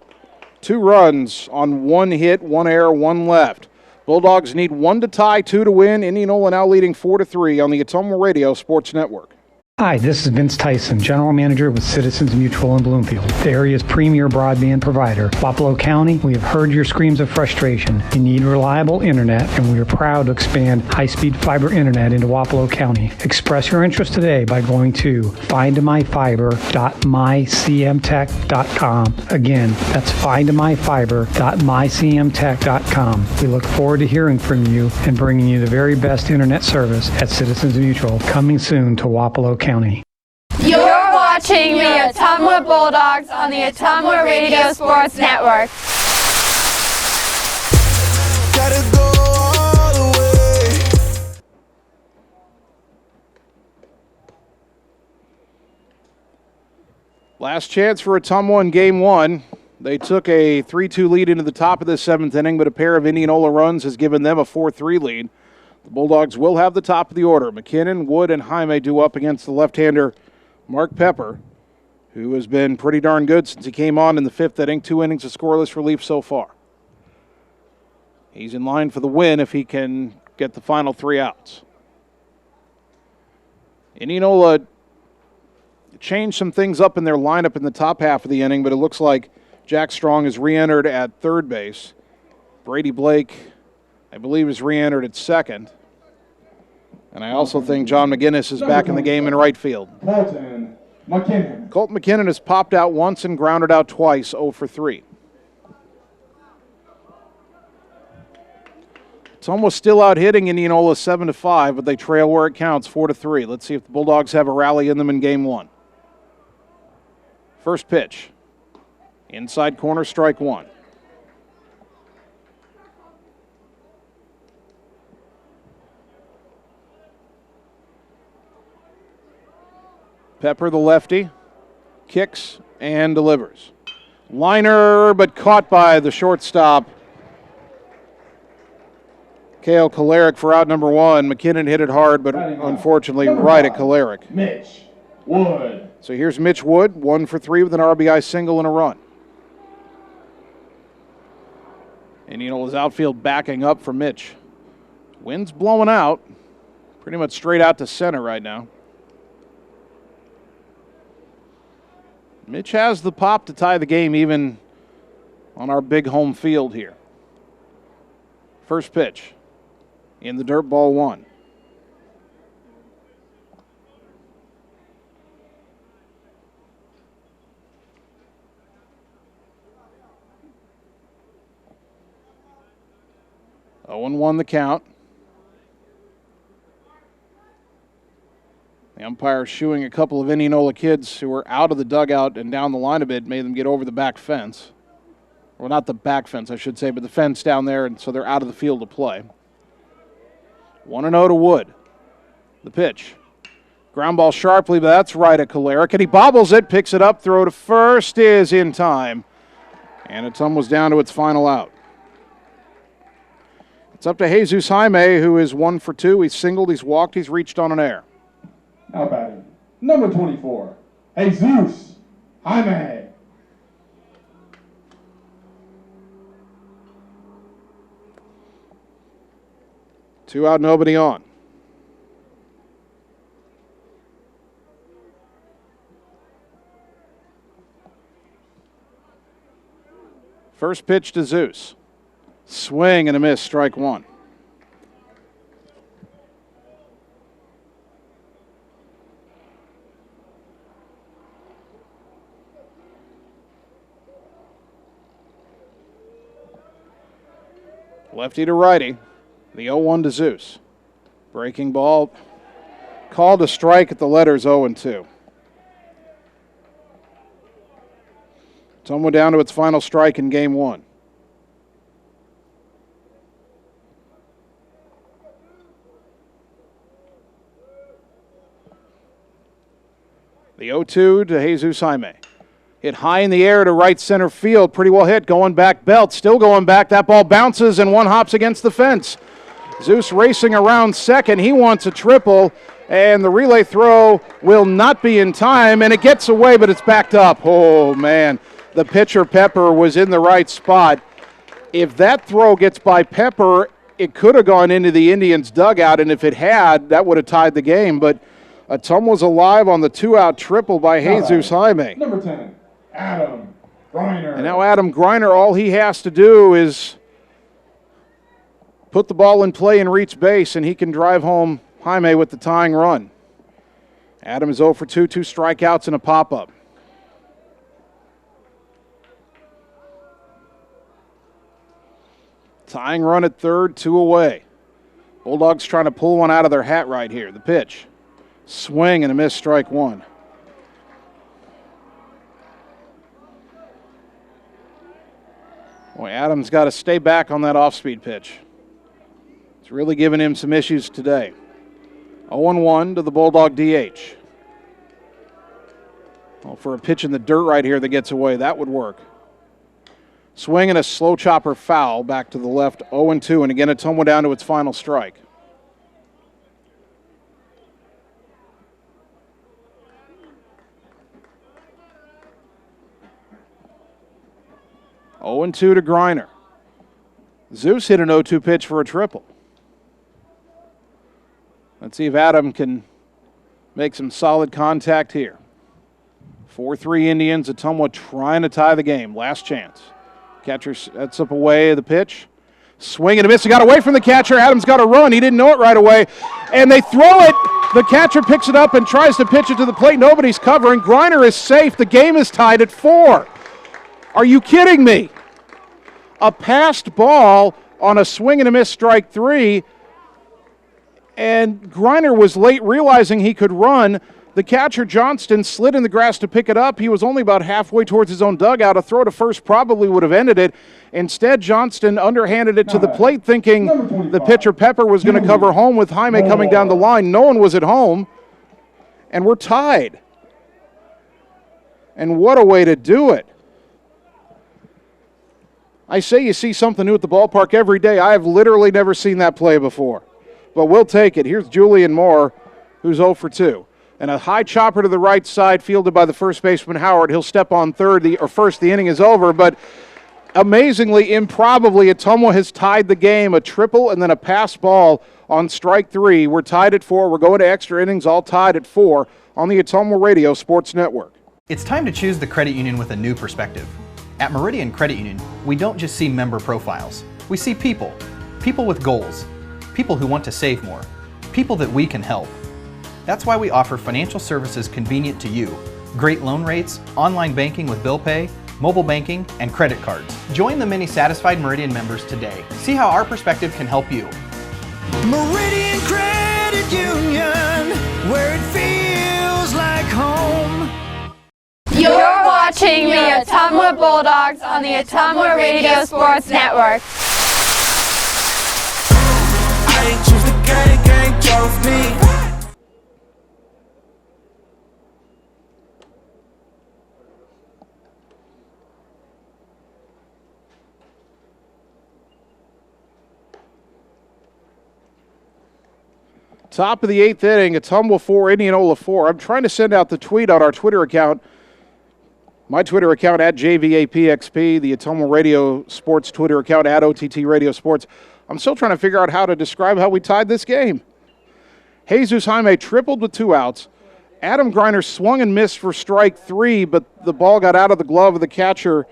2 runs on 1 hit, 1 error, 1 left. Bulldogs need 1 to tie, 2 to win. Indianola now leading 4-3 on the Ottumwa Radio Sports Network. Hi, this is Vince Tyson, General Manager with Citizens Mutual in Bloomfield, the area's premier broadband provider. Wapello County, we have heard your screams of frustration. You need reliable internet, and we are proud to expand high-speed fiber internet into Wapello County. Express your interest today by going to findmyfiber.mycmtech.com. Again, that's findmyfiber.mycmtech.com. We look forward to hearing from you and bringing you the very best internet service at Citizens Mutual, coming soon to Wapello County. You're watching the Ottumwa Bulldogs on the Ottumwa Radio Sports Network. Gotta go all the way. Last chance for Ottumwa in Game 1. They took a 3-2 lead into the top of the 7th inning, but a pair of Indianola runs has given them a 4-3 lead. The Bulldogs will have the top of the order. McKinnon, Wood, and Jaime due up against the left-hander Mark Pepper, who has been pretty darn good since he came on in the 5th inning. 2 innings of scoreless relief so far. He's in line for the win if he can get the final 3 outs. Indianola changed some things up in their lineup in the top half of the inning, but it looks like Jack Strong is re-entered at third base. Brady Blake, I believe, is re-entered at second. And I also think John McGinnis is back in the game in right field. Colton McKinnon has popped out once and grounded out twice, 0 for 3. It's almost still out hitting Indianola 7-5, but they trail where it counts, 4-3. Let's see if the Bulldogs have a rally in them in Game 1. First pitch. Inside corner, strike 1. Pepper, the lefty, kicks and delivers. Liner, but caught by the shortstop, Kale Kolarek, for out number 1. McKinnon hit it hard, but unfortunately right at Kolarek. Mitch Wood. So here's Mitch Wood, 1 for 3 with an RBI single and a run. Indianola's outfield backing up for Mitch. Wind's blowing out, pretty much straight out to center right now. Mitch has the pop to tie the game even on our big home field here. First pitch in the dirt, ball 1. Oh, 0-1 the count. The umpire shooing a couple of Indianola kids who were out of the dugout and down the line a bit, made them get over the back fence. Well, not the back fence, I should say, but the fence down there, and so they're out of the field to play. 1-0 to Wood. The pitch. Ground ball sharply, but that's right at Kolarek, and he bobbles it, picks it up, throw to first is in time. And Ottumwa's down to its final out. It's up to Jesus Jaime, who is 1 for 2. He's singled, he's walked, he's reached on an air. Now batting, number 24, Jesus Jaime. Two out, nobody on. First pitch to Zeus. Swing and a miss, strike one. Lefty to righty. The 0-1 to Zeus. Breaking ball. Called a strike at the letters 0-2. Ottumwa down to its final strike in game one. The 0-2 to Jesus Jaime. Hit high in the air to right center field. Pretty well hit. Going back, Belt. Still going back. That ball bounces and one hops against the fence. Zeus racing around second. He wants a triple. And the relay throw will not be in time. And it gets away, but it's backed up. Oh, man. The pitcher, Pepper, was in the right spot. If that throw gets by Pepper, it could have gone into the Indians' dugout. And if it had, that would have tied the game. But Ottumwa was alive on the two-out triple by Jesus Jaime. Number 10, Adam Griner. And now Adam Griner, all he has to do is put the ball in play and reach base, and he can drive home Jaime with the tying run. Adam is 0 for 2, 2 strikeouts and a pop-up. Tying run at third, 2 away. Bulldogs trying to pull one out of their hat right here. The pitch. Swing and a miss, strike one. Boy, Adam's got to stay back on that off-speed pitch. It's really giving him some issues today. 0-1 to the Bulldog DH. Well, for a pitch in the dirt right here that gets away, that would work. Swing and a slow chopper foul back to the left, 0-2, and again Ottumwa down to its final strike. Oh, 0-2 to Griner. Zeus hit an 0-2 pitch for a triple. Let's see if Adam can make some solid contact here. 4-3 Indians, Ottumwa trying to tie the game. Last chance. Catcher sets up away the pitch. Swing and a miss. He got away from the catcher. Adams got a run. He didn't know it right away. And they throw it. The catcher picks it up and tries to pitch it to the plate. Nobody's covering. Griner is safe. The game is tied at 4. Are you kidding me? A passed ball on a swing and a miss, strike 3. And Griner was late realizing he could run. The catcher, Johnston, slid in the grass to pick it up. He was only about halfway towards his own dugout. A throw to first probably would have ended it. Instead, Johnston underhanded it to the plate, thinking the pitcher, Pepper, was going to cover home with Jaime coming down the line. No one was at home, and we're tied. And what a way to do it. I say you see something new at the ballpark every day. I have literally never seen that play before. But we'll take it. Here's Julian Moore, who's 0 for 2. And a high chopper to the right side, fielded by the first baseman, Howard. He'll step on first. The inning is over. But amazingly, improbably, Ottumwa has tied the game. A triple and then a pass ball on strike 3. We're tied at 4. We're going to extra innings, all tied at 4 on the Ottumwa Radio Sports Network. It's time to choose the credit union with a new perspective. At Meridian Credit Union, we don't just see member profiles. We see people. People with goals. People who want to save more. People that we can help. That's why we offer financial services convenient to you. Great loan rates, online banking with bill pay, mobile banking, and credit cards. Join the many satisfied Meridian members today. See how our perspective can help you. Meridian Credit Union, where it feels like home. You're watching the Ottumwa Bulldogs on the Ottumwa Radio Sports Network. I ain't choose the game. off me. Top of the 8th inning, Ottumwa 4, Indianola 4. I'm trying to send out the tweet on our Twitter account, my Twitter account at JVAPXP, the Ottumwa Radio Sports Twitter account at OTT Radio Sports. I'm still trying to figure out how to describe how we tied this game. Jesus Jaime tripled with 2 outs. Adam Griner swung and missed for strike 3, but the ball got out of the glove of the catcher,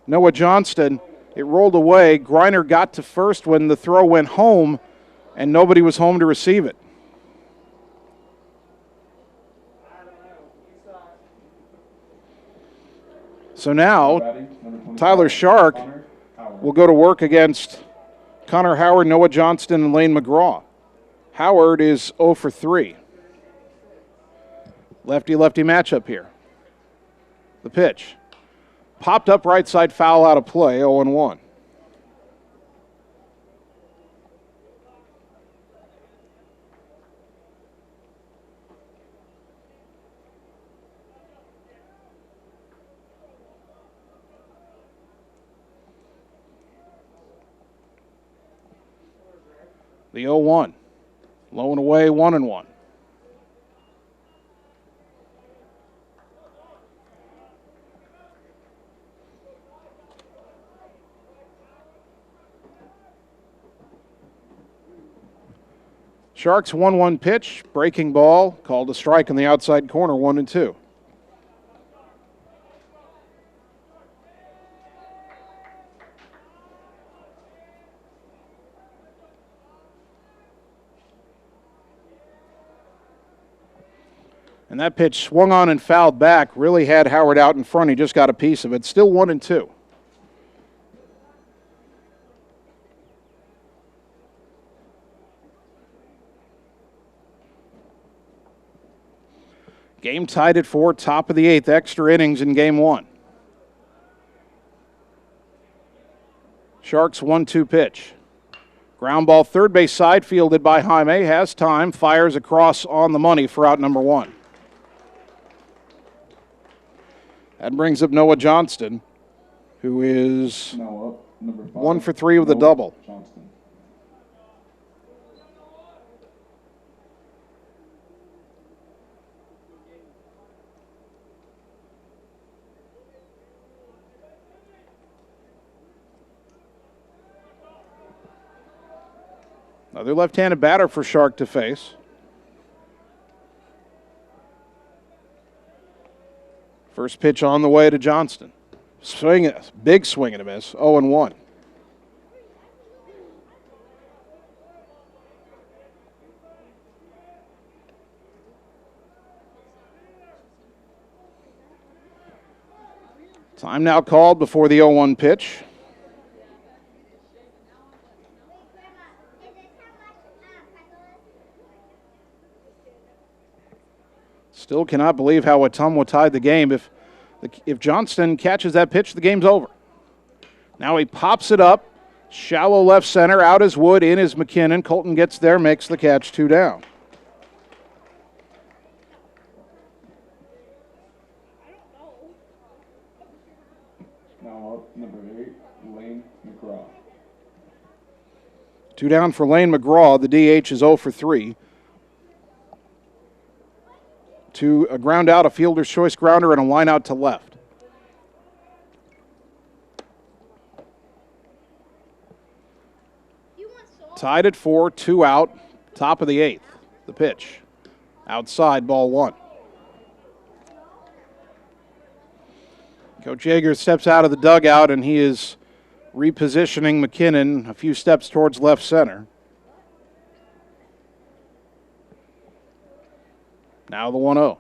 Noah Johnston. It rolled away. Griner got to first when the throw went home, and nobody was home to receive it. So now, Tyler Shark will go to work against Connor Howard, Noah Johnston, and Lane Mcgraw. Howard is 0 for 3. Lefty-lefty matchup here. The pitch. Popped up right side, foul out of play, 0-1. The 0-1. Low and away, 1-1. Sharks 1-1 pitch, breaking ball, called a strike in the outside corner, 1-2. And that pitch swung on and fouled back, really had Howard out in front. He just got a piece of it. Still 1-2. Game tied at 4, top of the 8th, extra innings in game 1. Sharks 1-2 pitch. Ground ball third base side, fielded by Jaime, has time, fires across on the money for out number 1. That brings up Noah Johnston, who is 1 for 3 with a double. Johnston. Another left-handed batter for Shark to face. First pitch on the way to Johnston. Swing, big swing and a miss, 0-1. Time now called before the 0-1 pitch. Still cannot believe how Ottumwa tied the game. If Johnston catches that pitch, the game's over. Now he pops it up. Shallow left center. Out is Wood. In is McKinnon. Colton gets there, makes the catch, 2 down. Now up, number 8, Lane Mcgraw. 2 down for Lane Mcgraw. The DH is 0 for 3. To a ground out, a fielder's choice grounder, and a line out to left. Tied at 4, 2 out, top of the 8th. The pitch. Outside, ball 1. Coach Yeager steps out of the dugout, and he is repositioning McKinnon a few steps towards left center. Now the 1-0.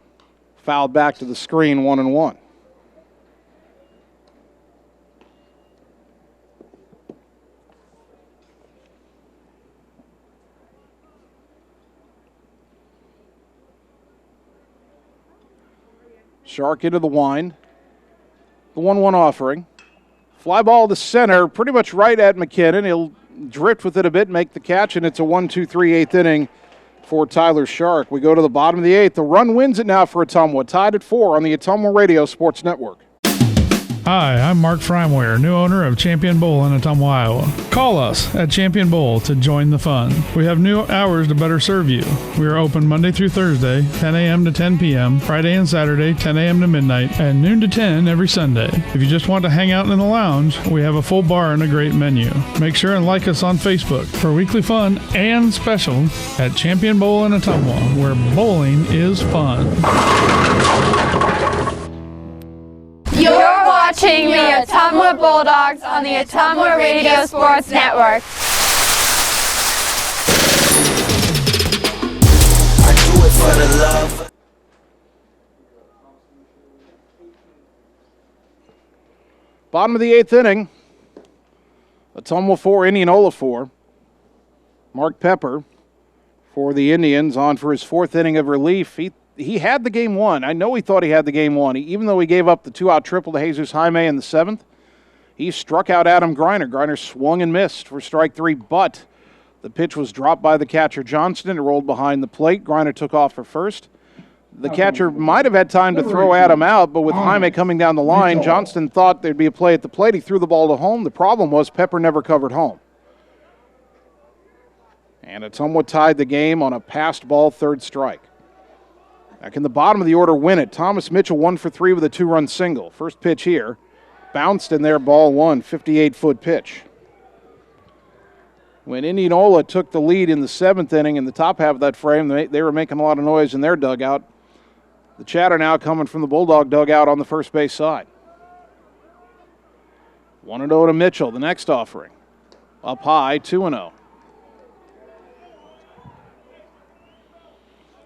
Fouled back to the screen, 1-1. Shark into the wind. The 1-1 offering. Fly ball to center, pretty much right at McKinnon. He'll drift with it a bit, make the catch, and it's a 1-2-3 8th inning for Tyler Shark. We go to the bottom of the 8th. The run wins it now for Ottumwa. Tied at 4 on the Ottumwa Radio Sports Network. Hi, I'm Mark Freimweyer, new owner of Champion Bowl in Ottumwa, Iowa. Call us at Champion Bowl to join the fun. We have new hours to better serve you. We are open Monday through Thursday, 10 a.m. to 10 p.m., Friday and Saturday, 10 a.m. to midnight, and noon to 10 every Sunday. If you just want to hang out in the lounge, we have a full bar and a great menu. Make sure and like us on Facebook for weekly fun and special at Champion Bowl in Ottumwa, where bowling is fun. You're watching the Ottumwa Bulldogs on the Ottumwa Radio Sports Network. I do it for the love. Bottom of the 8th inning. Ottumwa 4, Indianola 4. Mark Pepper for the Indians on for his 4th inning of relief. He had the game won. I know he thought he had the game won. Even though he gave up the 2-out triple to Jesus Jaime in the 7th, he struck out Adam Greiner. Greiner swung and missed for strike 3, but the pitch was dropped by the catcher Johnston. It rolled behind the plate. Greiner took off for first. The catcher might have had time to throw Adam out, but with Jaime coming down the line, Johnston thought there'd be a play at the plate. He threw the ball to home. The problem was Pepper never covered home. And Ottumwa tied the game on a passed ball, 3rd strike. Back in the bottom of the order, win it. Thomas Mitchell 1 for 3 with a 2-run single. First pitch here. Bounced in there, ball 1, 58-foot pitch. When Indianola took the lead in the 7th inning in the top half of that frame, they were making a lot of noise in their dugout. The chatter now coming from the Bulldog dugout on the first base side. 1-0 to Mitchell, the next offering. Up high, 2-0.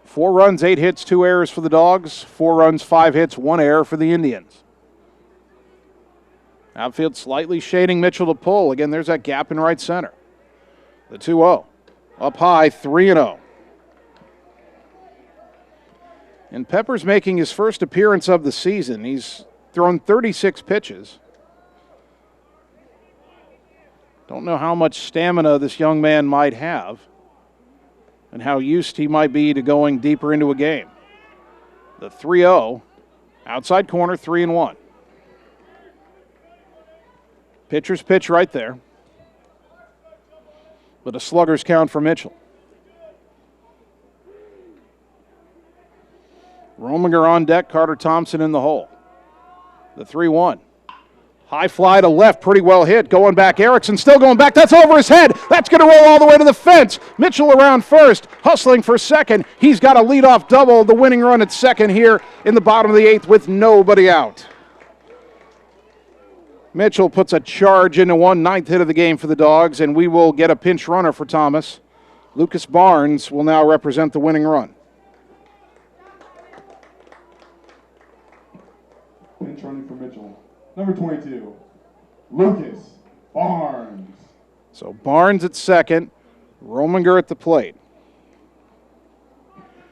4 runs, 8 hits, 2 errors for the Dogs. 4 runs, 5 hits, 1 error for the Indians. Outfield slightly shading Mitchell to pull. Again, there's that gap in right center. The 2-0. Up high, 3-0. And Pepper's making his first appearance of the season. He's thrown 36 pitches. Don't know how much stamina this young man might have and how used he might be to going deeper into a game. The 3-0, outside corner, 3-1. Pitcher's pitch right there. But a slugger's count for Mitchell. Rominger on deck, Carter Thompson in the hole. The 3-1. High fly to left, pretty well hit. Going back, Erickson still going back. That's over his head. That's going to roll all the way to the fence. Mitchell around first, hustling for second. He's got a leadoff double, the winning run at second here in the bottom of the 8th with nobody out. Mitchell puts a charge into 1/9 hit of the game for the Dogs, and we will get a pinch runner for Thomas. Lucas Barnes will now represent the winning run. Pinch running for Mitchell. Number 22, Lucas Barnes. So Barnes at second, Rominger at the plate.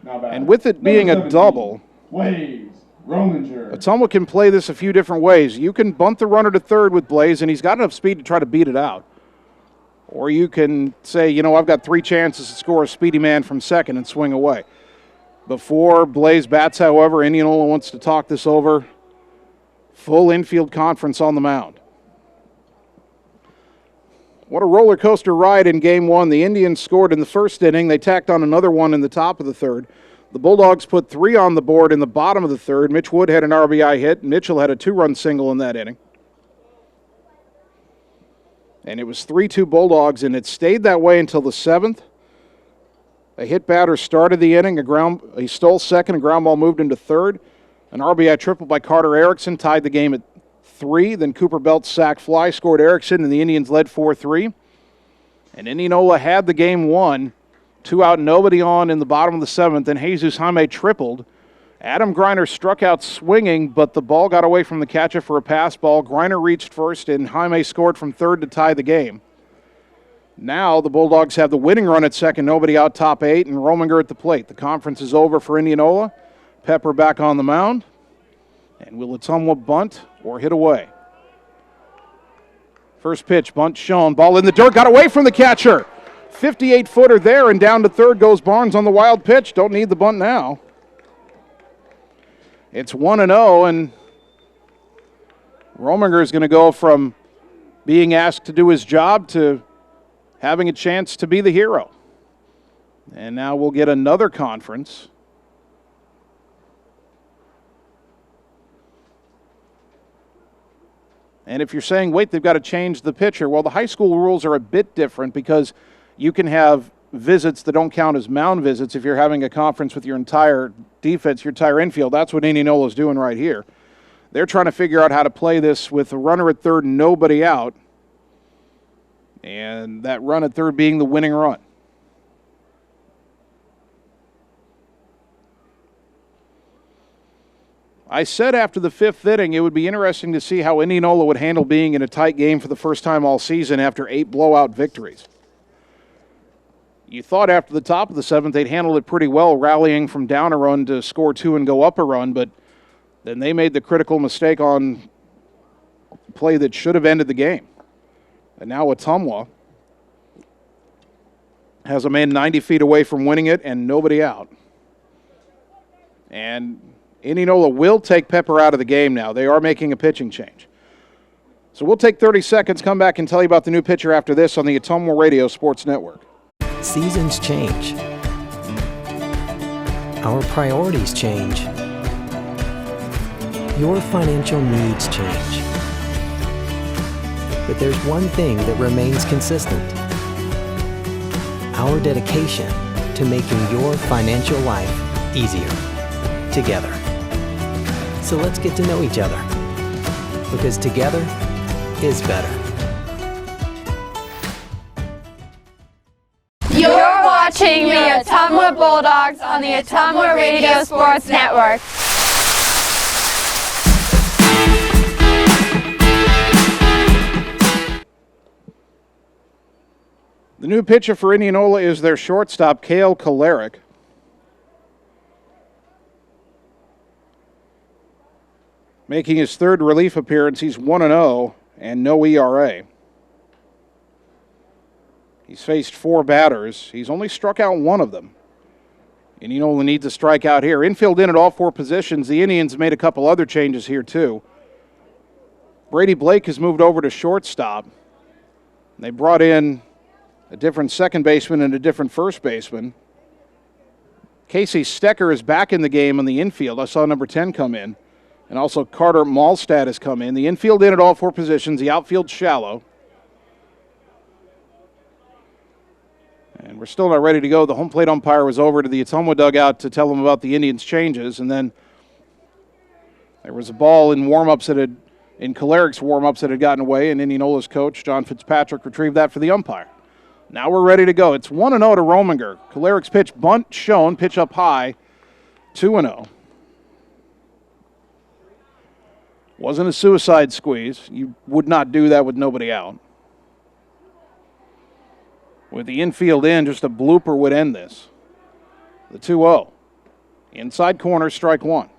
And with it being a double, Blaze Rominger. Ottumwa can play this a few different ways. You can bunt the runner to third with Blaze, and he's got enough speed to try to beat it out. Or you can say, you know, I've got 3 chances to score a speedy man from second and swing away. Before Blaze bats, however, Indianola wants to talk this over. Full infield conference on the mound. What a roller coaster ride in game 1. The Indians scored in the first inning. They tacked on another one in the top of the 3rd. The Bulldogs put 3 on the board in the bottom of the 3rd. Mitch Wood had an RBI hit. Mitchell had a 2-run single in that inning. And it was 3-2 Bulldogs, and it stayed that way until the 7th. A hit batter started the inning. He stole second. A ground ball moved into 3rd. An RBI triple by Carter Erickson tied the game at 3. Then Cooper Belt's sac fly scored Erickson, and the Indians led 4-3. And Indianola had the game won. 2 out, nobody on in the bottom of the 7th, and Jesus Jaime tripled. Adam Greiner struck out swinging, but the ball got away from the catcher for a pass ball. Greiner reached first, and Jaime scored from 3rd to tie the game. Now the Bulldogs have the winning run at second, nobody out, top 8, and Rominger at the plate. The conference is over for Indianola. Pepper back on the mound. And will Ottumwa bunt or hit away? First pitch, bunt shown. Ball in the dirt, got away from the catcher. 58-footer there, and down to third goes Barnes on the wild pitch. Don't need the bunt now. It's 1-0, and Rominger is going to go from being asked to do his job to having a chance to be the hero. And now we'll get another conference. And if you're saying, wait, they've got to change the pitcher, well, the high school rules are a bit different because you can have visits that don't count as mound visits if you're having a conference with your entire defense, your entire infield. That's what Indianola is doing right here. They're trying to figure out how to play this with a runner at third and nobody out, and that run at third being the winning run. I said after the fifth inning it would be interesting to see how Indianola would handle being in a tight game for the first time all season after 8 blowout victories. You thought after the top of the seventh they'd handled it pretty well, rallying from down a run to score 2 and go up a run, but then they made the critical mistake on a play that should have ended the game. And now Ottumwa has a man 90 feet away from winning it and nobody out. And Indianola will take Pepper out of the game now. They are making a pitching change. So we'll take 30 seconds, come back and tell you about the new pitcher after this on the Ottumwa Radio Sports Network. Seasons change. Our priorities change. Your financial needs change. But there's one thing that remains consistent. Our dedication to making your financial life easier together. So let's get to know each other, because together is better. You're watching the Ottumwa Bulldogs on the Ottumwa Radio Sports Network. The new pitcher for Indianola is their shortstop, Cale Kolaric. Making his third relief appearance, he's 1-0 and no ERA. He's faced 4 batters. He's only struck out 1 of them. Indianola needs a strikeout here. Infield in at all 4 positions. The Indians made a couple other changes here too. Brady Blake has moved over to shortstop. They brought in a different second baseman and a different first baseman. Casey Stecker is back in the game on the infield. I saw number 10 come in. And also Carter Malstad has come in. The infield in at all 4 positions. The outfield shallow. And we're still not ready to go. The home plate umpire was over to the Ottumwa dugout to tell them about the Indians' changes. And then there was a ball in warm-ups that in Kolaric's warm-ups that had gotten away, and Indianola's coach, John Fitzpatrick, retrieved that for the umpire. Now we're ready to go. It's 1-0 to Rominger. Kolaric's pitch, bunt shown, pitch up high, 2-0. Wasn't a suicide squeeze. You would not do that with nobody out. With the infield in, just a blooper would end this. The 2-0. Inside corner, strike 1.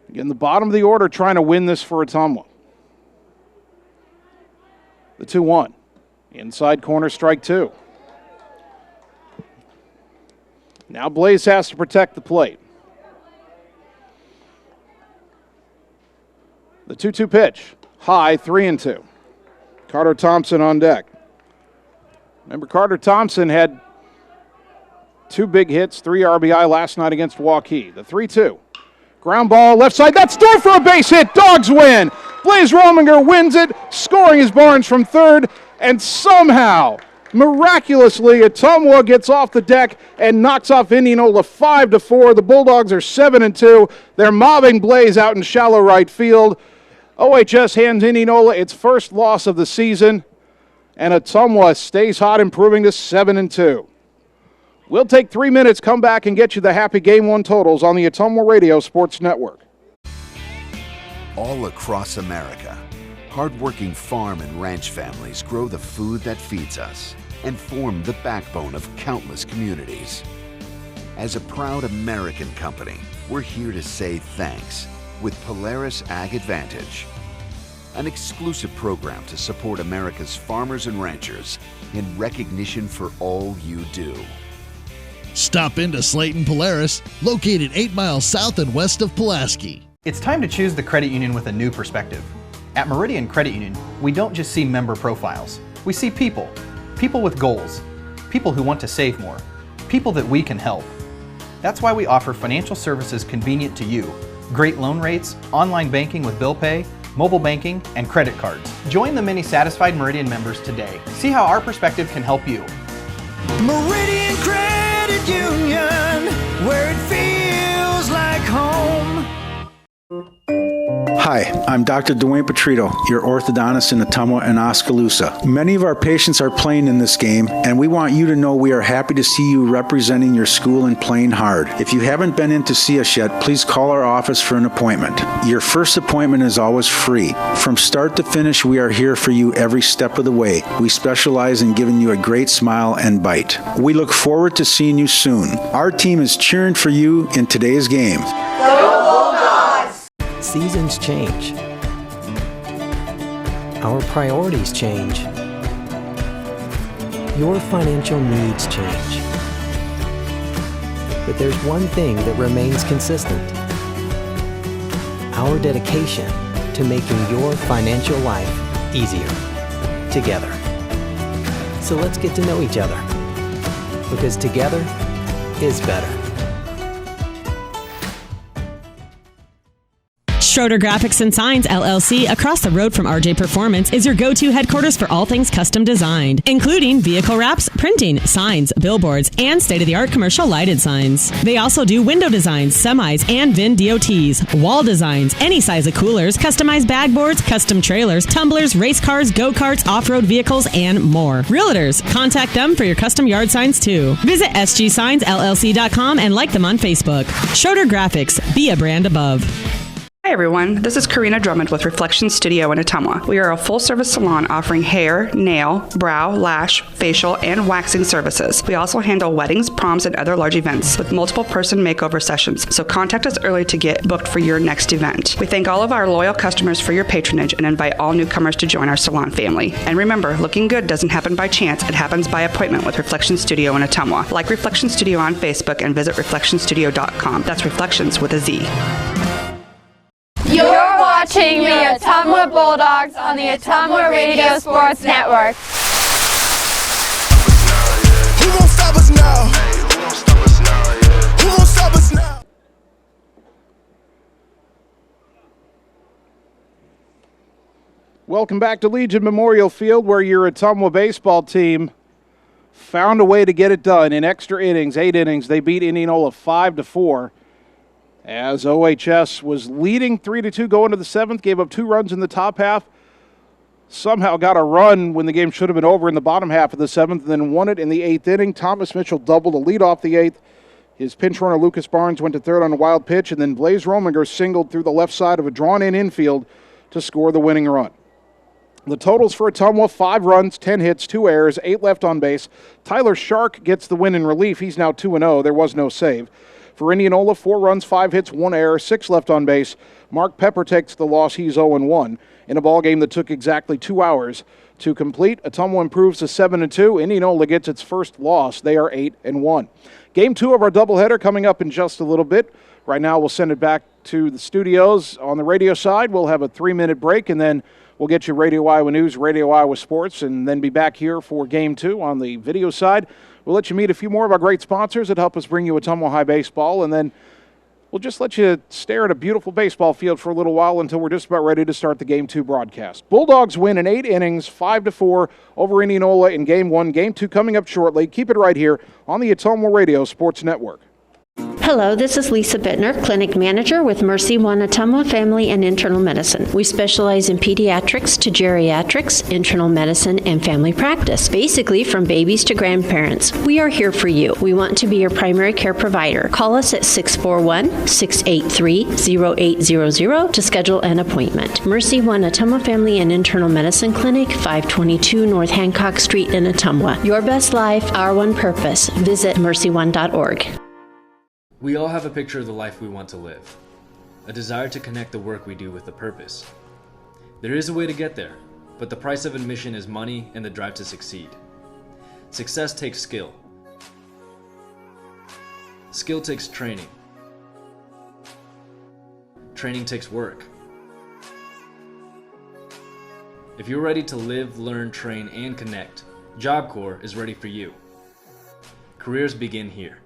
Again, the bottom of the order trying to win this for Ottumwa. The 2-1. Inside corner, strike 2. Now Blaze has to protect the plate. The 2-2 pitch, high, 3-2. Carter Thompson on deck. Remember, Carter Thompson had 2 big hits, 3 RBI last night against Waukee. The 3-2. Ground ball, left side, that's through for a base hit. Dogs win. Blaze Rominger wins it, scoring his Barnes from third, and somehow, miraculously, Ottumwa gets off the deck and knocks off Indianola 5-4. The Bulldogs are 7-2. They're mobbing Blaze out in shallow right field. OHS hands Indianola its first loss of the season, and Ottumwa stays hot, improving to 7-2. We'll take 3 minutes, come back, and get you the happy Game 1 totals on the Ottumwa Radio Sports Network. All across America, hardworking farm and ranch families grow the food that feeds us and form the backbone of countless communities. As a proud American company, we're here to say thanks with Polaris Ag Advantage, an exclusive program to support America's farmers and ranchers in recognition for all you do. Stop into Slayton Polaris, located 8 miles south and west of Pulaski. It's time to choose the credit union with a new perspective. At Meridian Credit Union, we don't just see member profiles. We see people. People with goals. People who want to save more. People that we can help. That's why we offer financial services convenient to you. Great loan rates, online banking with bill pay, mobile banking, and credit cards. Join the many satisfied Meridian members today. See how our perspective can help you. Meridian Credit Union, where it feels like home. Hi, I'm Dr. Dwayne Petrito, your orthodontist in Ottumwa and Oskaloosa. Many of our patients are playing in this game, and we want you to know we are happy to see you representing your school and playing hard. If you haven't been in to see us yet, please call our office for an appointment. Your first appointment is always free. From start to finish, we are here for you every step of the way. We specialize in giving you a great smile and bite. We look forward to seeing you soon. Our team is cheering for you in today's game. Seasons change. Our priorities change. Your financial needs change. But there's one thing that remains consistent: our dedication to making your financial life easier together. So let's get to know each other, because together is better. Schroeder Graphics and Signs, LLC, across the road from RJ Performance, is your go-to headquarters for all things custom designed, including vehicle wraps, printing, signs, billboards, and state-of-the-art commercial lighted signs. They also do window designs, semis, and VIN DOTs, wall designs, any size of coolers, customized bag boards, custom trailers, tumblers, race cars, go-karts, off-road vehicles, and more. Realtors, contact them for your custom yard signs, too. Visit sgsignsllc.com and like them on Facebook. Schroeder Graphics, be a brand above. Hi everyone, this is Karina Drummond with Reflection Studio in Ottumwa. We are a full-service salon offering hair, nail, brow, lash, facial, and waxing services. We also handle weddings, proms, and other large events with multiple person makeover sessions, so contact us early to get booked for your next event. We thank all of our loyal customers for your patronage and invite all newcomers to join our salon family. And remember, looking good doesn't happen by chance, it happens by appointment with Reflection Studio in Ottumwa. Like Reflection Studio on Facebook and visit reflectionstudio.com. That's Reflections with a Z. You're watching the Ottumwa Bulldogs on the Ottumwa Radio Sports Network. Who won't stop us now? Who won't stop us now? Welcome back to Legion Memorial Field, where your Ottumwa baseball team found a way to get it done in extra innings, 8 innings. They beat Indianola 5-4. As OHS was leading 3-2 going into the 7th, gave up 2 runs in the top half, somehow got a run when the game should have been over in the bottom half of the 7th, and then won it in the 8th inning. Thomas Mitchell doubled to lead off the 8th. His pinch runner, Lucas Barnes, went to third on a wild pitch, and then Blaze Rominger singled through the left side of a drawn-in infield to score the winning run. The totals for Ottumwa: 5 runs, 10 hits, 2 errors, 8 left on base. Tyler Shark gets the win in relief. He's now 2-0. There was no save. For Indianola, 4 runs, 5 hits, 1 error, 6 left on base. Mark Pepper takes the loss. He's 0-1 in a ballgame that took exactly 2 hours to complete. Ottumwa improves to 7-2. Indianola gets its first loss. They are 8-1. Game 2 of our doubleheader coming up in just a little bit. Right now, we'll send it back to the studios. On the radio side, we'll have a 3-minute break, and then we'll get you Radio Iowa News, Radio Iowa Sports, and then be back here for Game 2 on the video side. We'll let you meet a few more of our great sponsors that help us bring you Ottumwa High baseball, and then we'll just let you stare at a beautiful baseball field for a little while until we're just about ready to start the Game 2 broadcast. Bulldogs win in 8 innings, 5-4 over Indianola in Game 1. Game 2 coming up shortly. Keep it right here on the Ottumwa Radio Sports Network. Hello, this is Lisa Bittner, Clinic Manager with Mercy One Ottumwa Family and Internal Medicine. We specialize in pediatrics to geriatrics, internal medicine, and family practice, basically from babies to grandparents. We are here for you. We want to be your primary care provider. Call us at 641-683-0800 to schedule an appointment. Mercy One Ottumwa Family and Internal Medicine Clinic, 522 North Hancock Street in Ottumwa. Your best life, our one purpose. Visit mercyone.org. We all have a picture of the life we want to live, a desire to connect the work we do with a purpose. There is a way to get there, but the price of admission is money and the drive to succeed. Success takes skill. Skill takes training. Training takes work. If you're ready to live, learn, train, and connect, Job Corps is ready for you. Careers begin here.